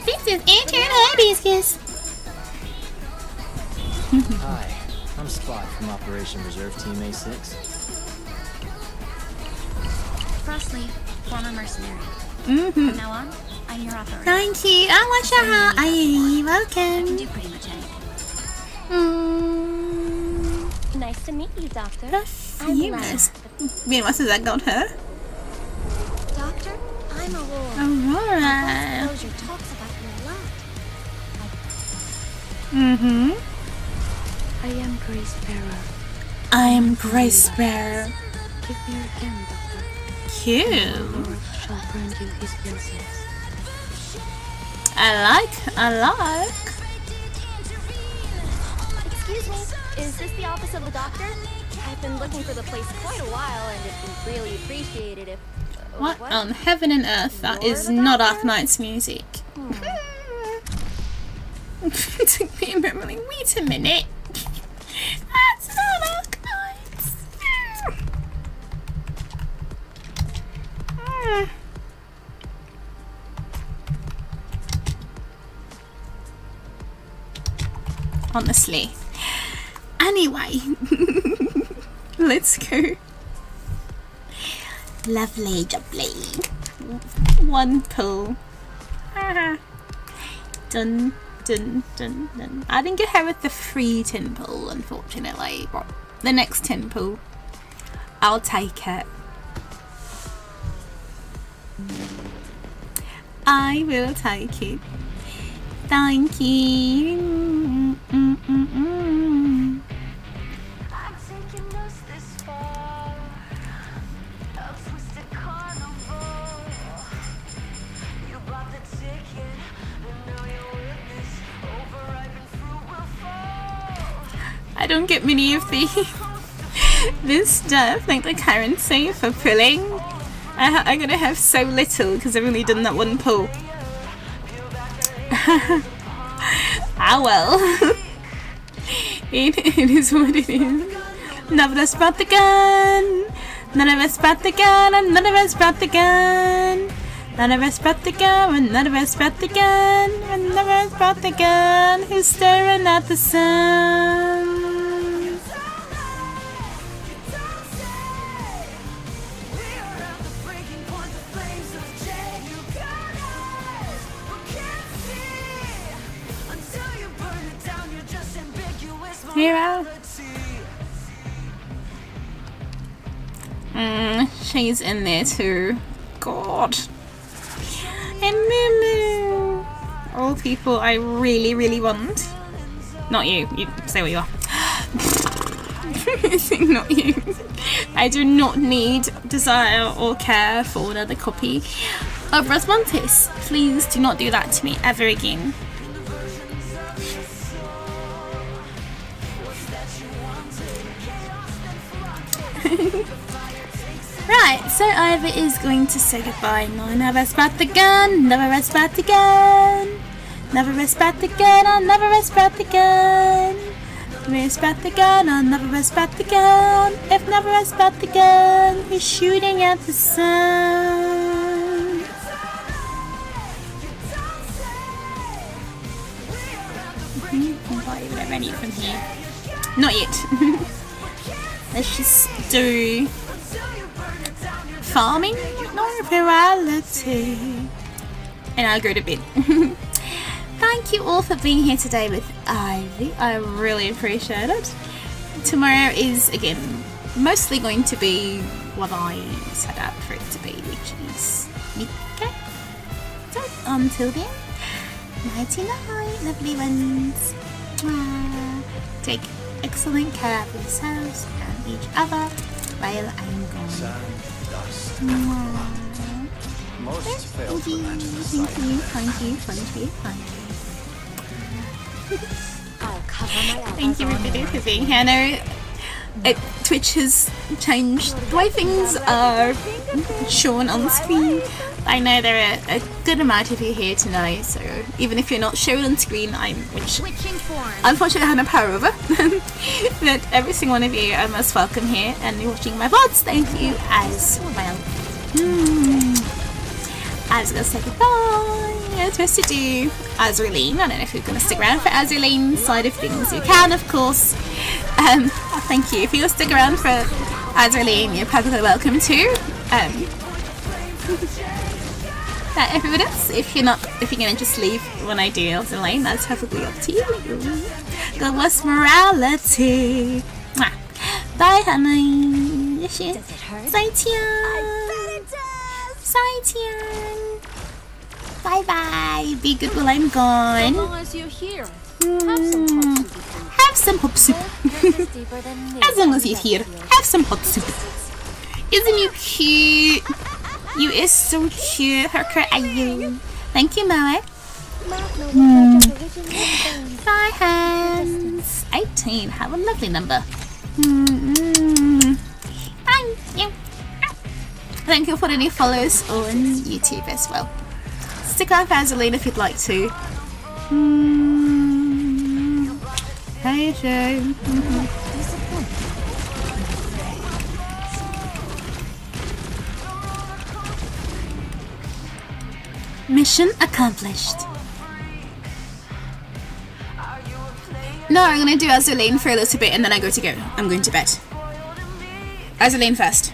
This is Internet Biscuits. Hi, I'm Spot from Operation Reserve Team A6. Boss Lee, former mercenary. Mm-hmm. From now on, I'm your operator. Thank you. Oh, Washaha. Aivee, welcome. I can do pretty much anything. Nice to meet you, Doctor. Perfumous. Wait, what has that got her? Doctor, I'm Aurora. Aurora. My boss talks about you a lot. Mm-hmm. I am Grace Bearer. I am Grace Bearer. Give me your hand, Doctor. Cute. Lord shall grant you his blessings. I like. Excuse me, is this the office of the doctor? I've been looking for the place quite a while, and it'd be really appreciated if... What on heaven and earth? That is not Arknight's music. It took me a moment, like, wait a minute. That's not Arknight's. Honestly. Anyway, let's go. Lovely jubbly. One pull. Dun dun dun dun. I didn't get her with the free 10 pull, unfortunately. But the next 10 pull, I'll take it. I will take it. Thank you. I don't get many of this stuff, like the currency for pulling. I'm gonna have so little because I've only done that one pull. Ah well. It is what it is. None of us brought the gun. None of us brought the gun, and none of us brought the gun. None of us brought the gun, and none of us brought the gun, and none of us brought the gun. Who's staring at the sun? Hero. She's in there too. God. And Moo. All people I really, really want. Not you. You say what you are. Not you. I do not need, desire, or care for another copy of Rosmontis. Please do not do that to me ever again. Right, so Aivee is going to say goodbye. No, never spot the gun, never spot the gun, never spot the gun, I'll never spot the gun. Never spot the gun, I'll never spot the gun. If never spot the gun, he's shooting at the sun. What I need from here? Not yet. Let's just do farming, no virality, and I'll go to bed. Thank you all for being here today with Aivee. I really appreciate it. Tomorrow is again mostly going to be what I set out for it to be, which is Nika. So until then, nighty night, lovely ones. Take excellent care of yourselves and each other while I'm gone. Sand, dust. Most fail to imagine the sight. Thank you. Thank you everybody for being here. I know Twitch has changed the way things are shown on screen. I know there are a good amount of you here tonight, so even if you're not shown on screen, which unfortunately I have no power over, that every single one of you are most welcome here and you're watching my VODs. Thank you as well. I was going to say goodbye. I was supposed to do Azraleen. I don't know if you're going to stick around for Azraleen's side of things. You can, of course. Thank you. If you'll stick around for Azraleen, you're perfectly welcome to. But everyone else, if you're gonna just leave when I do Lane, that's perfectly up to you. God bless morality. Mwah. Bye, honey. Does it hurt? 再见. Bye bye. Be good while I'm gone. As long as you're here, have some hot soup. As long as you're here, have some hot soup. Isn't you cute? You is so cute. How cute are you? Thank you, Moe. Bye, hands. 18. Have a lovely number. Thank you. Thank you for the new follows on YouTube as well. Stick around for Azaleen if you'd like to. Hey, Joe. Mission accomplished. No, I'm gonna do Azaleen for a little bit and then I'm going to bed. Azaleen first.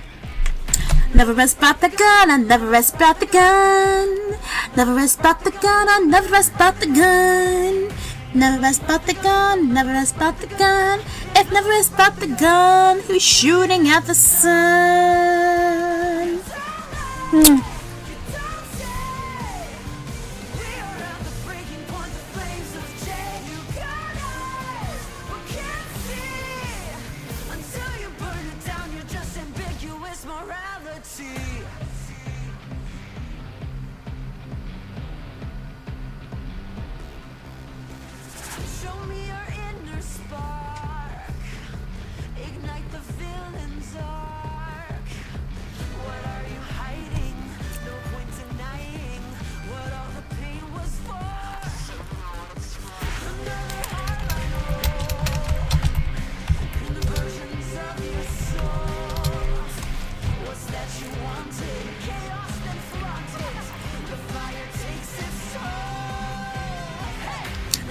Never rest about the gun, I never rest about the gun. Never rest about the gun, I never rest about the gun. Never rest about the gun, never rest about the gun. If never rest about the gun, who's shooting at the sun?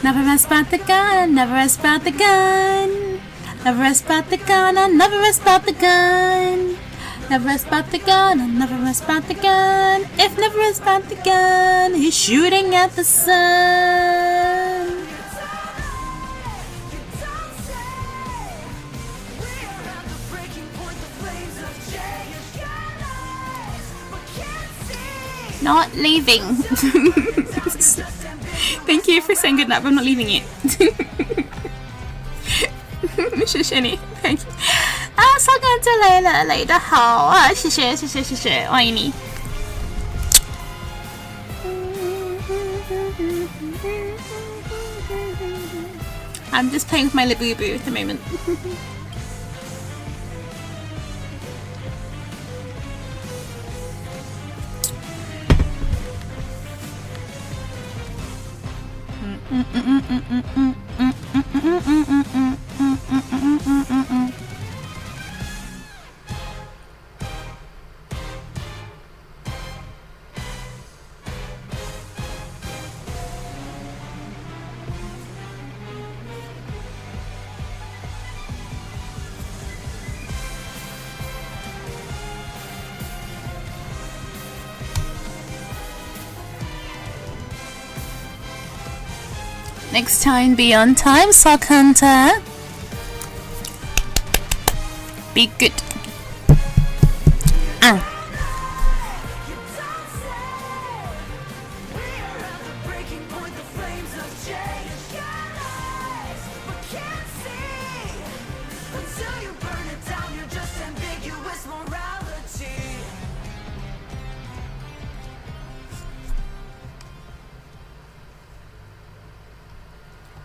Never rest about the gun, never rest about the gun. Never rest about the gun, I never rest about the gun. Never rest about the gun, I never rest about the gun. If never rest about the gun, he's shooting at the sun. Not leaving. Thank you for saying goodnight, but I'm not leaving it. Mr. Shenny, thank you. 烧干这来了，来得好啊！谢谢，欢迎你。I'm just playing with my Nibiru at the moment. Next time, be on time, Sock Hunter. Be good.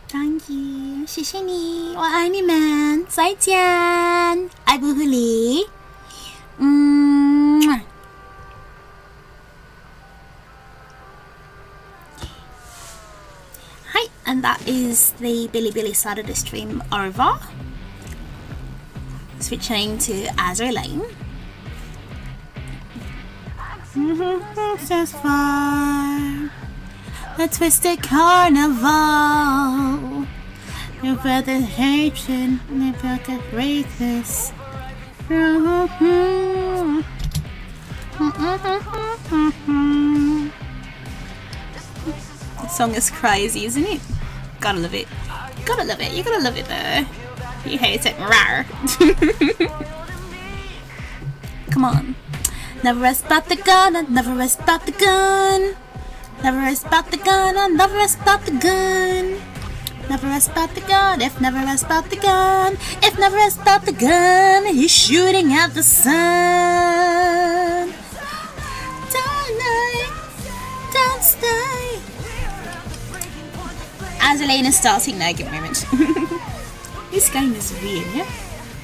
Thank you， 谢谢你，我爱你们，再见，爱不离。Hi, and that is the Bilibili side of the stream over. Switching to Azure Lane. So far. A twisted carnival. You felt the hatred, you felt the greatness. Song is crazy, isn't it? Gotta love it. Gotta love it. You gotta love it though. You hate it. Rawr. Come on. Never rest about the gun. Never rest about the gun. Never rest about the gun. Never rest about the gun. Never rest about the gun. If never rest about the gun. If never rest about the gun. He's shooting at the sun. Don't stay. As Elena is starting now, give me a moment. This game is weird, yeah?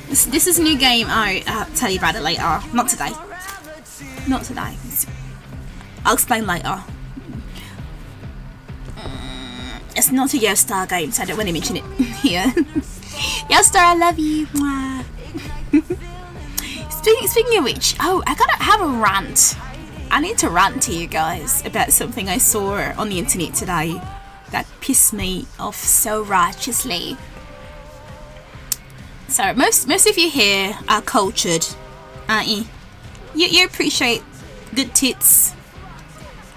This is a new game. I'll tell you about it later. Not today. Not today. I'll explain later. It's not a Yo-Star game, so I don't want to mention it here. Yo-Star, I love you. Speaking of which, I gotta have a rant. I need to rant to you guys about something I saw on the internet today that pissed me off so righteously. So most of you here are cultured, aren't you? You appreciate good tits,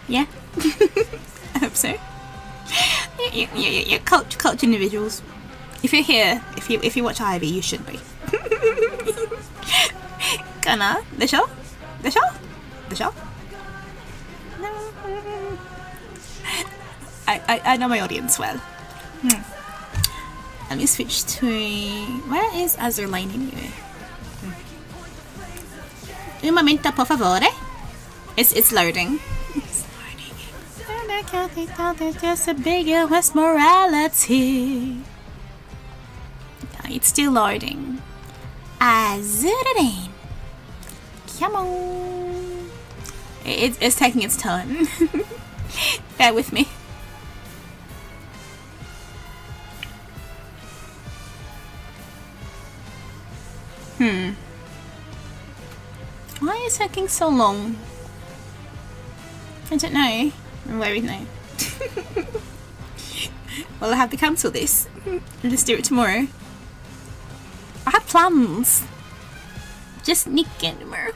yeah? I hope so. You're cultured individuals. If you're here, if you watch Aivee, you should be. Gonna the show. I know my audience well. Let me switch to... Where is Azurlane anyway? Un momento, por favore. It's loading. It's loading. There's just a bigger West morality. It's still loading. Azurlane. Come on. It's taking its time. Bear with me. Why is it taking so long? I don't know. Where is now? Well, I have to cancel this and just do it tomorrow. I have plans. Just nick it tomorrow.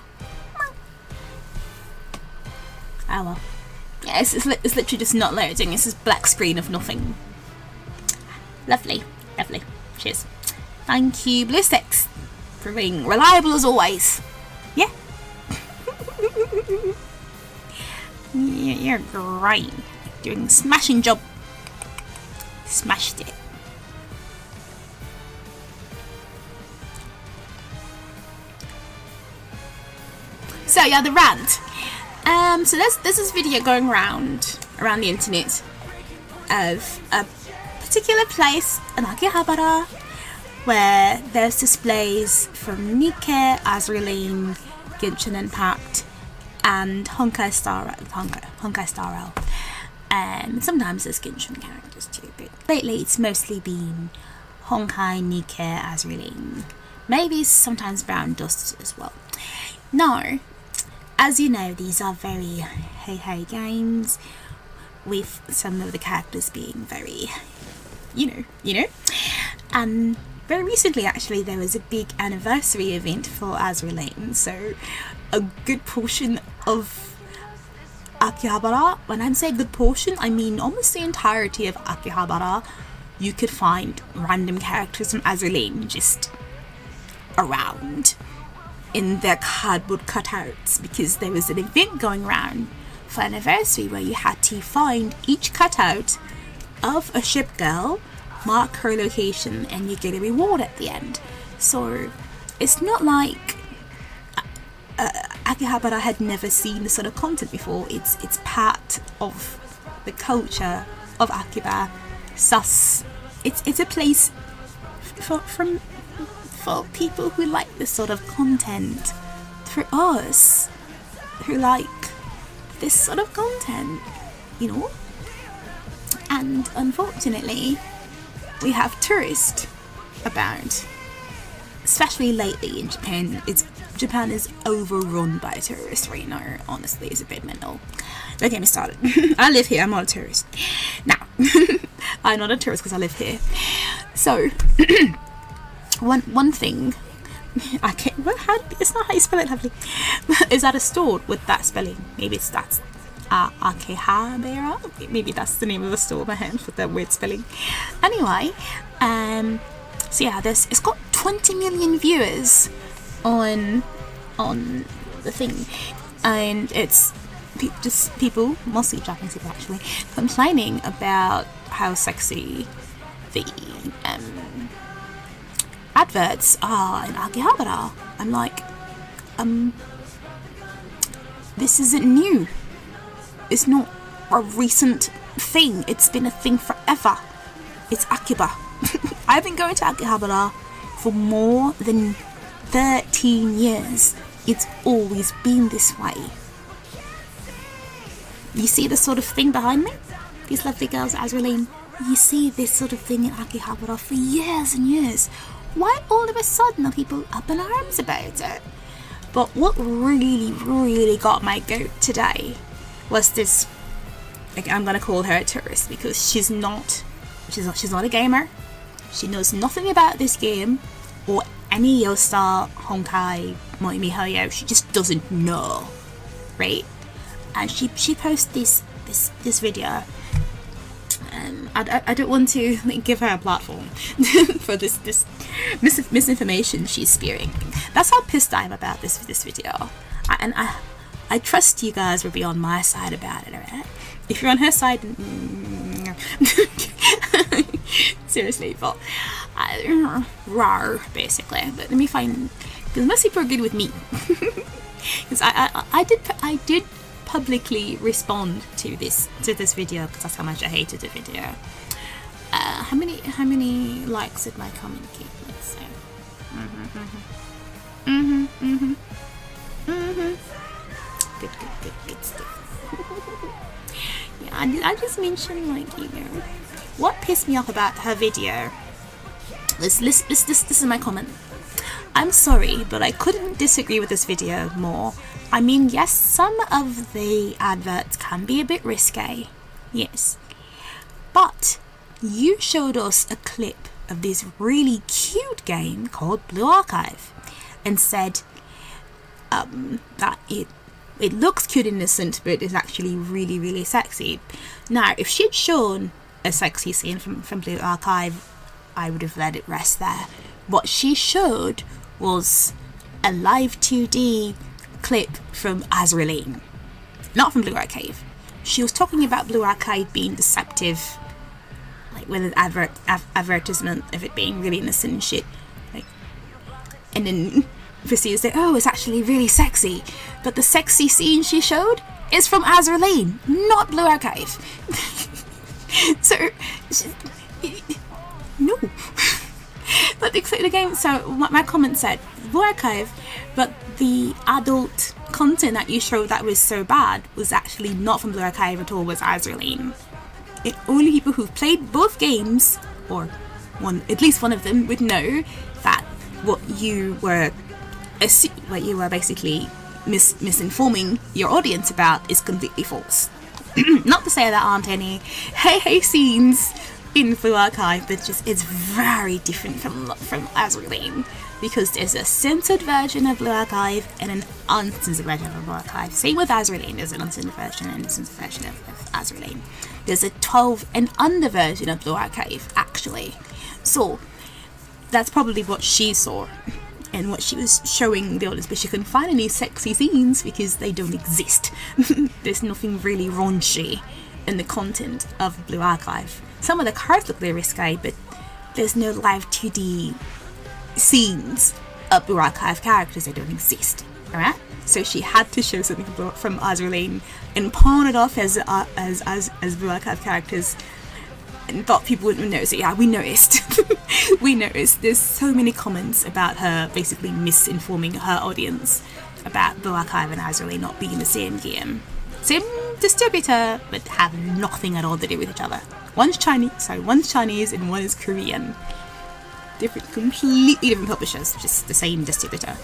Oh well. Yeah, it's literally just not loading. It's this black screen of nothing. Lovely. Lovely. Cheers. Thank you, Blue Sticks, for being reliable as always. Yeah. You're great. Doing a smashing job. Smashed it. So yeah, the rant. So there's this video going around the internet of a particular place in Akihabara where there's displays from Nikke, Azurlane, Genshin Impact, and Honkai Star Rail. Sometimes there's Genshin characters too, but lately it's mostly been Honkai, Nikke, Azurlane. Maybe sometimes Brown Dust as well. Now, as you know, these are very hey games, with some of the characters being very, you know. And very recently, actually, there was a big anniversary event for Azurlane, so a good portion of Akihabara, when I say good portion, I mean almost the entirety of Akihabara, you could find random characters from Azurlane just around in their cardboard cutouts, because there was an event going around for anniversary where you had to find each cutout of a ship girl, mark her location, and you get a reward at the end. So it's not like Akihabara had never seen this sort of content before. It's part of the culture of Akiba. Sus. It's a place for people who like this sort of content. For us who like this sort of content, you know. And unfortunately, we have tourists about, especially lately in Japan. Japan is overrun by tourists right now. Honestly, it's a bit mental. Don't get me started. I live here. I'm not a tourist. Now, I'm not a tourist because I live here. So, one thing I can't. Well, it's not how you spell it, lovely. Is at a store with that spelling. Maybe it's that. Akihabara. Maybe that's the name of the store, my hand for that weird spelling. Anyway, so yeah, it's got 20 million viewers on the thing, and it's just people, mostly Japanese people actually, complaining about how sexy the adverts are in Akihabara. I'm like, this isn't new. It's not a recent thing. It's been a thing forever. It's Akiba. I've been going to Akihabara for more than 13 years. It's always been this way. You see the sort of thing behind me? These lovely girls, Azraline. You see this sort of thing in Akihabara for years and years. Why all of a sudden are people up in arms about it? But what really got my goat today was this, like, I'm gonna call her a tourist because she's not a gamer. She knows nothing about this game or any Yosta, Honkai, Moimi Hoyo. She just doesn't know, right? And she posted this video. I don't want to give her a platform for this misinformation she's spewing. That's how pissed I am about this video. I trust you guys will be on my side about it, alright? If you're on her side, seriously, but rar basically. But let me find, because most people are good with me. Because I did publicly respond to this video because that's how much I hated the video. How many likes did my comment get? Let's see. Good stuff. Yeah, I just mentioned, like, you know, what pissed me off about her video. This is my comment. I'm sorry, but I couldn't disagree with this video more. I mean, yes, some of the adverts can be a bit risque, yes, but you showed us a clip of this really cute game called Blue Archive and said that it looks cute and innocent, but it's actually really sexy. Now, if she'd shown a sexy scene from Blue Archive, I would have let it rest there. What she showed was a live 2D clip from Azraline, not from Blue Archive. She was talking about Blue Archive being deceptive, like with an advertisement of it being really innocent and shit, like, and then proceeds to say, oh, it's actually really sexy, but the sexy scene she showed is from Azraline, not Blue Archive. So no. But the game, so my comment said Blue Archive, but the adult content that you showed that was so bad was actually not from Blue Archive at all, was Azraline. And only people who've played both games, or at least one of them, would know that what you were basically misinforming your audience about is completely false. Not to say there aren't any hey scenes in Blue Archive, but just it's very different from Azraline, because there's a censored version of Blue Archive and an uncensored version of Blue Archive. Same with Azraline, there's an uncensored version and a censored version of Azraline. There's a 12 and under version of Blue Archive, actually. So that's probably what she saw and what she was showing the audience, but she couldn't find any sexy scenes because they don't exist. There's nothing really raunchy in the content of Blue Archive. Some of the cards look very risque, but there's no live 2D scenes of Blue Archive characters. They don't exist, alright? So she had to show something from Azraline and pawn it off as Blue Archive characters, and thought people wouldn't know. So yeah, we noticed. We noticed. There's so many comments about her basically misinforming her audience about Blue Archive and Azraline not being the same game. Same distributor, but have nothing at all to do with each other. One's Chinese and one is Korean. Completely different publishers, just the same distributor.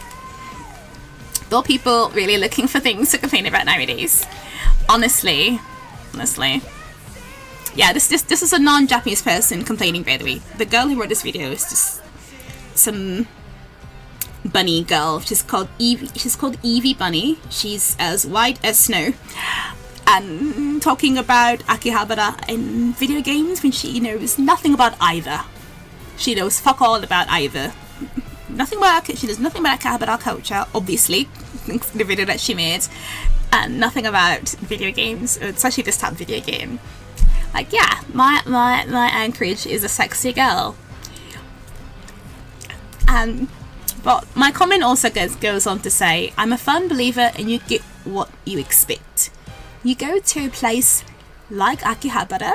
Though people really looking for things to complain about nowadays. Honestly. Yeah, this is a non-Japanese person complaining, by the way. The girl who wrote this video is just some bunny girl. She's called Aivee. She's called Aivee Bunny. She's as white as snow. and talking about Akihabara in video games when she knows nothing about either. She knows fuck all about either. She knows nothing about Akihabara culture, obviously, the video that she made, and nothing about video games, especially this type of video game. Like, yeah, my anchorage is a sexy girl. But my comment also goes on to say, I'm a firm believer and you get what you expect. You go to a place like Akihabara,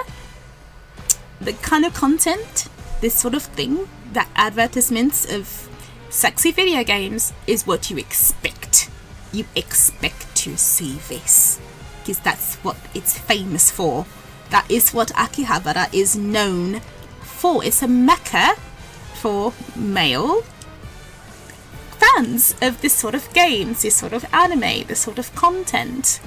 the kind of content, this sort of thing, that advertisements of sexy video games is what you expect. You expect to see this, because that's what it's famous for. That is what Akihabara is known for. It's a mecca for male fans of this sort of games, this sort of anime, this sort of content.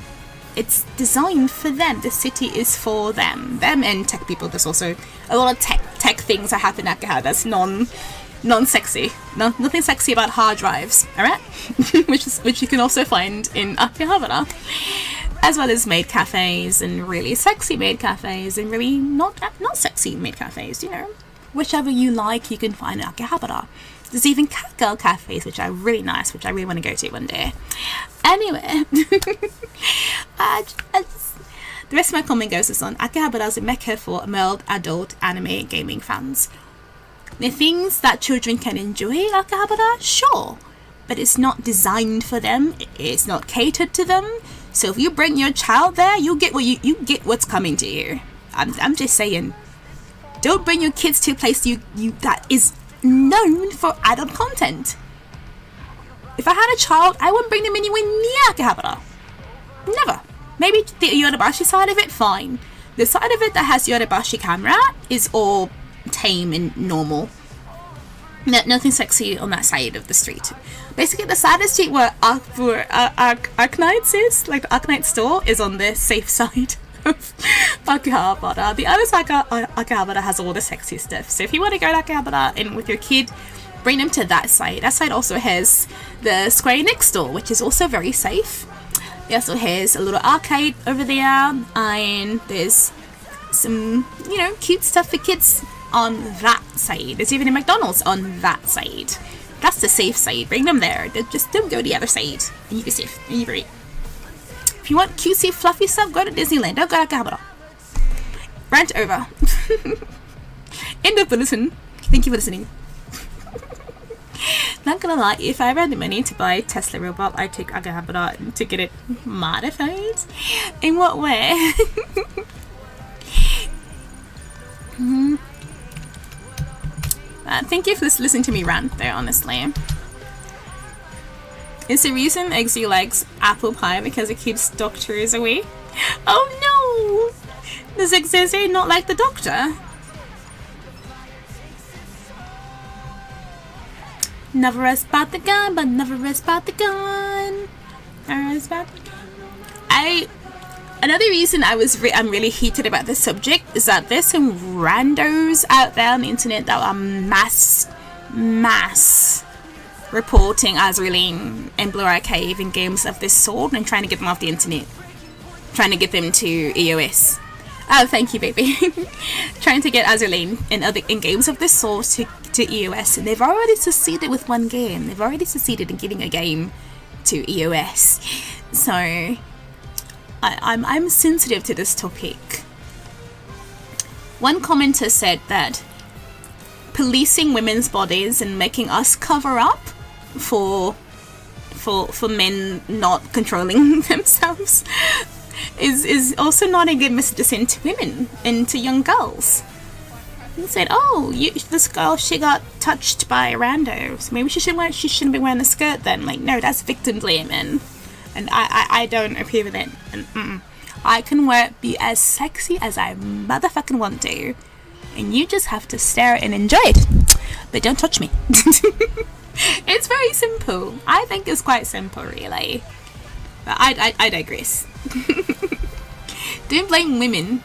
It's designed for them. The city is for them and tech people. There's also a lot of tech things that happen at Akihabara that's non-sexy. Nothing sexy about hard drives, alright? which you can also find in Akihabara, as well as maid cafes and really sexy maid cafes and really not sexy maid cafes. You know, whichever you like, you can find in Akihabara. There's even catgirl cafes, which are really nice, which I really want to go to one day. Anyway, the rest of my comment goes on. Akihabara is a mecca for male adult anime gaming fans. The things that children can enjoy at Akihabara, sure, but it's not designed for them. It's not catered to them. So if you bring your child there, you get what you get what's coming to you. I'm just saying, don't bring your kids to a place you that is known for adult content. If I had a child, I wouldn't bring them anywhere near Akihabara. Never. Maybe the Yodobashi side of it, fine. The side of it that has Yodobashi camera is all tame and normal. Nothing sexy on that side of the street. Basically, the side of the street where Arknights is, like the Arknight store, is on the safe side of Akihabara. The other side of Akihabara has all the sexy stuff. So if you want to go to Akihabara and with your kid, bring them to that side. That side also has the Square Enix store, which is also very safe. It also has a little arcade over there, and there's some, you know, cute stuff for kids on that side. There's even a McDonald's on that side. That's the safe side. Bring them there. Just don't go to the other side, and you be safe and you be. If you want cutesy, fluffy stuff, go to Disneyland. Don't go to Akihabara. Rant over. End of the listen. Thank you for listening. Not gonna lie, if I had the money to buy a Tesla robot, I'd take Akihabara to get it modified. In what way? Thank you for listening to me rant there, honestly. Is the reason Eggsy likes apple pie because it keeps doctors away? Oh no! Does Eggsy not like the doctor? Never rest about the gun, but never rest about the gun. Never rest about the gun. Another reason I'm really heated about this subject is that there's some randos out there on the internet that are mass reporting Azraeline and Blue Archive in games of this sort and trying to get them off the internet. Trying to get them to EOS. Oh, thank you, baby. Trying to get Azraeline in games of this sort to EOS, and they've already succeeded with one game. They've already succeeded in getting a game to EOS. So I'm sensitive to this topic. One commenter said that policing women's bodies and making us cover up for men not controlling themselves is also not a good message to send to women and to young girls. He said, "Oh, this girl, she got touched by a rando, so maybe she shouldn't be wearing a skirt then." Like, no, that's victim blaming, and I don't approve of it. And I can be as sexy as I motherfucking want to, and you just have to stare and enjoy it, but don't touch me. It's very simple. I think it's quite simple, really. But I digress. Don't blame women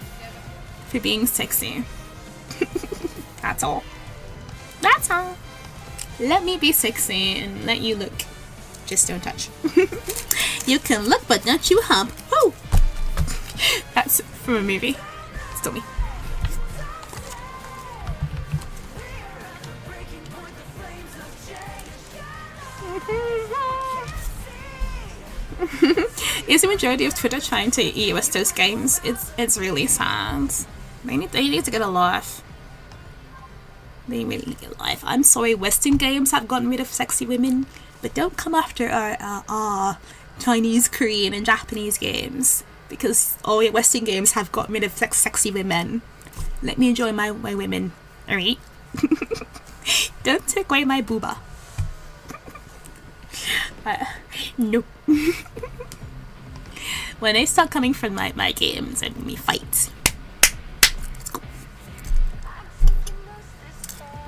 for being sexy. That's all. That's all. Let me be sexy and let you look. Just don't touch. You can look, but not you hump. Woo! That's from a movie. Still me. Is the majority of Twitter trying to EOS those games? It's really sad. They need to get a life. They really need to get a life. I'm sorry, Western games have gotten rid of sexy women, but don't come after our Chinese, Korean, and Japanese games, because all your Western games have gotten rid of sexy women. Let me enjoy my women, alright? Don't take away my booba. Nope. When they start coming from my games and we fight. Let's go.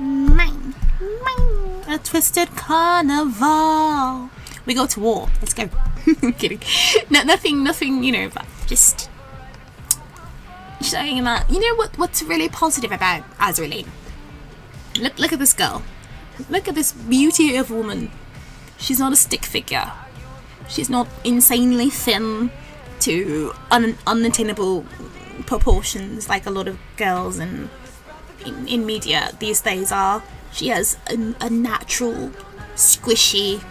Mine. A twisted carnival. We go to war. Let's go. I'm kidding. No, nothing, you know, but just showing that, you know what's really positive about Azraline? Look at this girl. Look at this beauty of woman. She's not a stick figure. She's not insanely thin to unattainable proportions like a lot of girls in media these days are. She has a natural, squishy,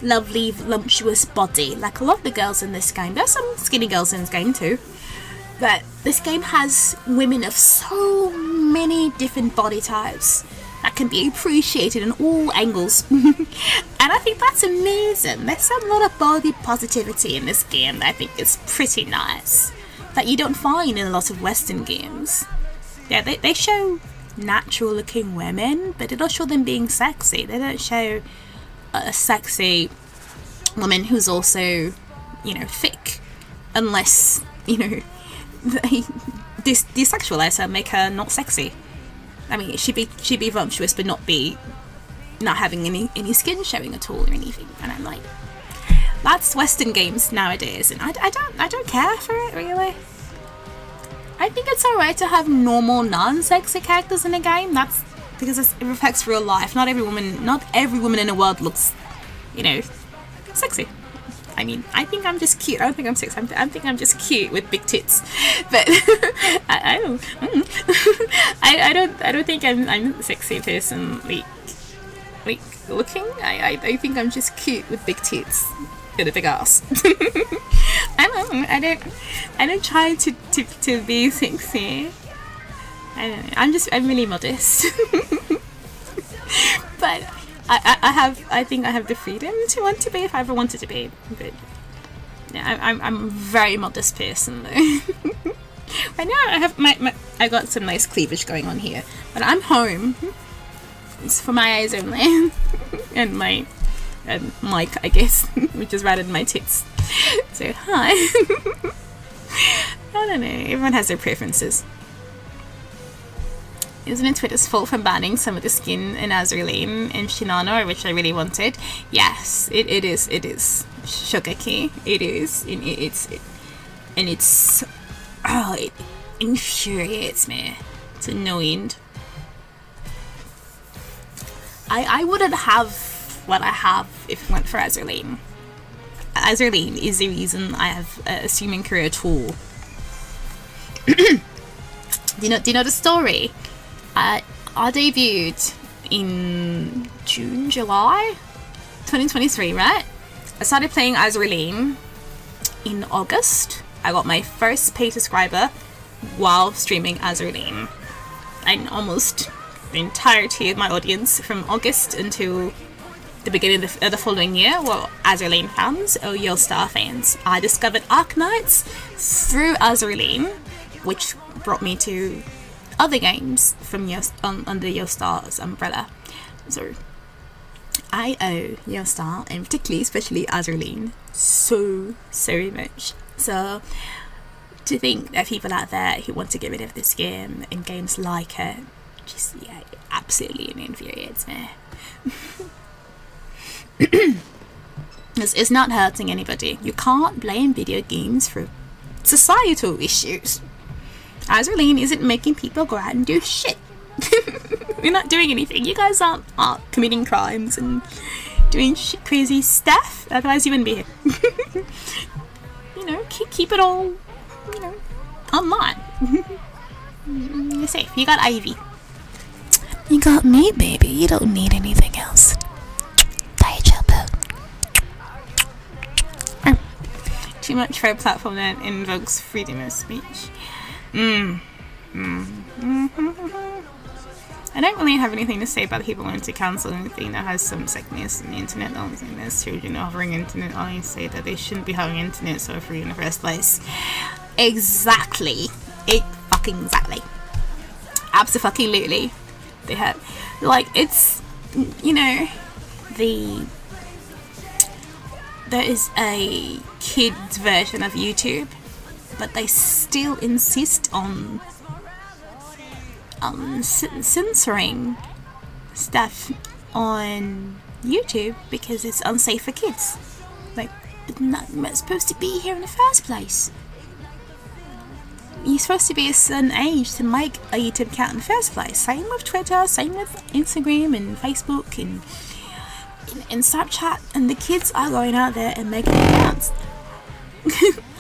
lovely, voluptuous body like a lot of the girls in this game. There's some skinny girls in this game too. But this game has women of so many different body types that can be appreciated in all angles. And I think that's amazing. There's a lot of body positivity in this game that I think is pretty nice, that you don't find in a lot of Western games. Yeah, they show natural looking women, but they don't show them being sexy. They don't show a sexy woman who's also, you know, thick, unless, you know, they desexualize her, make her not sexy. I mean, she'd be voluptuous, but not having any skin showing at all or anything. And I'm like, that's Western games nowadays, and I don't care for it really. I think it's alright to have normal, non-sexy characters in a game. That's because it reflects real life. Not every woman in the world looks, you know, sexy. I mean, I think I'm just cute. I don't think I'm sexy. I think I'm just cute with big tits. But I don't think I'm a sexy person. Like looking. I think I'm just cute with big tits and a big ass. I don't try to be sexy. I don't know. I'm really modest. But I think I have the freedom to want to be if I ever wanted to be. But yeah, I'm a very modest person though. Right now I have I got some nice cleavage going on here, but I'm home. It's for my eyes only, and my mic, I guess, which is rather than my tits. So hi. I don't know. Everyone has their preferences. Isn't it Twitter's fault for banning some of the skin in Azraline and Shinano, which I really wanted? Yes, it is. It is. Shogeki. It is. And it's it infuriates me. It's annoying. I wouldn't have what I have if it went for Azraline. Azraline is the reason I have a streaming career at all. Do you know the story? I debuted in July 2023, right? I started playing Azraline in August. I got my first paid subscriber while streaming Azraline. And almost the entirety of my audience from August until the beginning of the following year were Azraline fans or Yostar fans. I discovered Arknights through Azraline, which brought me to other games from under Yostar's umbrella. So I owe Yostar, and particularly, especially Azraline, so much. So to think there are people out there who want to get rid of this game and games like it, just it absolutely infuriates me. It's not hurting anybody. You can't blame video games for societal issues. Azraline isn't making people go out and do shit. We're not doing anything. You guys aren't committing crimes and doing shit, crazy stuff. Otherwise you wouldn't be here. You know, keep it all you know, online. You're safe. You got Aivee. You got me, baby. You don't need anything else. Too much for a platform that invokes freedom of speech. I don't really have anything to say about people wanting to cancel anything that has some sickness on the internet. The only thing there's children hovering internet. I say that they shouldn't be hovering internet so free in the first place. Exactly. Exactly. Absolutely. They have, like, it's, you know, there is a kids version of YouTube, but they still insist on censoring stuff on YouTube because it's unsafe for kids. Like, it's not supposed to be here in the first place. You're supposed to be a certain age to make a YouTube account in the first place. Same with Twitter, same with Instagram and Facebook and Snapchat, and the kids are going out there and making accounts.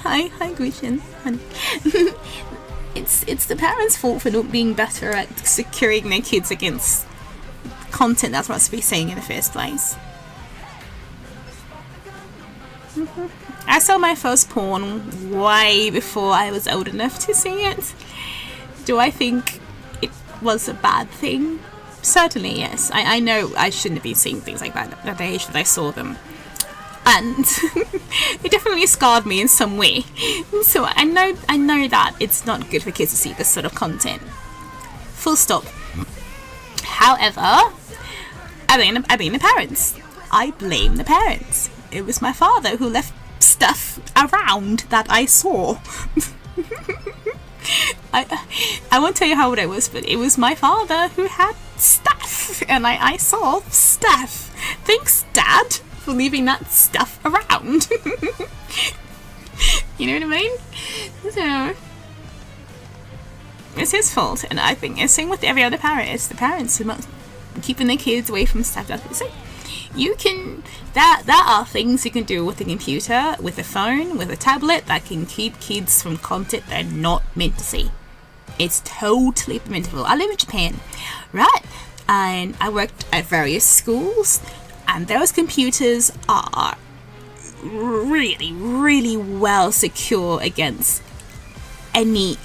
Hi Gretchen. It's the parents' fault for not being better at securing their kids against content that's supposed to be saying in the first place. I saw my first porn way before I was old enough to see it. Do I think it was a bad thing? Certainly, yes. I know I shouldn't have been seeing things like that at the age that I saw them. And it definitely scarred me in some way. So I know that it's not good for kids to see this sort of content. Full stop. However, I blame the parents. I blame the parents. It was my father who left stuff around that I saw. I won't tell you how old I was, but it was my father who had stuff, and I saw stuff. Thanks, Dad, for leaving that stuff around. You know what I mean? So it's his fault, and I think it's the same with every other parent. It's the parents who must keeping their kids away from stuff that they say. You can, there are things you can do with a computer, with a phone, with a tablet that can keep kids from content they're not meant to see. It's totally permissible. I live in Japan, right? And I worked at various schools, and those computers are really, really well secure against any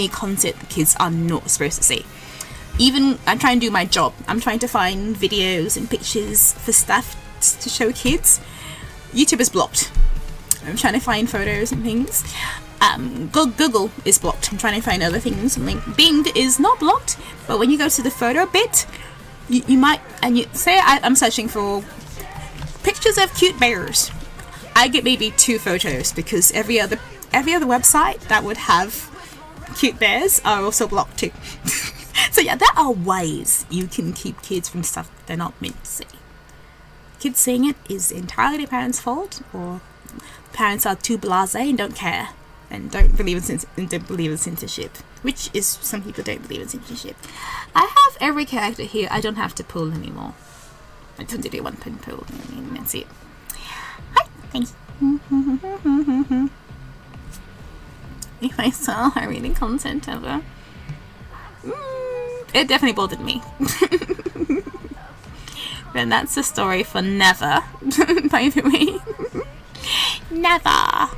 content kids are not supposed to see. Even I'm trying to do my job. I'm trying to find videos and pictures for stuff to show kids. YouTube is blocked. I'm trying to find photos and things. Google is blocked. I'm trying to find other things. Bing is not blocked, but when you go to the photo bit, you might, and you say I'm searching for pictures of cute bears. I get maybe 2 photos because every other website that would have cute bears are also blocked too. So yeah, there are ways you can keep kids from stuff they're not meant to see. Kids seeing it is entirely their parents' fault, or parents are too blasé and don't care and don't believe in censorship, which is some people don't believe in censorship. I have every character here. I don't have to pull anymore. I don't do one pin pull. I mean, that's it. Hi, thanks. If I saw her reading content ever. It definitely bothered me. But that's a story for never, by the way. Never.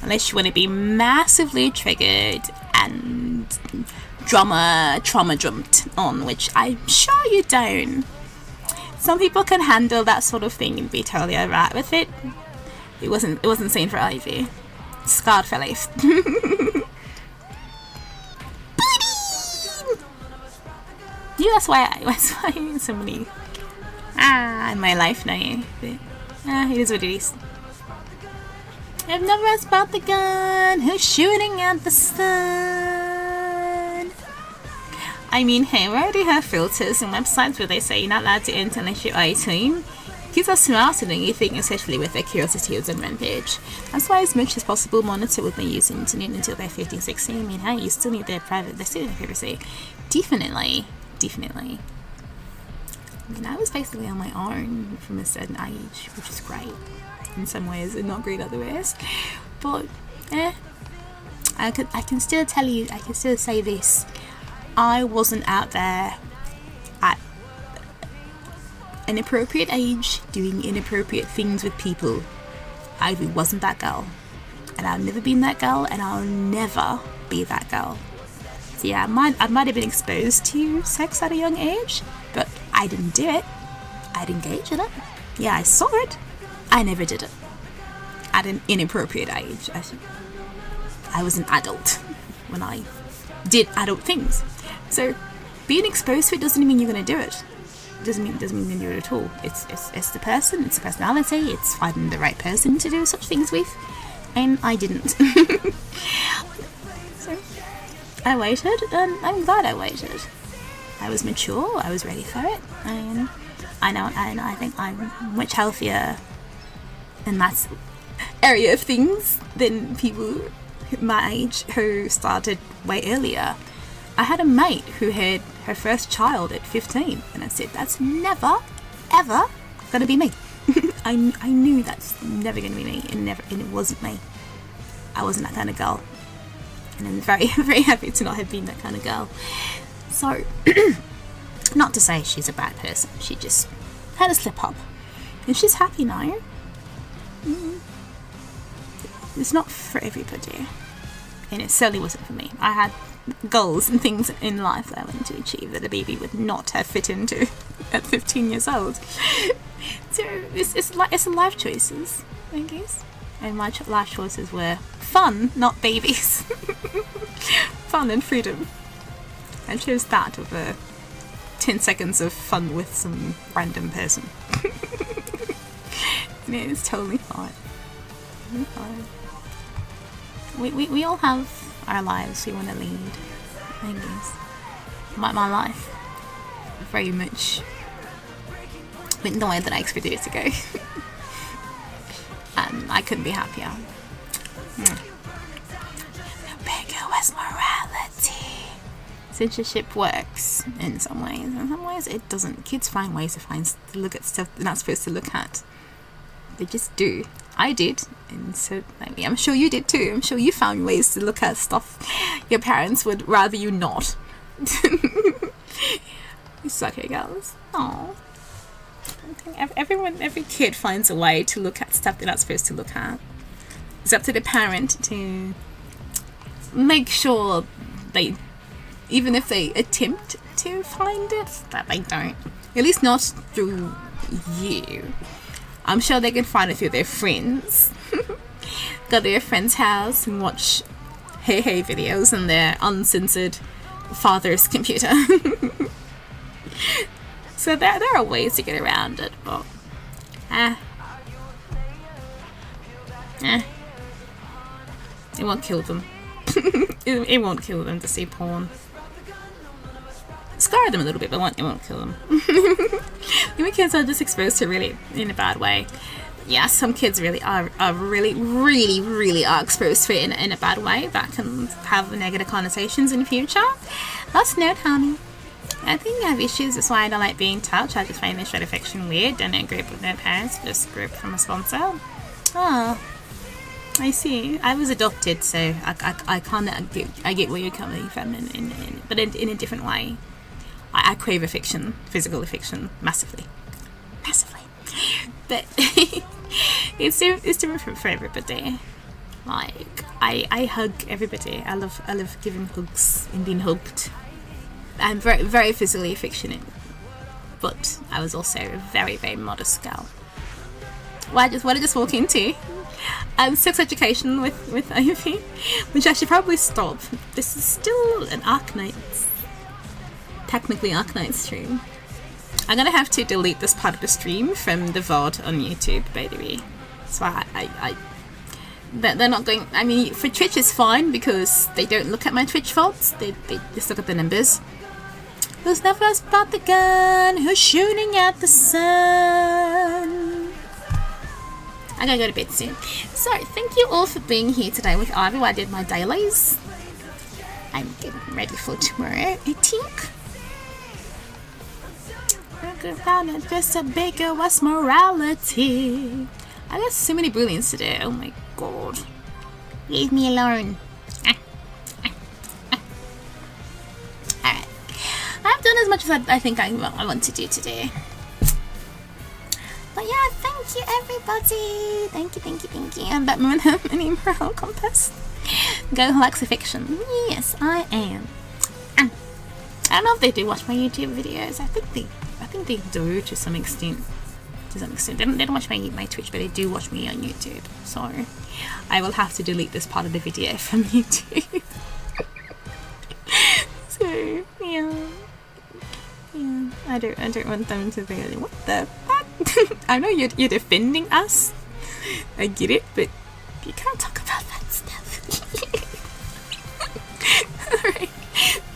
Unless you want to be massively triggered and trauma jumped on, which I'm sure you don't. Some people can handle that sort of thing and be totally alright with it. It wasn't same for Aivee. Scarred for life. Yeah, that's why so many in my life now. But, it is what it is. I've never asked about the gun. Who's shooting at the sun? I mean, hey, we already have filters and websites where they say you're not allowed to enter unless you're 18. Kids are smarter than you think, especially with their curiosity as an advantage. That's why, as much as possible, monitor when they use the internet until they're 15, 16. I mean, hey, you still need their privacy. Definitely. I mean, I was basically on my own from a certain age, which is great in some ways and not great other ways. But, I can still tell you, I can still say this. I wasn't out there at an appropriate age doing inappropriate things with people. Aivee wasn't that girl. And I've never been that girl, and I'll never be that girl. So yeah, I might have been exposed to sex at a young age, but I didn't do it. I'd engage in it. Yeah, I saw it. I never did it. At an inappropriate age. I was an adult when I did adult things. So being exposed to it doesn't mean you're going to do it. Doesn't mean you're going to do it at all. It's the person, it's the personality, it's finding the right person to do such things with. And I didn't. So I waited, and I'm glad I waited. I was mature, I was ready for it, and I think I'm much healthier in that area of things than people my age who started way earlier. I had a mate who had her first child at 15, and I said, that's never, ever gonna be me. I knew that's never gonna be me, and it wasn't me. I wasn't that kind of girl, and I'm very, very happy to not have been that kind of girl. So, not to say she's a bad person, she just had a slip up, and she's happy now. It's not for everybody, and it certainly wasn't for me. I had goals and things in life that I wanted to achieve that a baby would not have fit into at 15 years old. So it's life choices, I guess. And my life choices were fun, not babies. Fun and freedom. I chose that over 10 seconds of fun with some random person. And it's totally fine. We all have our lives we want to lead, I guess. My life very much went the way that I expected it to go. And I couldn't be happier. The bigger was morality. Censorship works in some ways. In some ways it doesn't. Kids find ways to look at stuff they're not supposed to look at. They just do. I did, and so I'm sure you did too. I'm sure you found ways to look at stuff your parents would rather you not. You sucky girls. Aww. Every kid finds a way to look at stuff they're not supposed to look at. It's up to the parent to make sure they, even if they attempt to find it, that they don't. At least not through you. I'm sure they can find it through their friends. Go to their friend's house and watch hey videos on their uncensored father's computer. So there are ways to get around it, but it won't kill them. It won't kill them to see porn. Scar them a little bit, but it won't kill them. Maybe kids are just exposed to really in a bad way. Yeah, some kids really are really are exposed to it in a bad way that can have negative connotations in the future. Let's note, honey. I think I have issues, that's why I don't like being touched. I just find this shred of affection weird. Don't agree with their parents, just group from a sponsor. Oh, I see. I was adopted, so I can't. I get where you're coming from, but in a different way. I crave affection, physical affection, massively. But it's different for everybody. Like I hug everybody. I love giving hugs and being hugged. I'm very, very physically affectionate, but I was also a very, very modest girl. What I just walk into sex education with Aivee, which I should probably stop. This is still an technically Arknight stream. I'm gonna have to delete this part of the stream from the VOD on YouTube, by the way. So they're not going. I mean, for Twitch it's fine because they don't look at my Twitch VODs. They just look at the numbers. Who's the first about the gun? Who's shooting at the sun? I gotta go to bed soon. So, thank you all for being here today with Aivee. I did my dailies. I'm getting ready for tomorrow, I think. Just a bigger was morality. I got so many brilliants today. Oh my god. Leave me alone. done as much as I think I want to do today. But yeah, thank you everybody. Thank you. I'm Batman mini morale contest. Go Halaxifiction. Yes, I am. And I don't know if they do watch my YouTube videos. I think they do to some extent. They don't watch my Twitch, but they do watch me on YouTube. So I will have to delete this part of the video from YouTube. So yeah. I don't want them to think, what the fuck? I know you're defending us. I get it, but you can't talk about that stuff. Alright.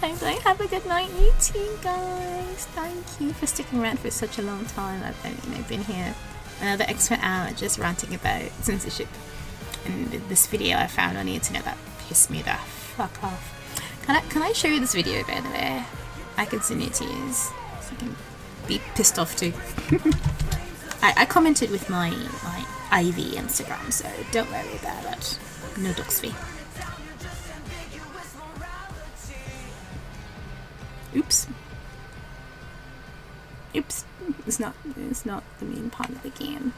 Bye. Have a good night, you too, guys. Thank you for sticking around for such a long time. I've been here another extra hour just ranting about censorship. And this video I found on the internet that pissed me the fuck off. Can I show you this video, by the way? I can send it to you so you can be pissed off too. I commented with my Aivee Instagram, so don't worry about it. No dogs fee. Oops. It's not the main part of the game.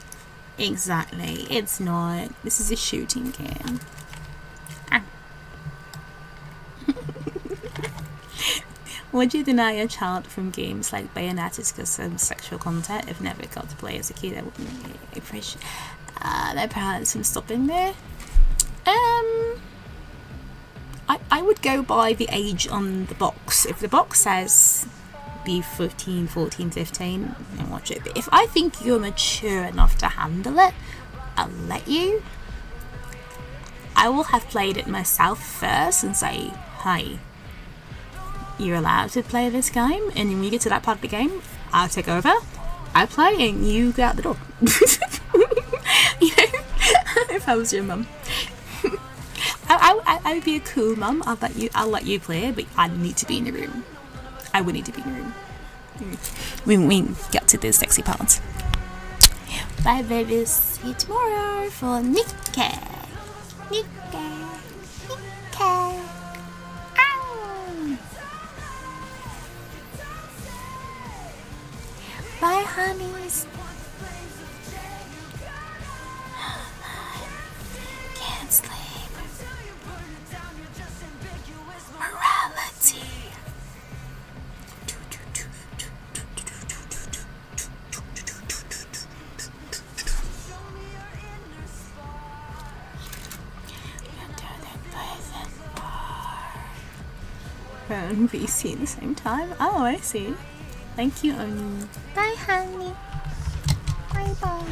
Exactly, it's not. This is a shooting game. Would you deny a child from games like Bayonetta because of sexual content if never got to play as a kid? I wouldn't really appreciate their parents from stopping there. I would go by the age on the box. If the box says be 15, 14, 15, then watch it. But if I think you're mature enough to handle it, I'll let you. I will have played it myself first and say, hey, you're allowed to play this game, and when you get to that part of the game, I'll take over, I play, and you go out the door. You know, if I was your mum. I would be a cool mum. I'll let you play, but I need to be in the room. I would need to be in the room when we get to the sexy parts. Bye, babies. See you tomorrow for Nikke. Bye, honeys. Can't sleep. Morality. And VC at the same time. Oh, I see. Thank you, Oni. Bye, honey. Bye, bye.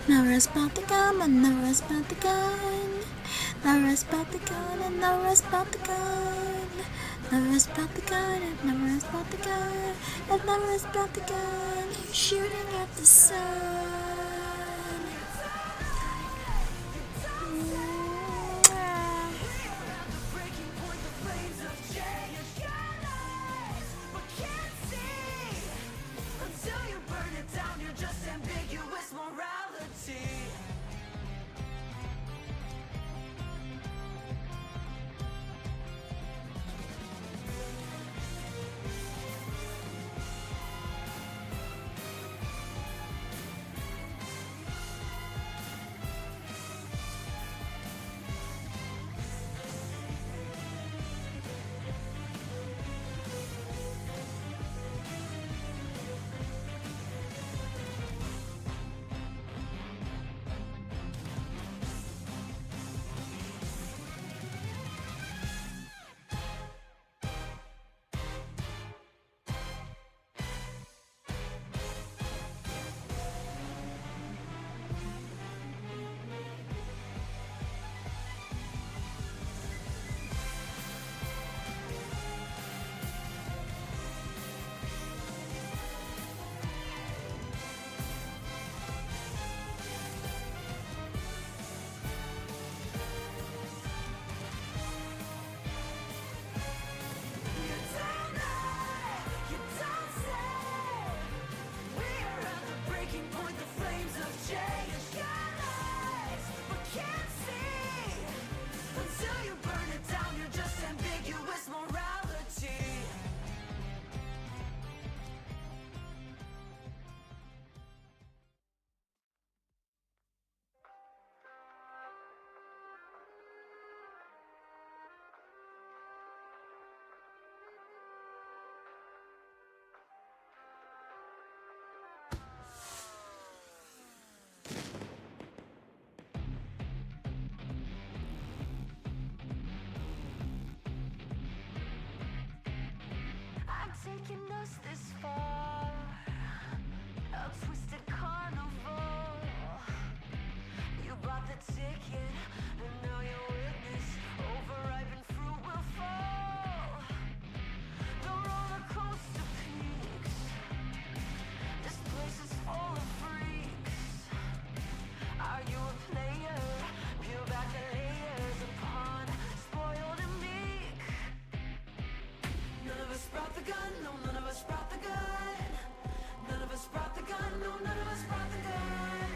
Never about the gun, and never about the gun. Never about the gun, and never about the gun. Never about the gun, and never about the gun. And never about the gun. Shooting at the sun. far. A twisted carnival. You bought the ticket, and now you're witness. Overripened fruit will fall. The roller coaster peaks. This place is full of freaks. Are you a player? Peel back the layers upon spoiled and meek. None of us brought the gun, no, none of us brought the gun. None of us brought the gun, no, none of us brought the gun.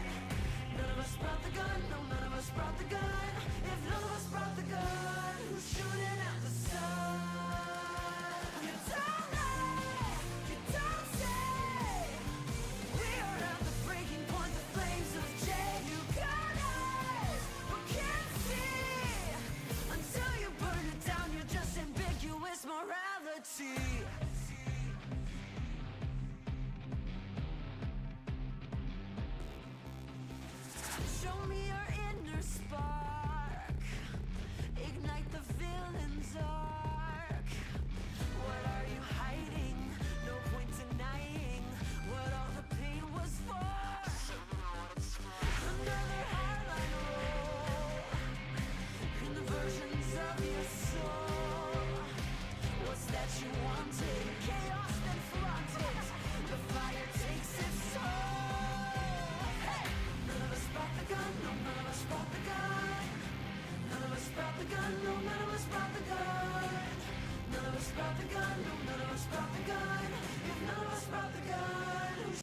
None of us brought the gun, no, none of us brought the gun. If none of us brought the gun, who's shooting at the sun? You don't lie, you don't say. We are at the breaking point, the flames of Jay. You got eyes, but can't see. Until you burn it down, you're just ambiguous morality. Show me your inner spark. Ignite the villain's arc. What are you hiding? No point denying what all the pain was for. Another highlight roll in the versions of your soul. What's that you wanted? Chaos then flaunted. The fire takes its toll. Hey! None of us brought the gun, no, none of us brought the gun. None of us brought the gun, no, none of us brought the gun. None of us brought the gun, no, none of us brought the gun. If none of us brought the gun, who's